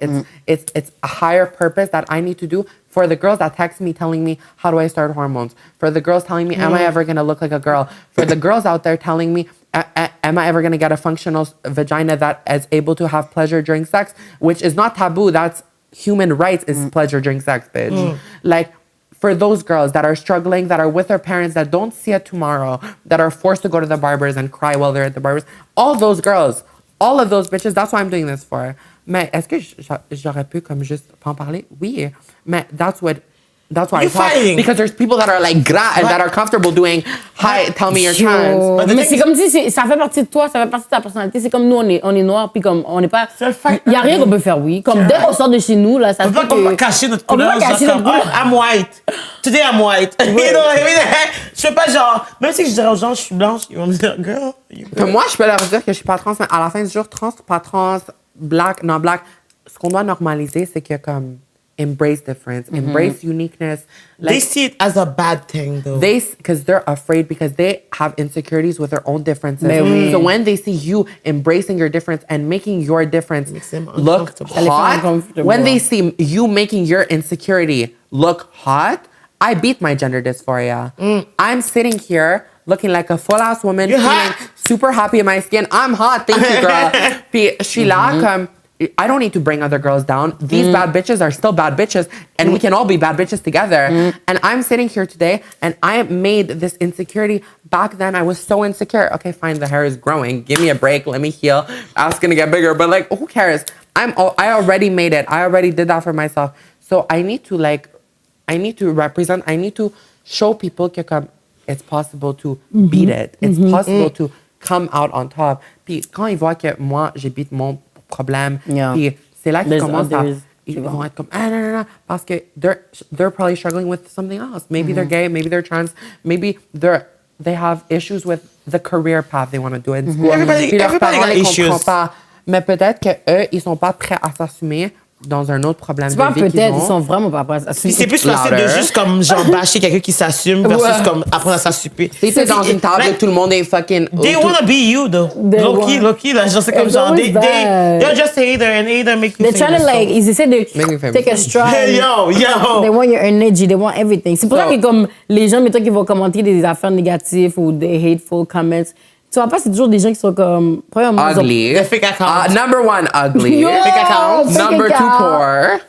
It's a higher purpose that I need to do for the girls that text me telling me, how do I start hormones? For the girls telling me, am I ever going to look like a girl? For the girls out there telling me, am I ever going to get a functional vagina that is able to have pleasure during sex? Which is not taboo. That's human rights is pleasure during sex, bitch. Like, for those girls that are struggling, that are with their parents, that don't see it tomorrow, that are forced to go to the barbers and cry while they're at the barbers, all those girls, all of those bitches, that's what I'm doing this for. Mais est-ce que j'aurais pu comme juste pas en parler? Oui. Mais that's what That's why I You're talk. fighting. Because there's people that are like gras and that are comfortable doing, hi, tell me your trans. But the Mais thing c'est comme si ça fait partie de toi, ça fait partie de ta personnalité. C'est comme nous, on est noirs, puis comme on n'est pas. C'est le fight. Il n'y a rien qu'on peut faire, oui. Comme dès qu'on sort de chez nous, là, ça On se peut pas cacher notre On peut couleur. pas cacher genre notre comme, couleur. I'm white. Today I'm white. You know what I mean? Je fais pas genre, même si je dirais aux gens, je suis blanche, ils vont me dire, girl. Moi, je peux leur dire que je suis pas trans, mais à la fin du jour, trans, pas trans, black, non black, ce qu'on doit normaliser, c'est que comme, embrace difference, embrace uniqueness. They see it as a bad thing, though. Because they're afraid because they have insecurities with their own differences. Mais oui. So when they see you embracing your difference and making your difference Makes them look uncomfortable. Ça les fait hot, uncomfortable. when they see you making your insecurity look hot, I beat my gender dysphoria. I'm sitting here looking like a full-ass woman, You're feeling hot. super happy in my skin. I'm hot, thank you, girl. Puis je suis là comme, I don't need to bring other girls down. These bad bitches are still bad bitches, and we can all be bad bitches together. And I'm sitting here today, and I made this insecurity. Back then, I was so insecure. Okay, fine, the hair is growing. Give me a break. Let me heal. It's gonna get bigger, but like, who cares? I already made it. I already did that for myself. So I need to represent. I need to show people que comme it's possible to beat it. It's possible to come out on top. Puis quand ils voient que moi, j'ai beat mon problème. Yeah. Puis c'est là qu'ils There's commencent à... others Ils qui vont vont. être comme, ah non, non, non, parce que they're probably struggling with something else. Maybe they're gay, maybe they're trans, maybe they have issues with the career path they want to do in school. Puis leurs everybody parents got les issues. comprennent pas. Mais peut-être qu'eux, ils sont pas prêts à s'assumer dans un autre problème C'est de pas vie qu'ils peut-être, ils ont. sont vraiment pas prêts à Puis c'est plus facile de Louder. juste comme genre bâcher quelqu'un qui s'assume versus Ouais. comme apprendre à s'assumer. Si t'es dans une table et tout le monde est fucking... They tout- wanna be you though. Low-key, là, genre c'est comme It's genre, always bad. they're just haters and haters make you They're trying to famous, like, so. ils essaient de Make me famous. take a stride. Hey, yo. They want your energy, they want everything. C'est pour ça So- que comme les gens, mettons, qui vont commenter des affaires négatives ou des hateful comments, tu vois pas, c'est toujours des gens qui sont comme... Premièrement, ils ont- Ugly. The fake account. Number one, ugly. Yo, Fake account. fake Number two, account. poor.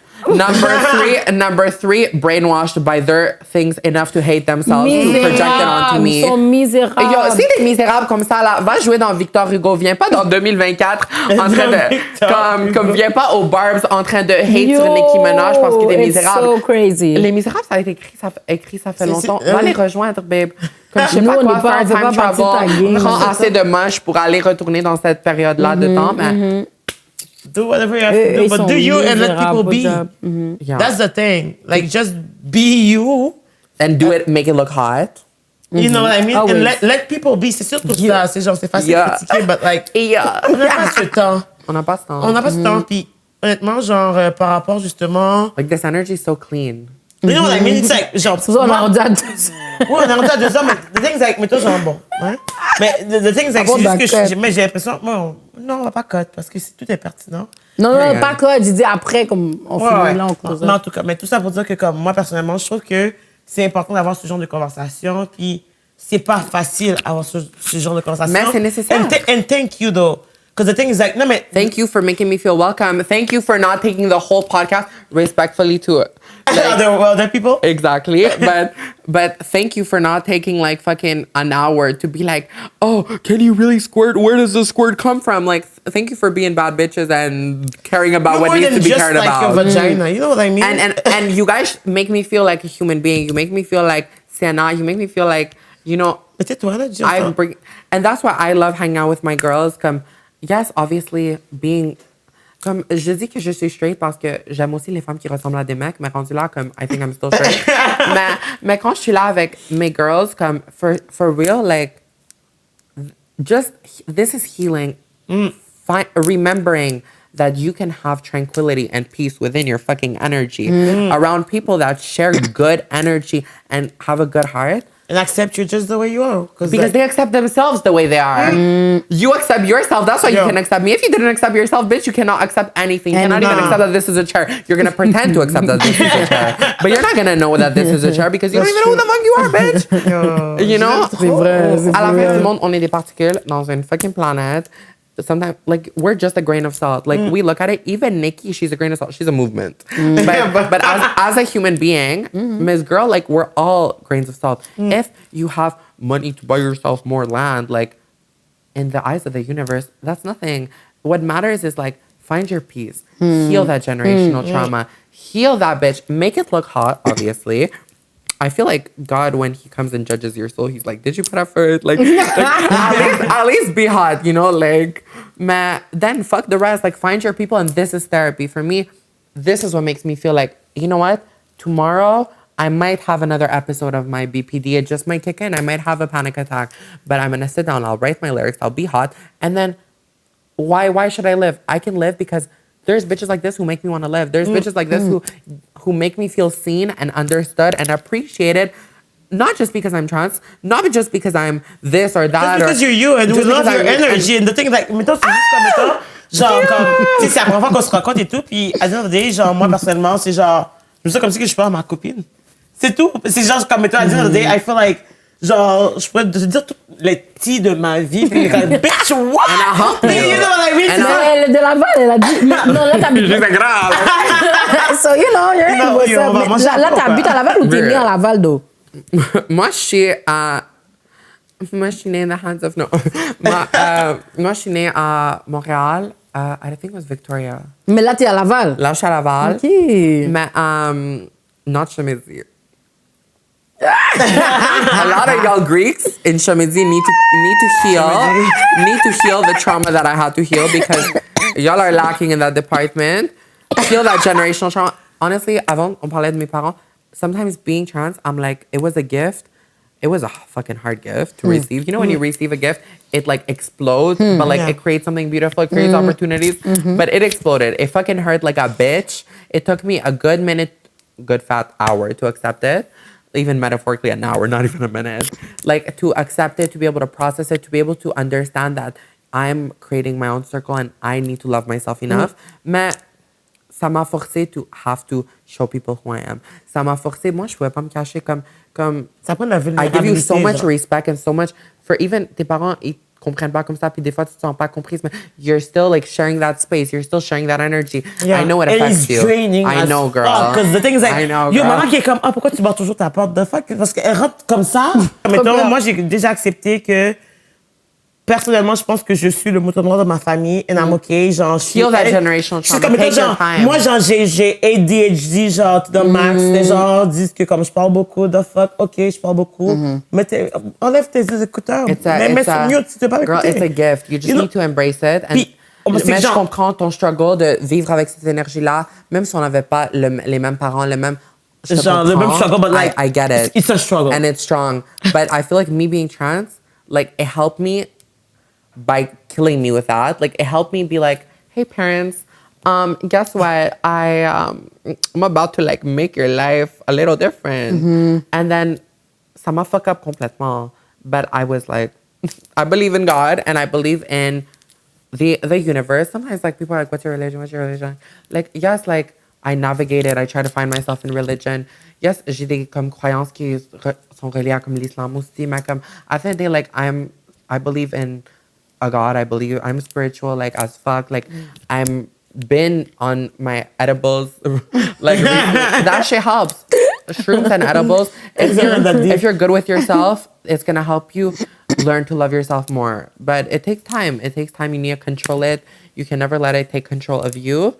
Number three, brainwashed by their things enough to hate themselves, to project it onto me. Ils sont misérables. Yo, si t'es misérable comme ça, là, va jouer dans Victor Hugo. Viens pas dans 2024 en train de... Comme viens pas aux Barbs en train de hate sur Nikki Minaj parce que t'es it's misérable. so crazy. Les Misérables, ça a été écrit ça fait longtemps. Va les rejoindre, babe. Comme je sais Nous, pas on quoi n'est pas- faire, on fait time pas partie de ta travel. game, Prends c'est assez de manches pour aller retourner dans cette période-là de temps. Mais Do whatever you have Eux, to do, ils but sont do you and let misérables people au be. job. yeah. That's the thing. Like, just be you. And do it, make it look hot. You know what I mean? Always. And let people be. C'est surtout ça. C'est genre, c'est facile Yeah. de critiquer, but like, Yeah. on n'a pas ce temps. On n'a pas ce temps. On n'a pas ce temps. Puis, honnêtement, genre, par rapport justement. Like, this energy is so clean. You know what I mean? It's like, genre. C'est pour ça qu'on a moi- rendu à 2 Ouais, on est rendu à 2 ans, mais the thing is like, mais toi, genre, bon. Hein? Mais the thing is like, Avant c'est juste que d'accueil. j'ai l'impression, non, on va pas cut parce que tout est pertinent. Non, Yeah. non, pas code. J'ai dit après, comme on Ouais, finit ouais. là, on close. Mais en tout cas, mais tout ça pour dire que comme moi personnellement, je trouve que c'est important d'avoir ce genre de conversation. Puis c'est pas facile d'avoir ce genre de conversation. Mais c'est nécessaire. And thank you though, because the thing is like, non mais Thank you for making me feel welcome. Thank you for not taking the whole podcast respectfully to it. other people. Exactly. But thank you for not taking like fucking an hour to be like, oh, can you really squirt? Where does the squirt come from? Like, thank you for being bad bitches and caring about what More needs than to be just cared like about. your vagina, you know what I mean? And you guys make me feel like a human being. You make me feel like Sienna. You make me feel like, you know, Mais tais-toi là, dis I bring, and that's why I love hanging out with my girls. Comme, yes, obviously, being, comme, je dis que je suis straight parce que j'aime aussi les femmes qui ressemblent à des mecs, mais rendu là, comme, I think I'm still straight. mais quand je suis là avec mes girls, comme, for real, like, just, this is healing. Remembering that you can have tranquility and peace within your fucking energy around people that share good energy and have a good heart. And accept you just the way you are. Because like, they accept themselves the way they are. You accept yourself. That's why you Yeah. can accept me. If you didn't accept yourself, bitch, you cannot accept anything. You And cannot even nah. accept that this is a chair. You're going to pretend to accept that this is a chair. But you're not going to know that this is a chair because you don't even know who the fuck you are, bitch. You know? C'est vrai, c'est À la vrai. fin du monde, on est des particules dans une fucking planète. Sometimes, like, we're just a grain of salt. Like, we look at it, even Nikki, she's a grain of salt. She's a movement. But as a human being, Miss Girl, like, we're all grains of salt. If you have money to buy yourself more land, like, in the eyes of the universe, that's nothing. What matters is, like, find your peace. Heal that generational trauma. heal that bitch. Make it look hot, obviously. I feel like God, when he comes and judges your soul, he's like, did you put effort? Like at least be hot, you know? Like, then fuck the rest. Like, find your people, and this is therapy. For me, this is what makes me feel like, you know what? Tomorrow, I might have another episode of my BPD. It just might kick in. I might have a panic attack. But I'm going to sit down. I'll write my lyrics. I'll be hot. And then, why should I live? I can live because there's bitches like this who make me want to live. There's bitches like this who make me feel seen and understood and appreciated. Not just because I'm trans, not just because I'm this or that. Just because you're you and we love your energy. And the thing is, like, mettons, c'est juste comme mettons, genre, comme, tu sais, c'est la première fois qu'on se rencontre et tout. Puis, à the end of the day, genre, moi, personnellement, c'est genre, je me sens comme si que je parle à ma copine. C'est tout. C'est genre, comme mettons, à the end of the day, I feel like, genre, je pourrais te dire toutes les petits de ma vie. Puis, comme, bitch, what? You know what I mean? Elle est de Laval, elle a dit. Non, là, t'habites. C'est grave. So, you know, là, t'habites à Laval ou t'es né à Laval, though? Moi, je suis née in the hands of no. Moi, je suis née à Montréal. I think it was Victoria. Mais là, t'es à Laval. Là, je suis à Laval. OK. Mais not Chemidzi. A lot of y'all Greeks in Chemidzi need to heal the trauma that I had to heal because y'all are lacking in that department. Heal that generational trauma. Honestly, avant, on parlait de mes parents. Sometimes being trans, I'm like, it was a gift. It was a fucking hard gift to receive. You know, when you receive a gift, it like explodes, but like it creates something beautiful. It creates opportunities, but it exploded. It fucking hurt like a bitch. It took me a good fat hour to accept it. Even metaphorically, an hour, not even a minute. Like to accept it, to be able to process it, to be able to understand that I'm creating my own circle and I need to love myself enough. Mais ça m'a forcé to have to show people who I am. Ça m'a forcé, moi, je pouvais pas me cacher comme Ça prend de la I vulnérabilité. give you so much genre. respect and so much for even tes parents, ils comprennent pas comme ça, puis des fois, tu te sens pas comprise, mais you're still like sharing that space, you're still sharing that energy. Yeah. I know it And affects it's you. draining I as know, girl. Because the thing is like, I know, yo, girl. maman qui est comme, pourquoi tu barres toujours ta porte? The fuck? Parce qu'elle rentre comme ça. Mettons, moi, j'ai déjà accepté que, personnellement, je pense que je suis le mouton noir de ma famille, and I'm okay, genre, je suis... Feel that generational Je suis trauma. comme, Take your genre, time. moi, genre, j'ai ADHD, genre, to the max. Les gens disent que comme je parle beaucoup, the fuck, ok, je parle beaucoup. Mais enlève tes écouteurs. Mais c'est mieux si tu veux pas Girl, m'écouter. it's a gift. You just need to embrace it. And Puis, mais je comprends ton struggle de vivre avec cette énergie-là, même si on n'avait pas les mêmes parents, les mêmes... Genre, le même struggle, but like, I get it. It's a struggle. And it's strong. But I feel like me being trans, like, it helped me by killing me with that. Like, it helped me be like, hey, parents, guess what? I'm about to, like, make your life a little different. And then, ça m'a fuck up complètement. But I was like, I believe in God, and I believe in the universe. Sometimes, like, people are like, what's your religion? What's your religion? Like, yes, like, I navigated. I try to find myself in religion. Yes, j'ai des comme croyances qui sont reliées à comme l'islam aussi, mais comme at the end of the day, like I believe in a God. I believe I'm spiritual, like as fuck. Like I'm been on my edibles, like that shit helps. Shrooms and edibles. If you're good with yourself, it's gonna help you learn to love yourself more. But it takes time. It takes time. You need to control it. You can never let it take control of you.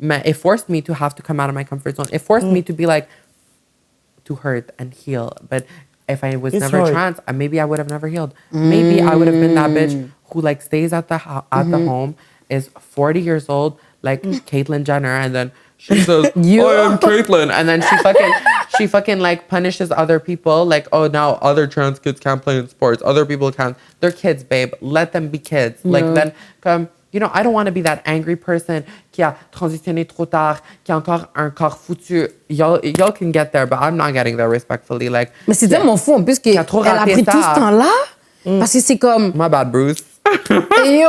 It forced me to have to come out of my comfort zone. It forced me to be like, to hurt and heal. But if I was never trans, maybe I would have never healed. Maybe I would have been that bitch who like stays at the home, is 40 years old, like Caitlyn Jenner, and then she says, "Oh, I'm Caitlyn," and then she fucking like punishes other people. Like, oh, now other trans kids can't play in sports. Other people can't. They're kids, babe. Let them be kids. Like then come. You know, I don't want to be that angry person qui a transitionné trop tard, qui a encore un corps foutu. Y'all can get there, but I'm not getting there respectfully. Like, mais c'est tellement fou, en plus, qu'elle a pris tout ce temps-là. Parce que c'est comme... My bad, Bruce. Yo,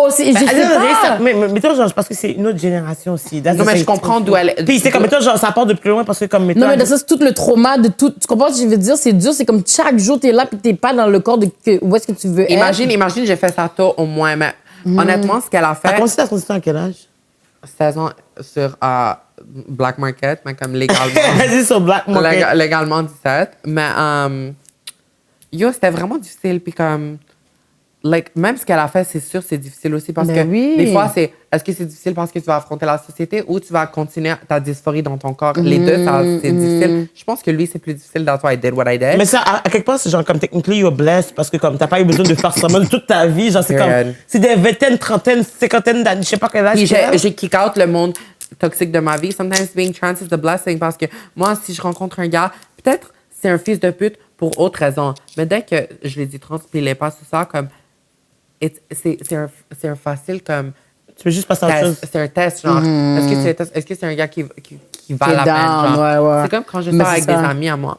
je sais pas. Mais mettons, genre, parce que c'est une autre génération aussi. Non, mais je comprends d'où elle est. Puis c'est comme, mettons, genre, ça part de plus loin parce que comme, mettons... Non, mais de ça, c'est tout le trauma de tout... Tu comprends ce que je veux dire? C'est dur, c'est comme chaque jour, t'es là, puis t'es pas dans le corps de où est-ce que tu veux être. Imagine, j'ai fait ça tôt au moins, mais honnêtement, ce qu'elle a fait... T'as considéré à quel âge? 16 ans sur Black Market, mais comme légalement... Vas-y sur Black Market. Légalement 17. Mais, yo, c'était vraiment difficile. Puis comme... like, même ce qu'elle a fait, c'est sûr, c'est difficile aussi parce Ben que oui. des fois, est-ce que c'est difficile parce que tu vas affronter la société ou tu vas continuer ta dysphorie dans ton corps? Les deux, c'est difficile. Je pense que lui, c'est plus difficile. That's why I did what I did. Mais ça, à quelque part, c'est genre comme technically you're blessed parce que comme t'as pas eu besoin de faire ça de toute ta vie. Genre, c'est comme, c'est des vingtaines, trentaines, cinquantaines d'années, je sais pas quel âge. Puis j'ai kick out le monde toxique de ma vie. Sometimes being trans is a blessing parce que moi, si je rencontre un gars, peut-être c'est un fils de pute pour autre raison. Mais dès que je l'ai dit trans, puis il est pas sous ça, comme, c'est un facile comme. Tu veux juste passer à autre chose. C'est un test, genre. Est-ce que c'est un gars qui va la peine, genre? Ouais. C'est comme quand je sors avec des amis à moi.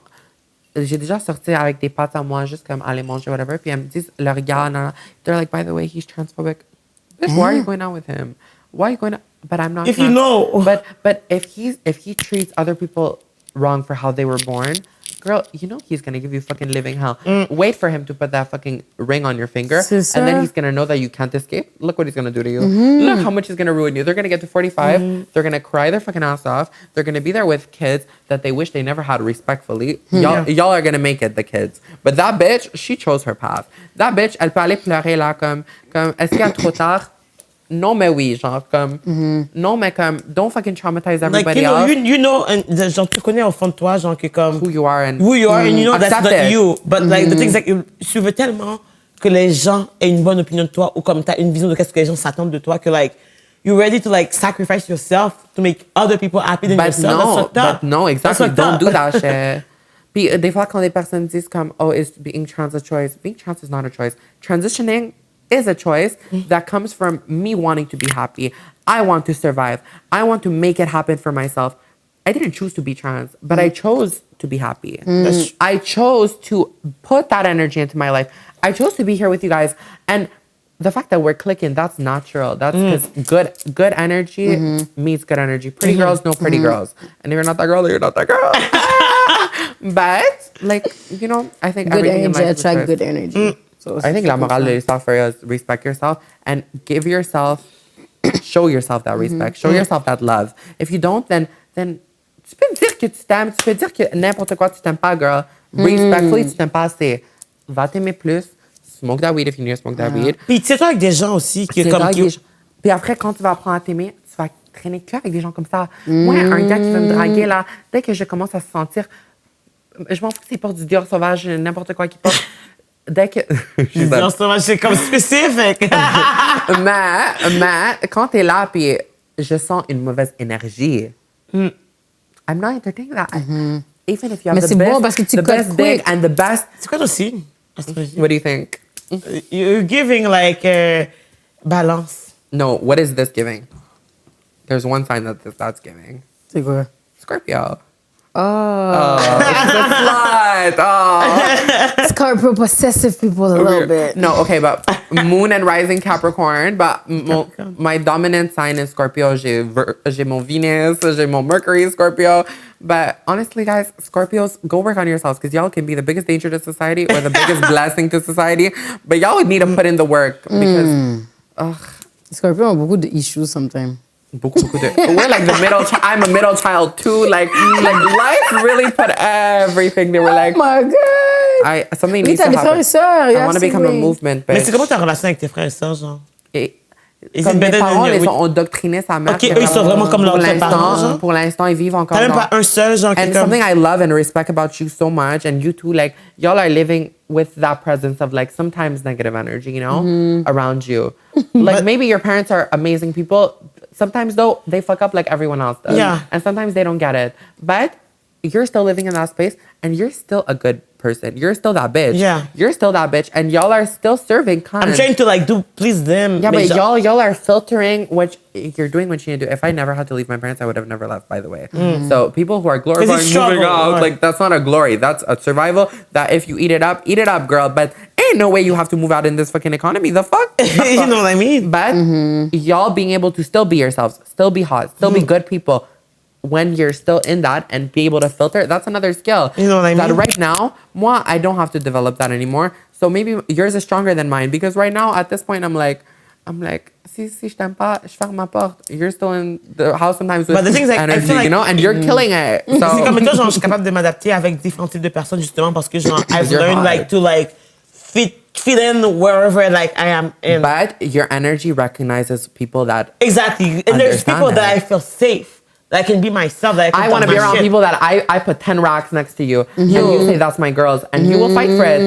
J'ai déjà sorti avec des potes à moi, juste comme aller manger, whatever. Puis elles me disent, leur gars, non, they're like, by the way, he's transphobic. Bitch, why are you going out with him? Why are you going out? But I'm not. If you know. But if he treats other people wrong for how they were born, girl, you know he's gonna give you fucking living hell. Wait for him to put that fucking ring on your finger, and then he's gonna know that you can't escape. Look what he's gonna do to you. Look how much he's gonna ruin you. They're gonna get to 45. They're gonna cry their fucking ass off. They're gonna be there with kids that they wish they never had respectfully. Y'all are gonna make it, the kids. But that bitch, she chose her path. That bitch, elle peut aller pleurer là comme est-ce qu'il y a trop tard? Non, mais oui, genre comme non, mais comme don't fucking traumatize everybody else. You know, genre tu connais au fond de toi, genre que comme Who you are and you know that's accept not it. you. But like the things like tu veux tellement que les gens aient une bonne opinion de toi ou comme t'as une vision de qu'est-ce que les gens s'attendent de toi que like you're ready to like sacrifice yourself to make other people happy than yourself. But no, exactly. Don't do that shit. Puis des fois quand les personnes disent comme is being trans a choice? Being trans is not a choice. Transitioning is a choice that comes from me wanting to be happy. I want to survive. I want to make it happen for myself. I didn't choose to be trans, but I chose to be happy. I chose to put that energy into my life. I chose to be here with you guys. And the fact that we're clicking, that's natural. That's because good energy meets good energy. Pretty girls know pretty girls. And if you're not that girl, then you're not that girl. But, like, you know, I think Good everything energy in life is a attract choice. good energy. So I think la morale de l'histoire for you is respect yourself and give yourself, show yourself that respect, show yourself that love. If you don't, then tu peux dire que tu t'aimes, tu peux dire que n'importe quoi tu t'aimes pas, girl. Respectfully, tu t'aimes pas assez. Va t'aimer plus. Smoke that weed if you need to smoke that weed. Puis tu sais toi avec des gens aussi qui comme Puis après, quand tu vas apprendre à t'aimer, tu vas traîner que avec des gens comme ça. Moi, un gars qui veut me draguer, là, dès que je commence à se sentir... Je m'en fous s'il porte du Dior sauvage, n'importe quoi qu'il porte. Dès que... Dior sauvage, c'est comme spécifique. mais quand t'es là, puis je sens une mauvaise énergie, I'm not entertaining that. Even if you have Mais the c'est best, bon parce que tu the best cut dick quick. and the best... C'est quoi aussi? What do you think? You're giving like balance. No, what is this giving? There's one sign that's giving. C'est quoi? Scorpio. Oh, it's a slut. Oh. Scorpio possessive people a little bit. No, okay, but moon and rising Capricorn, but my dominant sign is Scorpio. J'ai mon Venus, j'ai mon Mercury Scorpio. But honestly, guys, Scorpios, go work on yourselves because y'all can be the biggest danger to society or the biggest blessing to society. But y'all would need to put in the work because, Scorpio a beaucoup de issues sometimes. Beaucoup de. We're like the middle. I'm a middle child too. Like life really put everything. They were like, Oh my God! Something Oui, needs t'as to des frères et happen. sœurs. I want to become a movement. Mais Bitch. c'est comment ta relation avec tes frères et sœurs, genre? Comme mes parents, ils ont endoctriné sa mère. Ok, eux, ils sont vraiment comme leurs parents, genre? Pour l'instant, ils vivent encore T'as même dans... pas un seul, genre, qui And est comme... something I love and respect about you so much, and you too, like, y'all are living with that presence of, like, sometimes negative energy, you know, around you. Like, maybe your parents are amazing people. Sometimes, though, they fuck up like everyone else does. Yeah. And sometimes they don't get it. But you're still living in that space, and you're still a good person. You're still that bitch. Yeah. You're still that bitch, and y'all are still serving kind. I'm trying to, like, please them. Yeah, mais but genre- y'all are filtering what you're doing what you need to do. If I never had to leave my parents, I would have never left, by the way. So people who are glorifying moving struggle, out, right. like, that's not a glory. That's a survival that if you eat it up, girl. But ain't no way you have to move out in this fucking economy. The fuck? You know what I mean? But y'all being able to still be yourselves, still be hot, still be good people when you're still in that and be able to filter, that's another skill. You know what I mean? That right now, moi, I don't have to develop that anymore. So maybe yours is stronger than mine because right now, at this point, I'm like, si je t'aime pas, je ferme ma porte. You're still in the house sometimes with But the thing is, like, I energy, feel like- you know? And you're killing it. C'est comme So, toi, genre, je suis capable de m'adapter avec différents types de personnes, justement, parce que, genre, I've You're learned, hard. like, to, like, fit fit in wherever like I am in. But your energy recognizes people that Exactly. And there's people understand that it. I feel safe. That I can be myself. That I want to be around people that I put 10 racks next to you and you say that's my girl's and you will fight for it.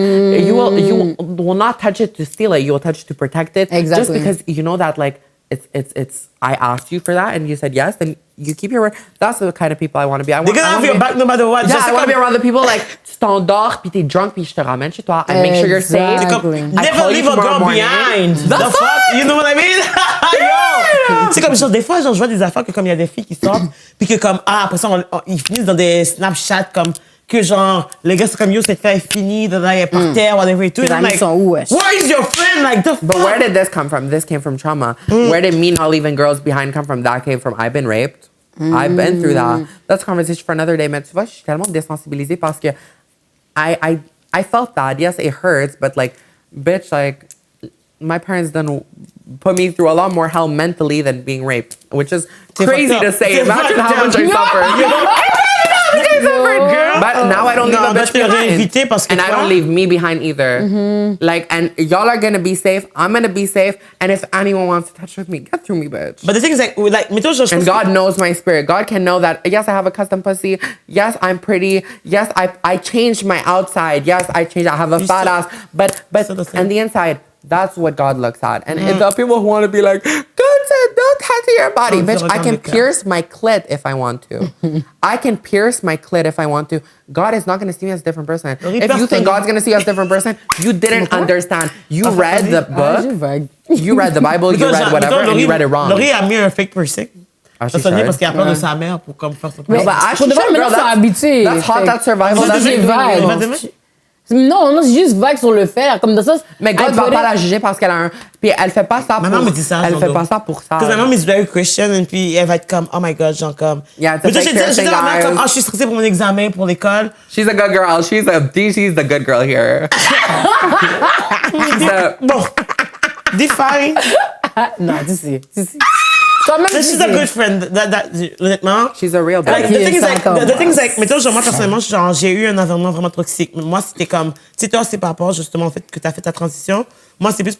You will not touch it to steal it. You will touch it to protect it. Exactly. Just because you know that like it's I asked you for that and you said yes, then you keep your word. That's the kind of people I want to be. They're gonna have your back no matter what. Yeah, I want to be around the people like tu t'endors puis t'es drunk puis je te ramène chez toi. I make sure you're safe. Exactly. Never leave a girl behind. The fuck? You know what I mean? Yo! C'est comme genre, des fois, genre, je vois des affaires que comme il y a des filles qui sortent, puis que comme, après ça, ils finissent dans des Snapchat comme, que genre, les gars, c'est comme, yo, cette fille est finie, là, elle est par terre, whatever et tout. Tes amis sont où, wesh? Where is your friend? Like, the fuck? But where did this come from? This came from trauma. Where did me not leaving girls behind come from? That came from I've been raped. I've been through that. That's a conversation for another day. Mais tu vois, je suis tellement désensibilisée parce que I felt that. Yes, it hurts, but like, bitch, like, my parents done put me through a lot more hell mentally than being raped, which is crazy to say. Imagine how much I suffered. But now I don't leave a bitch behind. And I don't leave me behind either. Like, and y'all are gonna be safe. I'm gonna be safe. And if anyone wants to touch with me, get through me, bitch. But the thing is, like, and God knows my spirit. God can know that, yes, I have a custom pussy. Yes, I'm pretty. Yes, I changed my outside. Yes, I have a fat ass. But and the inside, that's what God looks at. And the people who want to be like, God said, don't tattoo your body. Bitch, I can pierce my clit if I want to. I can pierce my clit if I want to. God is not going to see me as a different person. If you think God's going to see you as a different person, you didn't understand. You read the book. You read the Bible. You read whatever, and you read it wrong. Laurie a mis un fake piercing. Ah, Ça sonnait parce qu'il a peur de sa mère pour comme faire son Mais pour de vrai, maintenant, ils sont habitués. That's hot, that's survival. Ça, c'est vague. Non, c'est juste vague sur le fait. Comme dans ça. Mais God va pas la juger parce qu'elle a un. Puis elle fait pas ça pour. Maman me dit ça. Elle fait pas ça pour ça. Parce que ma maman is very Christian et puis elle va être comme, oh my God, genre comme. Yeah, mais j'ai dit à ma mère comme, je suis stressée pour mon examen pour l'école. She's a good girl. She's the good girl here. Bon, define. Non, tu sais. She's a good friend. Honnêtement. She's a real Like, bitch. the thing is like, mettons, genre, moi, personnellement, genre, j'ai eu un environnement vraiment toxique. Moi, c'était comme, tu sais, toi, c'est par rapport, justement, au fait que t'as fait ta transition. Moi, c'est plus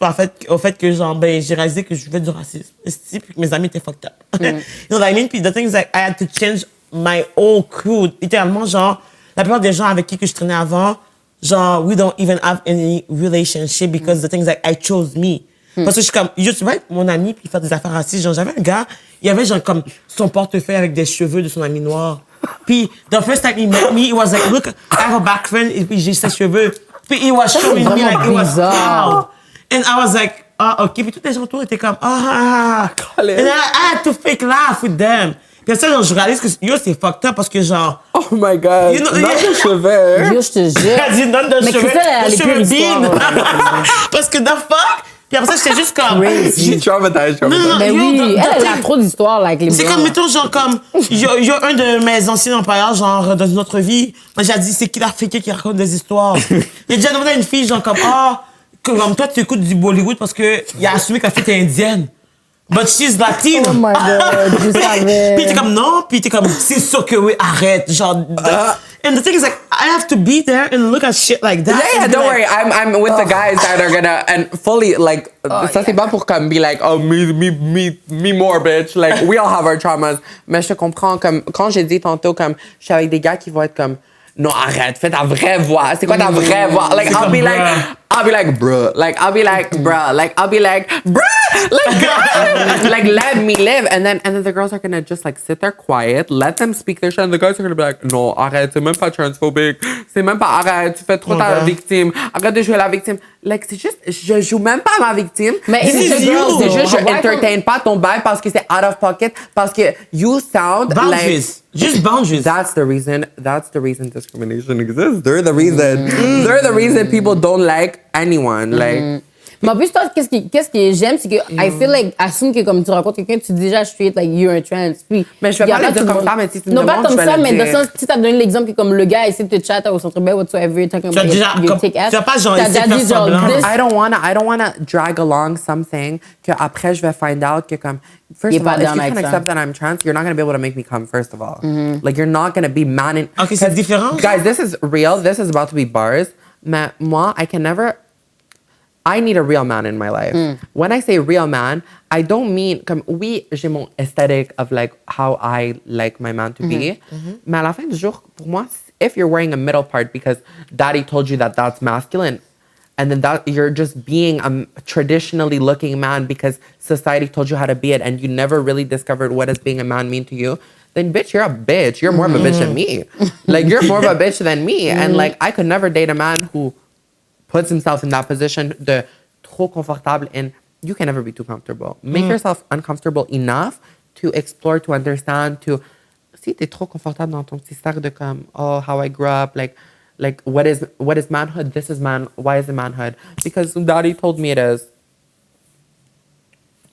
au fait que, genre, j'ai réalisé que je vivais du racisme. Puis que mes amis étaient fucked up. You know what I mean? Puis the thing is like, I had to change my whole crew. Littéralement, genre, la plupart des gens avec qui que je traînais avant, genre, we don't even have any relationship because the thing is like, I chose me. Parce que je suis comme, je vais être mon ami puis faire des affaires racistes. Genre, j'avais un gars, il avait genre comme son portefeuille avec des cheveux de son ami noir. Puis, the first time he met me, he was like, look, I have a back friend, et puis j'ai ses cheveux. Puis, he was showing me like, he was proud. And I was like, ok. Puis, tous les gens autour étaient comme, And I had to fake laugh with them. Puis ça, genre, je réalise que yo, c'est fucked up parce que genre. Oh my God. You know, not de cheveux. Yo, je te jure. Elle dit non de cheveux. Mais ça, elle est plus bean. Parce que the fuck. Puis après ça, j'étais juste comme. She traumatized. Non, mais oui, elle a trop d'histoires avec les c'est comme, mettons, genre, comme. Il y a un de mes anciens employeurs, genre, dans une autre vie. Moi, j'ai dit, c'est qui l'Africain qui raconte des histoires? Il a déjà demandé à une fille, genre, comme toi, tu écoutes du Bollywood parce qu'il a assumé que la fille était indienne. But she's Latine. Oh my God, je savais. Puis t'es comme, non. Puis t'es comme, c'est sûr que oui, arrête. Genre. And the thing is, like, I have to be there and look at shit like that. Yeah, don't worry. I'm with the guys that are gonna and fully like. Ça c'est pas pour comme be like me more bitch. Like we all have our traumas. Mais je te comprends comme quand j'ai dit tantôt comme je suis avec des gars qui vont être comme non arrête fais ta vraie voix. C'est quoi ta vraie voix? Like I'll be like bruh. Like I'll be like bruh. Like I'll be like bruh. Like let me live. And then the girls are gonna just like sit there quiet, let them speak their shit, and the guys are gonna be like, non, arrête, c'est même pas transphobique, c'est même pas arrête, tu fais trop ta victime, arrête de jouer la victime. Like c'est juste, je joue même pas ma victime. Mais c'est juste, je entertain pas ton bail parce que c'est out of pocket, parce que you sound boundaries. Like just boundaries. That's the reason discrimination exists. They're the reason people don't like anyone. Like. Mais en plus, toi, qu'est-ce que j'aime, c'est que I feel like, assume que comme tu rencontres quelqu'un, tu dis déjà straight, like, you're a trans. Puis, mais je vais pas le dire comme ça, mais si tu me non, demandes, pas comme je vais ça, le mais dire. dans le sens, si t'as donné l'exemple que comme le gars essaie de te chatter au centre belle, whatsoever, talking about your thick ass. Tu as pas genre t'as déjà dit genre, I don't wanna drag along something que après je vais find out que comme, first of all, if you can accept that I'm trans, you're not gonna be able to make me come, first of all. Like, you're not gonna be man in... Okay, c'est différent. Guys, this is real. This is about to be bars. Mais moi, I can never... I need a real man in my life. When I say real man, I don't mean comme oui, j'ai mon aesthetic of like how I like my man to be. Mais à la fin du jour, pour moi, if you're wearing a middle part because daddy told you that that's masculine, and then that you're just being a traditionally looking man because society told you how to be it, and you never really discovered what does being a man mean to you, then bitch, you're a bitch. You're more of a bitch than me. Like, you're more of a bitch than me. And like, I could never date a man who puts himself in that position de trop confortable, and you can never be too comfortable. Make yourself uncomfortable enough to explore, to understand, to... Si t'es trop confortable dans ton petit cercle de comme, oh, how I grew up, like what is manhood? This is man. Why is it manhood? Because daddy told me it is.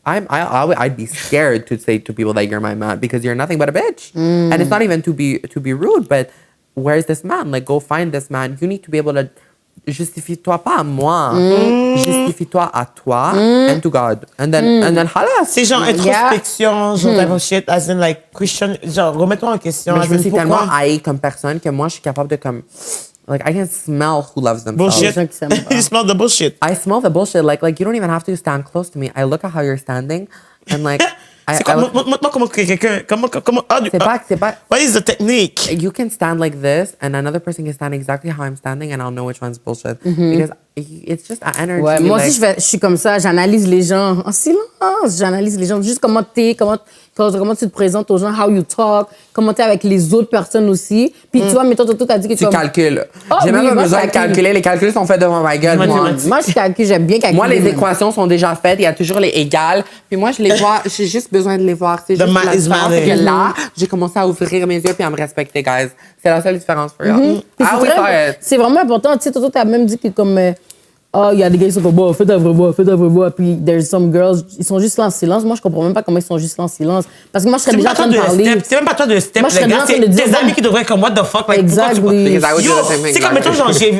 I'd be scared to say to people that you're my man because you're nothing but a bitch. And it's not even to be rude, but where's this man? Like, go find this man. You need to be able to justifie-toi pas à moi. Justifie-toi à toi and to God. And then halas. C'est genre introspection, genre type of shit, as in like question, genre remets-toi en question. Mais je me suis tellement haï comme personne que moi, je suis capable de comme... Like, I can smell who loves themselves. Bullshit. You smell the bullshit. I smell the bullshit. Like, you don't even have to stand close to me. I look at how you're standing, and like... Comment quelqu'un... C'est pas... What is the technique? You can stand like this, and another person can stand exactly how I'm standing, and I'll know which one's bullshit. Because it's just an energy. Ouais, moi aussi, je suis comme ça. J'analyse les gens en silence. J'analyse les gens. Juste comment tu te présentes aux gens, how you talk, comment t'es avec les autres personnes aussi. Puis tu vois, mettons, Toto t'as dit que tu calcules. J'ai même pas besoin de calculer. Les calculs sont faits devant ma gueule, moi. Moi, je calcule. J'aime bien calculer. Moi, les équations sont déjà faites. Il y a toujours les égales. Puis moi, je les vois. J'ai juste besoin de les voir. C'est juste la différence. C'est que là, j'ai commencé à ouvrir mes yeux puis à me respecter, guys. C'est la seule différence for you. C'est vraiment important. Tu sais, Toto, t'as même dit que comme... il y a des gars qui sont comme, bon, faites un vrai bois. Puis, there's some girls, ils sont juste là en silence. Moi, je comprends même pas comment ils sont juste là en silence. Parce que moi, je serais déjà en train de parler. C'est même pas toi de step, moi, je serais déjà en train de dire. Tes amis qui devraient être comme, what the fuck, like, exactly. Yo, c'est comme, mettons, genre, j'ai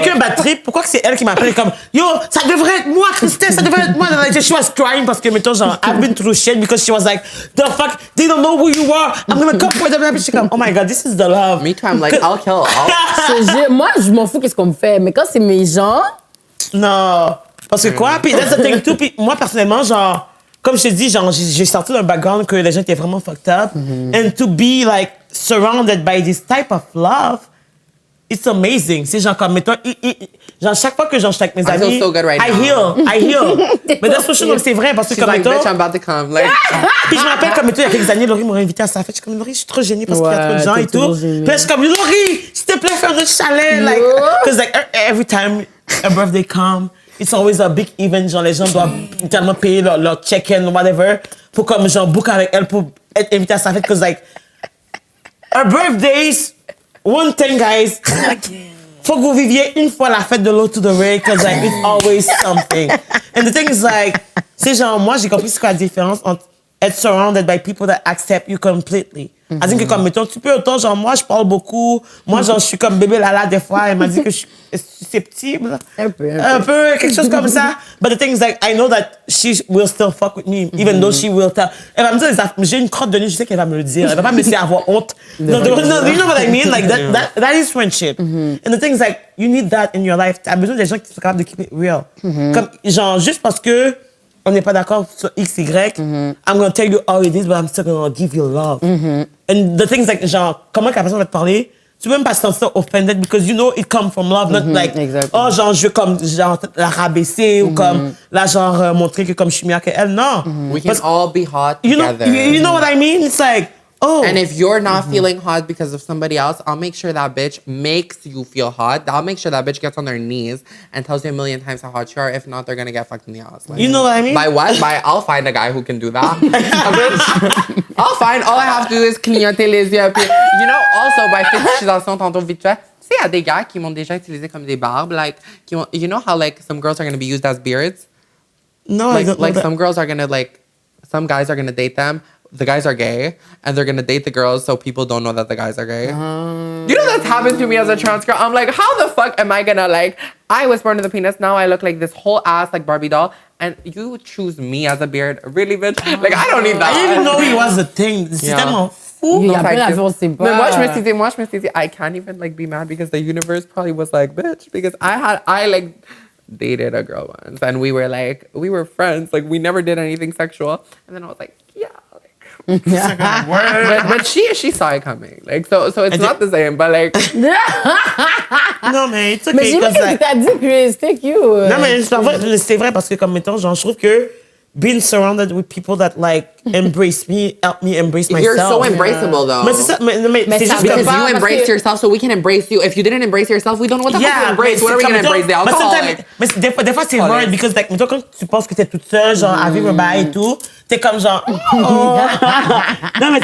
qu'un bad trip, pourquoi que c'est elle qui m'appelle comme, yo, ça devrait être moi, Christelle, ça devrait être moi. Like, she was crying parce que, mettons, genre, I've been through shit because she was like, the fuck, they don't know who you are. I'm gonna come for them. Puis, je suis comme, oh my God, this is the love. Me too, I'm like, I'll kill. Moi, je m'en fous qu'est-ce qu'on me fait. Mais quand c'est mes gens... Non. Parce que quoi? Puis that's the thing too. Puis moi, personnellement, genre, comme je te dis, genre, j'ai sorti d'un background que les gens étaient vraiment fucked up. And to be, like, surrounded by this type of love, it's amazing. C'est genre, comme, mettons, genre, chaque fois que j'en suis avec mes amis, I feel so good right I now. heal. Mais that's for sure, donc c'est vrai. Parce que, comme, like, mettons... bitch, I'm about to come. Like... Puis je me rappelle, comme, mettons, il y a quelques années, Laurie m'aurait invité à sa fête. Je suis comme, Laurie, je suis trop gênée parce qu'il y a trop de gens et tout. Puis je suis comme, Laurie, s'il te plaît, fais un autre chalet. Like, because, like, every time a birthday come, it's always a big event. Genre, les gens doivent tellement payer leur check-in, whatever, pour comme, genre, book avec elle pour être invité à sa fête. Because, like, her birthdays, one thing, guys, faut que vous viviez une fois la fête de l'autre to the way, because, like, it's always something. And the thing is, like, c'est genre, moi, j'ai compris c'est quoi la différence entre être surrounded by people that accept you completely. C'est-à-dire que, comme, mettons, tu peux autant, genre, moi, je parle beaucoup. Moi, genre, je suis comme bébé Lala, des fois. Elle m'a dit que je suis susceptible. Un peu, quelque chose comme ça. But the thing is, like, I know that she will still fuck with me, even though she will tell. Elle va me dire, j'ai une crotte de nez, je sais qu'elle va me le dire. Elle va pas me laisser avoir honte. No, you know what I mean? Like, that is friendship. And the thing is, like, you need that in your life. T'as besoin des gens qui sont capables de keep it real. Comme, genre, juste parce que on n'est pas d'accord sur X, Y, I'm gonna tell you how it is, but I'm still gonna give you love. And the things like, genre, comment la personne va te parler, tu peux même pas se sentir offended because you know it comes from love, not like, oh, genre, je veux comme, genre, la rabaisser ou comme, là, genre, montrer que comme je suis meilleure qu'elle. Non. We can all be hot together. You know what I mean? It's like, oh. And if you're not feeling hot because of somebody else, I'll make sure that bitch makes you feel hot. I'll make sure that bitch gets on their knees and tells you a million times how hot you are. If not, they're gonna get fucked in the ass. Like, you know what I mean? By what? I'll find a guy who can do that. I'll find. All I have to do is clignoter les yeux. Puis, you know, also, by fétichisation, tantôt vite fait, tu sais, il y a des gars qui m'ont déjà utilisé comme des barbes. Like, you know how, like, some girls are gonna be used as beards? No, like, I don't like know some girls are gonna, like, some guys are gonna date them. The guys are gay, and they're gonna date the girls so people don't know that the guys are gay. You know that's happened to me as a trans girl. I'm like, how the fuck am I gonna, like, I was born with a penis, now I look like this whole ass like Barbie doll, and you choose me as a beard? Really, bitch? Like, I don't need that. I didn't even know it was a thing. C'est tellement fou. Il y a plein d'affaires, on sait pas. Mais moi, je me suis dit, I can't even, like, be mad because the universe probably was like, bitch, because I dated a girl once, and we were friends. Like, we never did anything sexual. And then I was like, yeah. But she saw it coming. Like, so it's not the same, but like. Non, mais it's okay. Mais j'ai vu que t'as dit, Chris, c'était cute. Non, mais c'est vrai parce que, comme mettons, genre, je trouve que being surrounded with people that like embrace me, help me embrace myself. You're so embraceable, though. Mais c'est ça, mais c'est juste Because comme you embrace yourself, so we can embrace you. If you didn't embrace yourself, we don't know what the fuck to embrace. What are we going to embrace? The alcohol? Mais des fois, c'est hard because, like, mettons, quand tu penses que t'es toute seule, genre, à vivre un bail et tout, t'es comme genre, oh. Non, mais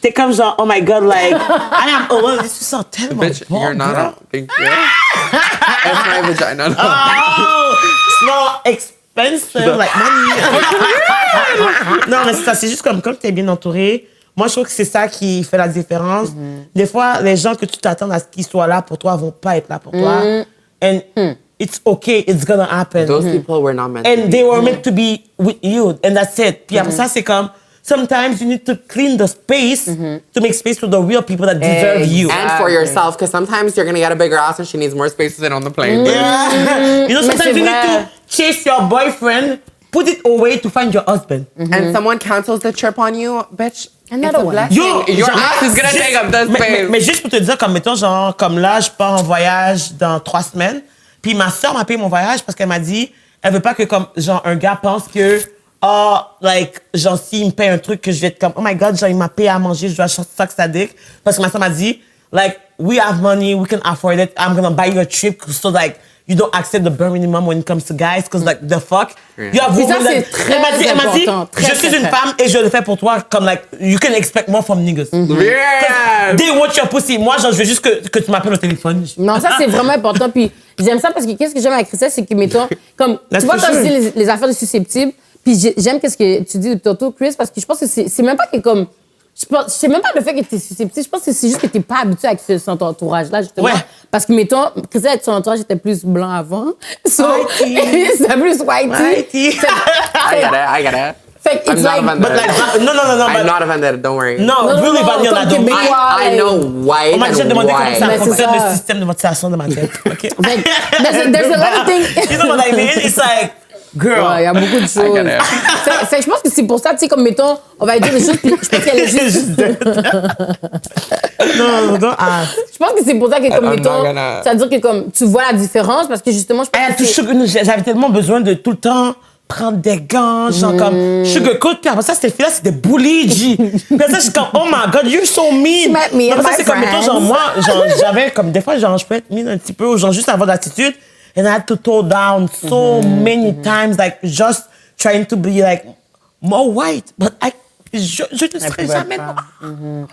t'es comme genre, oh my god, like, I am alone. This is so tellement Bitch, bon, you're not girl. Thank you. That's my vagina. Oh, it's not expensive, like money. Non, mais c'est ça, c'est juste comme quand t'es bien entouré. Moi, je trouve que c'est ça qui fait la différence. Des fois, les gens que tu t'attends à ce qu'ils soient là pour toi vont pas être là pour toi. And it's okay, it's gonna happen. Those people were not meant to And be. they were meant to be with you, and that's it. Puis après ça, c'est comme, sometimes you need to clean the space to make space for the real people that deserve you. And for yourself, because sometimes you're going to get a bigger ass and she needs more space to sit on the plane. Yeah. You know, sometimes you need to chase your boyfriend, put it away to find your husband. And someone cancels the trip on you, bitch. Another it's a one. blessing. Your ass is going to take up the space. Mais juste pour te dire, comme mettons, genre, comme là, je pars en voyage dans 3 semaines, puis ma soeur m'a payé mon voyage parce qu'elle m'a dit, elle veut pas que, comme, genre, un gars pense que, like, genre, s'il me paye un truc, que je vais être comme, oh my god, genre, il m'a payé à manger, je dois suck sa dick. Parce que ma soeur m'a dit, like, we have money, we can afford it, I'm gonna buy you a trip, so, like, you don't accept the bare minimum when it comes to guys, because, like, the fuck. You have Et ça, women c'est that- très elle m'a dit, important, je suis une femme et je le fais pour toi, comme, like, you can expect more from niggas. Yeah. They want your pussy. Moi, genre, je veux juste que tu m'appelles au téléphone. Non, ça, c'est vraiment important. Puis j'aime ça parce que qu'est-ce que j'aime avec Christelle, c'est que, mettons, comme, tu vois, quand je dis les affaires de susceptibles, puis j'aime qu'est-ce que tu dis de Toto, Chris, parce que je pense que c'est même pas que, comme, c'est même pas le fait que tu es susceptible, je pense que c'est juste que tu n'es pas habitué avec son entourage-là, justement. Ouais. Parce que, mettons, Christelle, avec son entourage, était plus blanc avant. So, Whitey. c'était plus whitey. Whitey. I get it. Fait que I'm it's not like, offended. But like, no. I'm but- not offended, don't worry. Non, Non, really, non, Vanilla, comme don't Québécois. be. I know white On m'a déjà and demandé comment ça Mais c'est fonctionne ça. le système de motivation de ma tête. OK? Fait que there's a lot of things. You know what I mean? It's like, girl. Ouais, il y a beaucoup de choses. get it. Fait que je pense que c'est pour ça, tu sais, comme, mettons, on va dire des choses, puis je pense qu'elle est juste... Non, don't ask. Je pense que c'est pour ça que, comme, I'm mettons, not gonna- ça veut dire que, comme, tu vois la différence, parce que, justement, je pense que c'est... J'avais tellement besoin de tout le temps prendre des gants, genre comme sugarcoat, puis après ça, cette fille-là, c'était bully, G. Puis après ça, je suis comme, oh my god, you're so mean. met me and Après ça, my c'est comme, mettons, genre, friends. moi, genre, j'avais, comme, des fois, genre, je peux être mean un petit peu, ou genre, juste avoir d'attitude, and I had to toe down so many times, like, just trying to be, like, more white, but je ne serai jamais noire.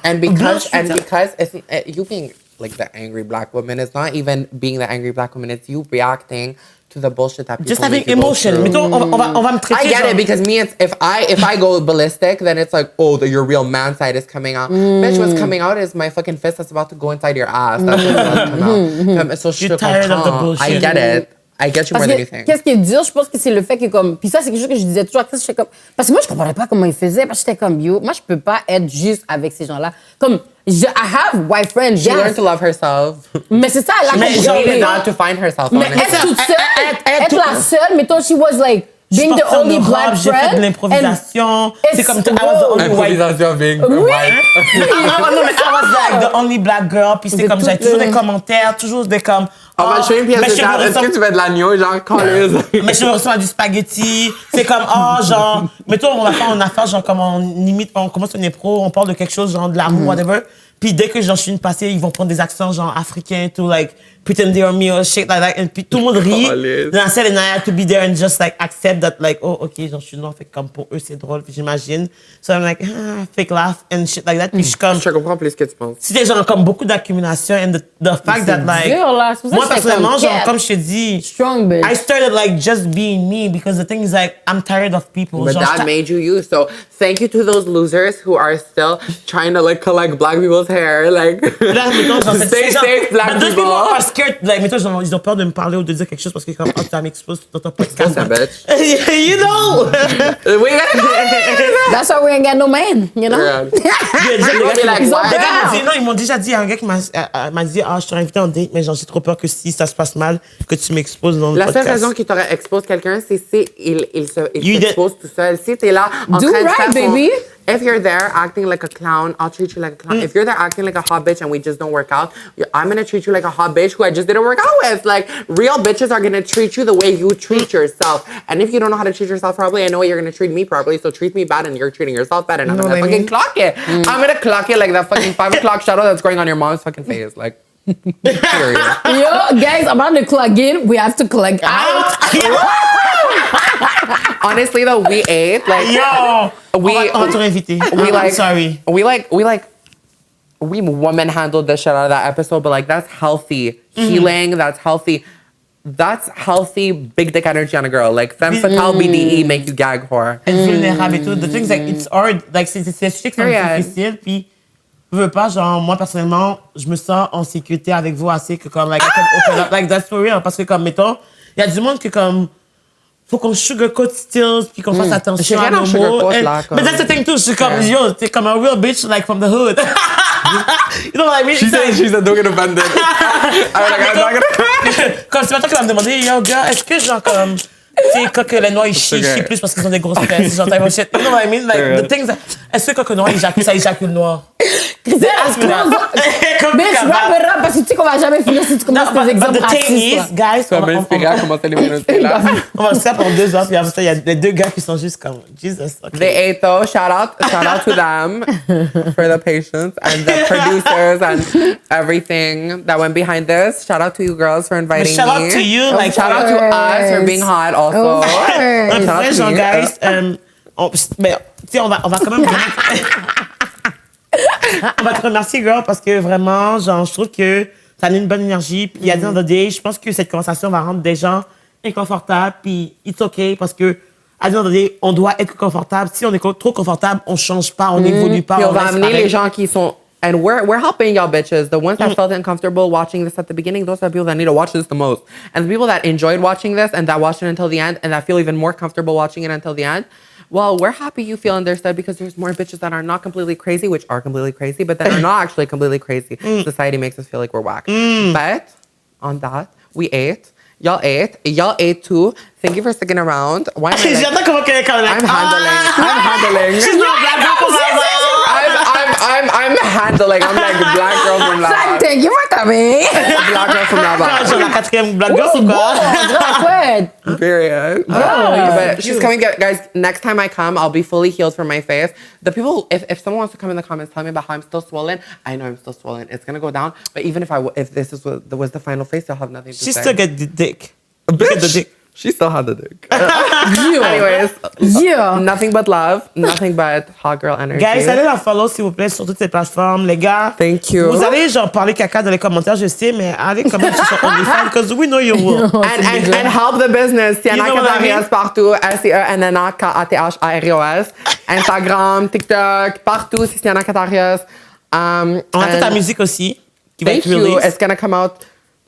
And because Blanche, it's you being like the angry black woman, it's not even being the angry black woman, it's you reacting to the bullshit that people Just having make you go emotion. through. Mettons, on va me traiter. I get genre- it because me, it's, if I go ballistic, then it's like, oh, your real man side is coming out. Bitch, what's coming out is my fucking fist that's about to go inside your ass. That's what's about to come out. So You're tired of the bullshit. I get it. I get you more Parce than you que, think. qu'est-ce qui est dur, je pense que c'est le fait que, comme... Puis ça, c'est quelque chose que je disais toujours à Chris, j'étais comme... Parce que moi, je comprenais pas comment il faisait, parce que j'étais comme, yo, moi, je peux pas être juste avec ces gens-là. Comme, I have white friends, She learned yes. to love herself. Mais c'est ça, elle a Mais She genre, compris. needed not to find herself. Mais honestly. être toute seule, être la seule, mettons, she was like, Je being suis the partie en only Europe, black j'ai fait friend. de l'improvisation. C'est it's- comme, I was the only white. Improvisation being Oui. white. Non, mais I was like the only black girl. Puis c'est De comme, j'avais toutes toujours les- des commentaires, toujours des comme... On va jouer une pièce mais de je théâtre. me Est-ce que ressens- tu veux de l'agneau, genre, calleuse? Mais je me reçois du spaghetti. C'est comme, oh, genre, mettons, on va faire une affaire, genre, comme on imite, on commence une impro, on parle de quelque chose, genre, de l'amour, whatever. Puis dès que j'en suis une passée, ils vont prendre des accents, genre, africains, to, like, pretend they are me or shit like that. Et puis tout le monde rit. Caliste. Dans la scène, and I had to be there and just, like, accept that, like, oh, OK, j'en suis noire. Fait que comme pour eux, c'est drôle, puis j'imagine. So I'm like, fake laugh and shit like that. Puis je suis comme, Je comprends plus ce que tu penses. c'était genre comme beaucoup d'accumulation and the fact that, like, dur, là. C'est pour ça moi, que j'étais personnellement, comme, genre, yeah. comme je te dis, Strong, bitch. I started like just being me because the thing is like I'm tired of people. But Genre, that made you you. So thank you to those losers who are still trying to like collect black people's people's hair. Like, Là, mettons, genre, stay safe, black those people people. are scared. Like, mettons, genre, ils ont peur de me parler ou de dire quelque chose parce que comme, oh, tu m'exposes dans ton podcast. That's a bitch. You know! That's why we ain't got no man, you know? Yeah. Ils m'ont déjà dit, il y a un gars qui m'a dit, ah, je t'aurais invité en date, mais genre, j'ai trop peur que si ça se passe mal, que tu m'exposes dans le podcast. La seule raison qu'il t'aurait exposé quelqu'un, c'est si il s'expose tout seul. Si t'es là en Do train de right, faire baby. If you're there acting like a clown, I'll treat you like a clown. If you're there acting like a hot bitch and we just don't work out, I'm gonna treat you like a hot bitch who I just didn't work out with. Like, real bitches are gonna treat you the way you treat yourself. And if you don't know how to treat yourself properly, I know you're gonna treat me properly, so treat me bad and you're treating yourself bad and I'm gonna fucking clock it. I'm gonna clock it like that fucking 5 o'clock shadow that's going on your mom's fucking face. Like, period. Yo, guys, I'm about to clock in. We have to clock out. Honestly though, we ate like Yo! On va te réinviter. I'm sorry. We woman handled the shit out of that episode, but like that's healthy healing. That's healthy big dick energy on a girl. Like femme fatale BDE make you gag whore. And vulnérable et tout. The things like it's hard. Like c'est sujet qui est difficile. Puis je veux pas, genre moi personnellement, je me sens en sécurité avec vous assez que comme like I can open up. Like that's for real. Parce que comme mettons, il y a du monde que comme faut qu'on sugarcoat stills puis qu'on fasse attention à nos mots. But that's the thing too. Je suis comme yo, t'es comme a real bitch like from the hood. You know what I mean? She said don't get offended. I'm not gonna. Comme c'est pas toi qui vas me demander, yo gars, est-ce que genre comme tu sais quand que les noirs ils chient plus parce qu'ils ont des grosses fesses, genre type of shit. You know what I mean? Like the things. Est-ce que quand le noir ça éjacule noir? Bitch, wrap it up parce que tu sais qu'on va jamais finir si tu commences tes exemples racistes. Guys, Ça m'a inspiré à commencer les communautés là. On va faire pour 2 heures puis après ça il y a les 2 gars qui sont juste comme Jesus. Okay. They ate though. Shout out to them for the patience and the producers and everything that went behind this. Shout out to you girls for inviting shout me. out to you, like shout out to us for being hot also. Shout out to you guys. On va quand même. On va te remercier, girl, parce que vraiment, genre, je trouve que ça a une bonne énergie. Puis, à the end of the day, je pense que cette conversation va rendre des gens inconfortables. Puis, it's okay, parce que, à the end of the day, on doit être confortable. Si on est trop confortable, on change pas, on n'évolue pas. Puis on va reste amener pareil. les gens qui sont. And we're helping y'all bitches. The ones that felt uncomfortable watching this at the beginning, those are the people that need to watch this the most. And the people that enjoyed watching this and that watched it until the end and that feel even more comfortable watching it until the end, well, we're happy you feel understood because there's more bitches that are not completely crazy, which are completely crazy, but that are not actually completely crazy. Society makes us feel like we're whack. But on that, we ate. Y'all ate too. Thank you for sticking around. Why am I like, J'attends comment qu'elle est comme I'm handling. She's not black girl from I'm handling. I'm like black girl from Laval. Thank you for coming. Black girl from Laval. Genre la 4e black girl ou quoi? Period. But she's coming, guys. Next time I come, I'll be fully healed from my face. The people, if someone wants to come in the comments, tell me about how I'm still swollen. I know I'm still swollen. It's gonna go down. But even if this was the final face, I'll have nothing to say. She still get the dick. Bitch. The dick. She still had the dick. Anyways, nothing but love, nothing but hot girl energy. Guys, allez la follow s'il vous plaît sur toutes ces plateformes, les gars. Thank you. Vous allez genre parler caca dans les commentaires, je sais, mais allez quand même sur OnlyFans because we know you will. And help the business. Sienna You know what I mean? partout. SIENNA KATHARIOS. Instagram, TikTok, partout. C'est Sienna Katarios. On a toute ta musique aussi qui va Thank être you. released. It's gonna come out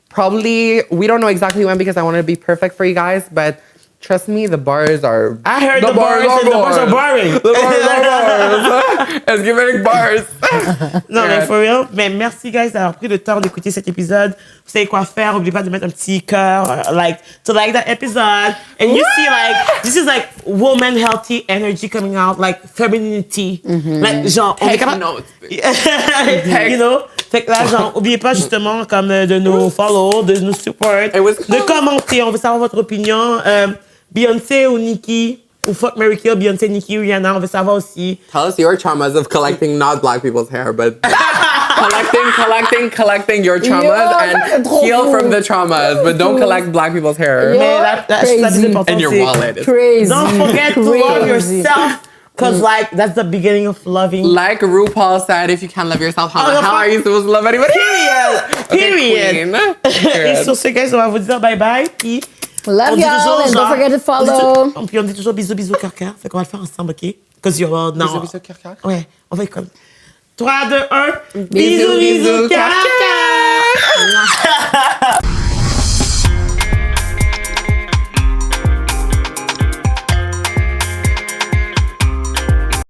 probably. We don't know exactly when because I want it to be perfect for you guys, but. Trust me, the bars are. I heard the bars are boring. The bars are bars. It's giving bars. Non, mais for real. Mais merci, guys, d'avoir pris le temps d'écouter cet épisode. Vous savez quoi faire. N'oubliez pas de mettre un petit cœur, to like that episode. And you see, this is like woman healthy energy coming out, like femininity. Like, genre, on est capable. Notes. You know? Fait que là, genre, oubliez pas justement comme de nous follow, de nous support, de commenter. On veut savoir votre opinion. Beyoncé ou Nikki, ou fuck, Mary Kill, Beyoncé, Nikki, Rihanna, on veut savoir aussi. Tell us your traumas of collecting not black people's hair, but collecting your traumas and heal from the traumas, but don't collect black people's hair. Mais la plus importante, And your wallet. Crazy. Don't forget to love yourself. Because, that's the beginning of loving. Like RuPaul said, if you can't love yourself, how are you supposed to love anybody? Period. Et sur ce, guys, on va vous dire bye-bye. Puis, love y'all and don't forget to follow. Puis on dit toujours bisous, bisous, cœur, cœur. Fait qu'on va le faire ensemble, OK? Because you're all now. Bisous, cœur, cœur. Ouais, on va être comme... 3, 2, 1. Bisous, bisous, cœur, cœur.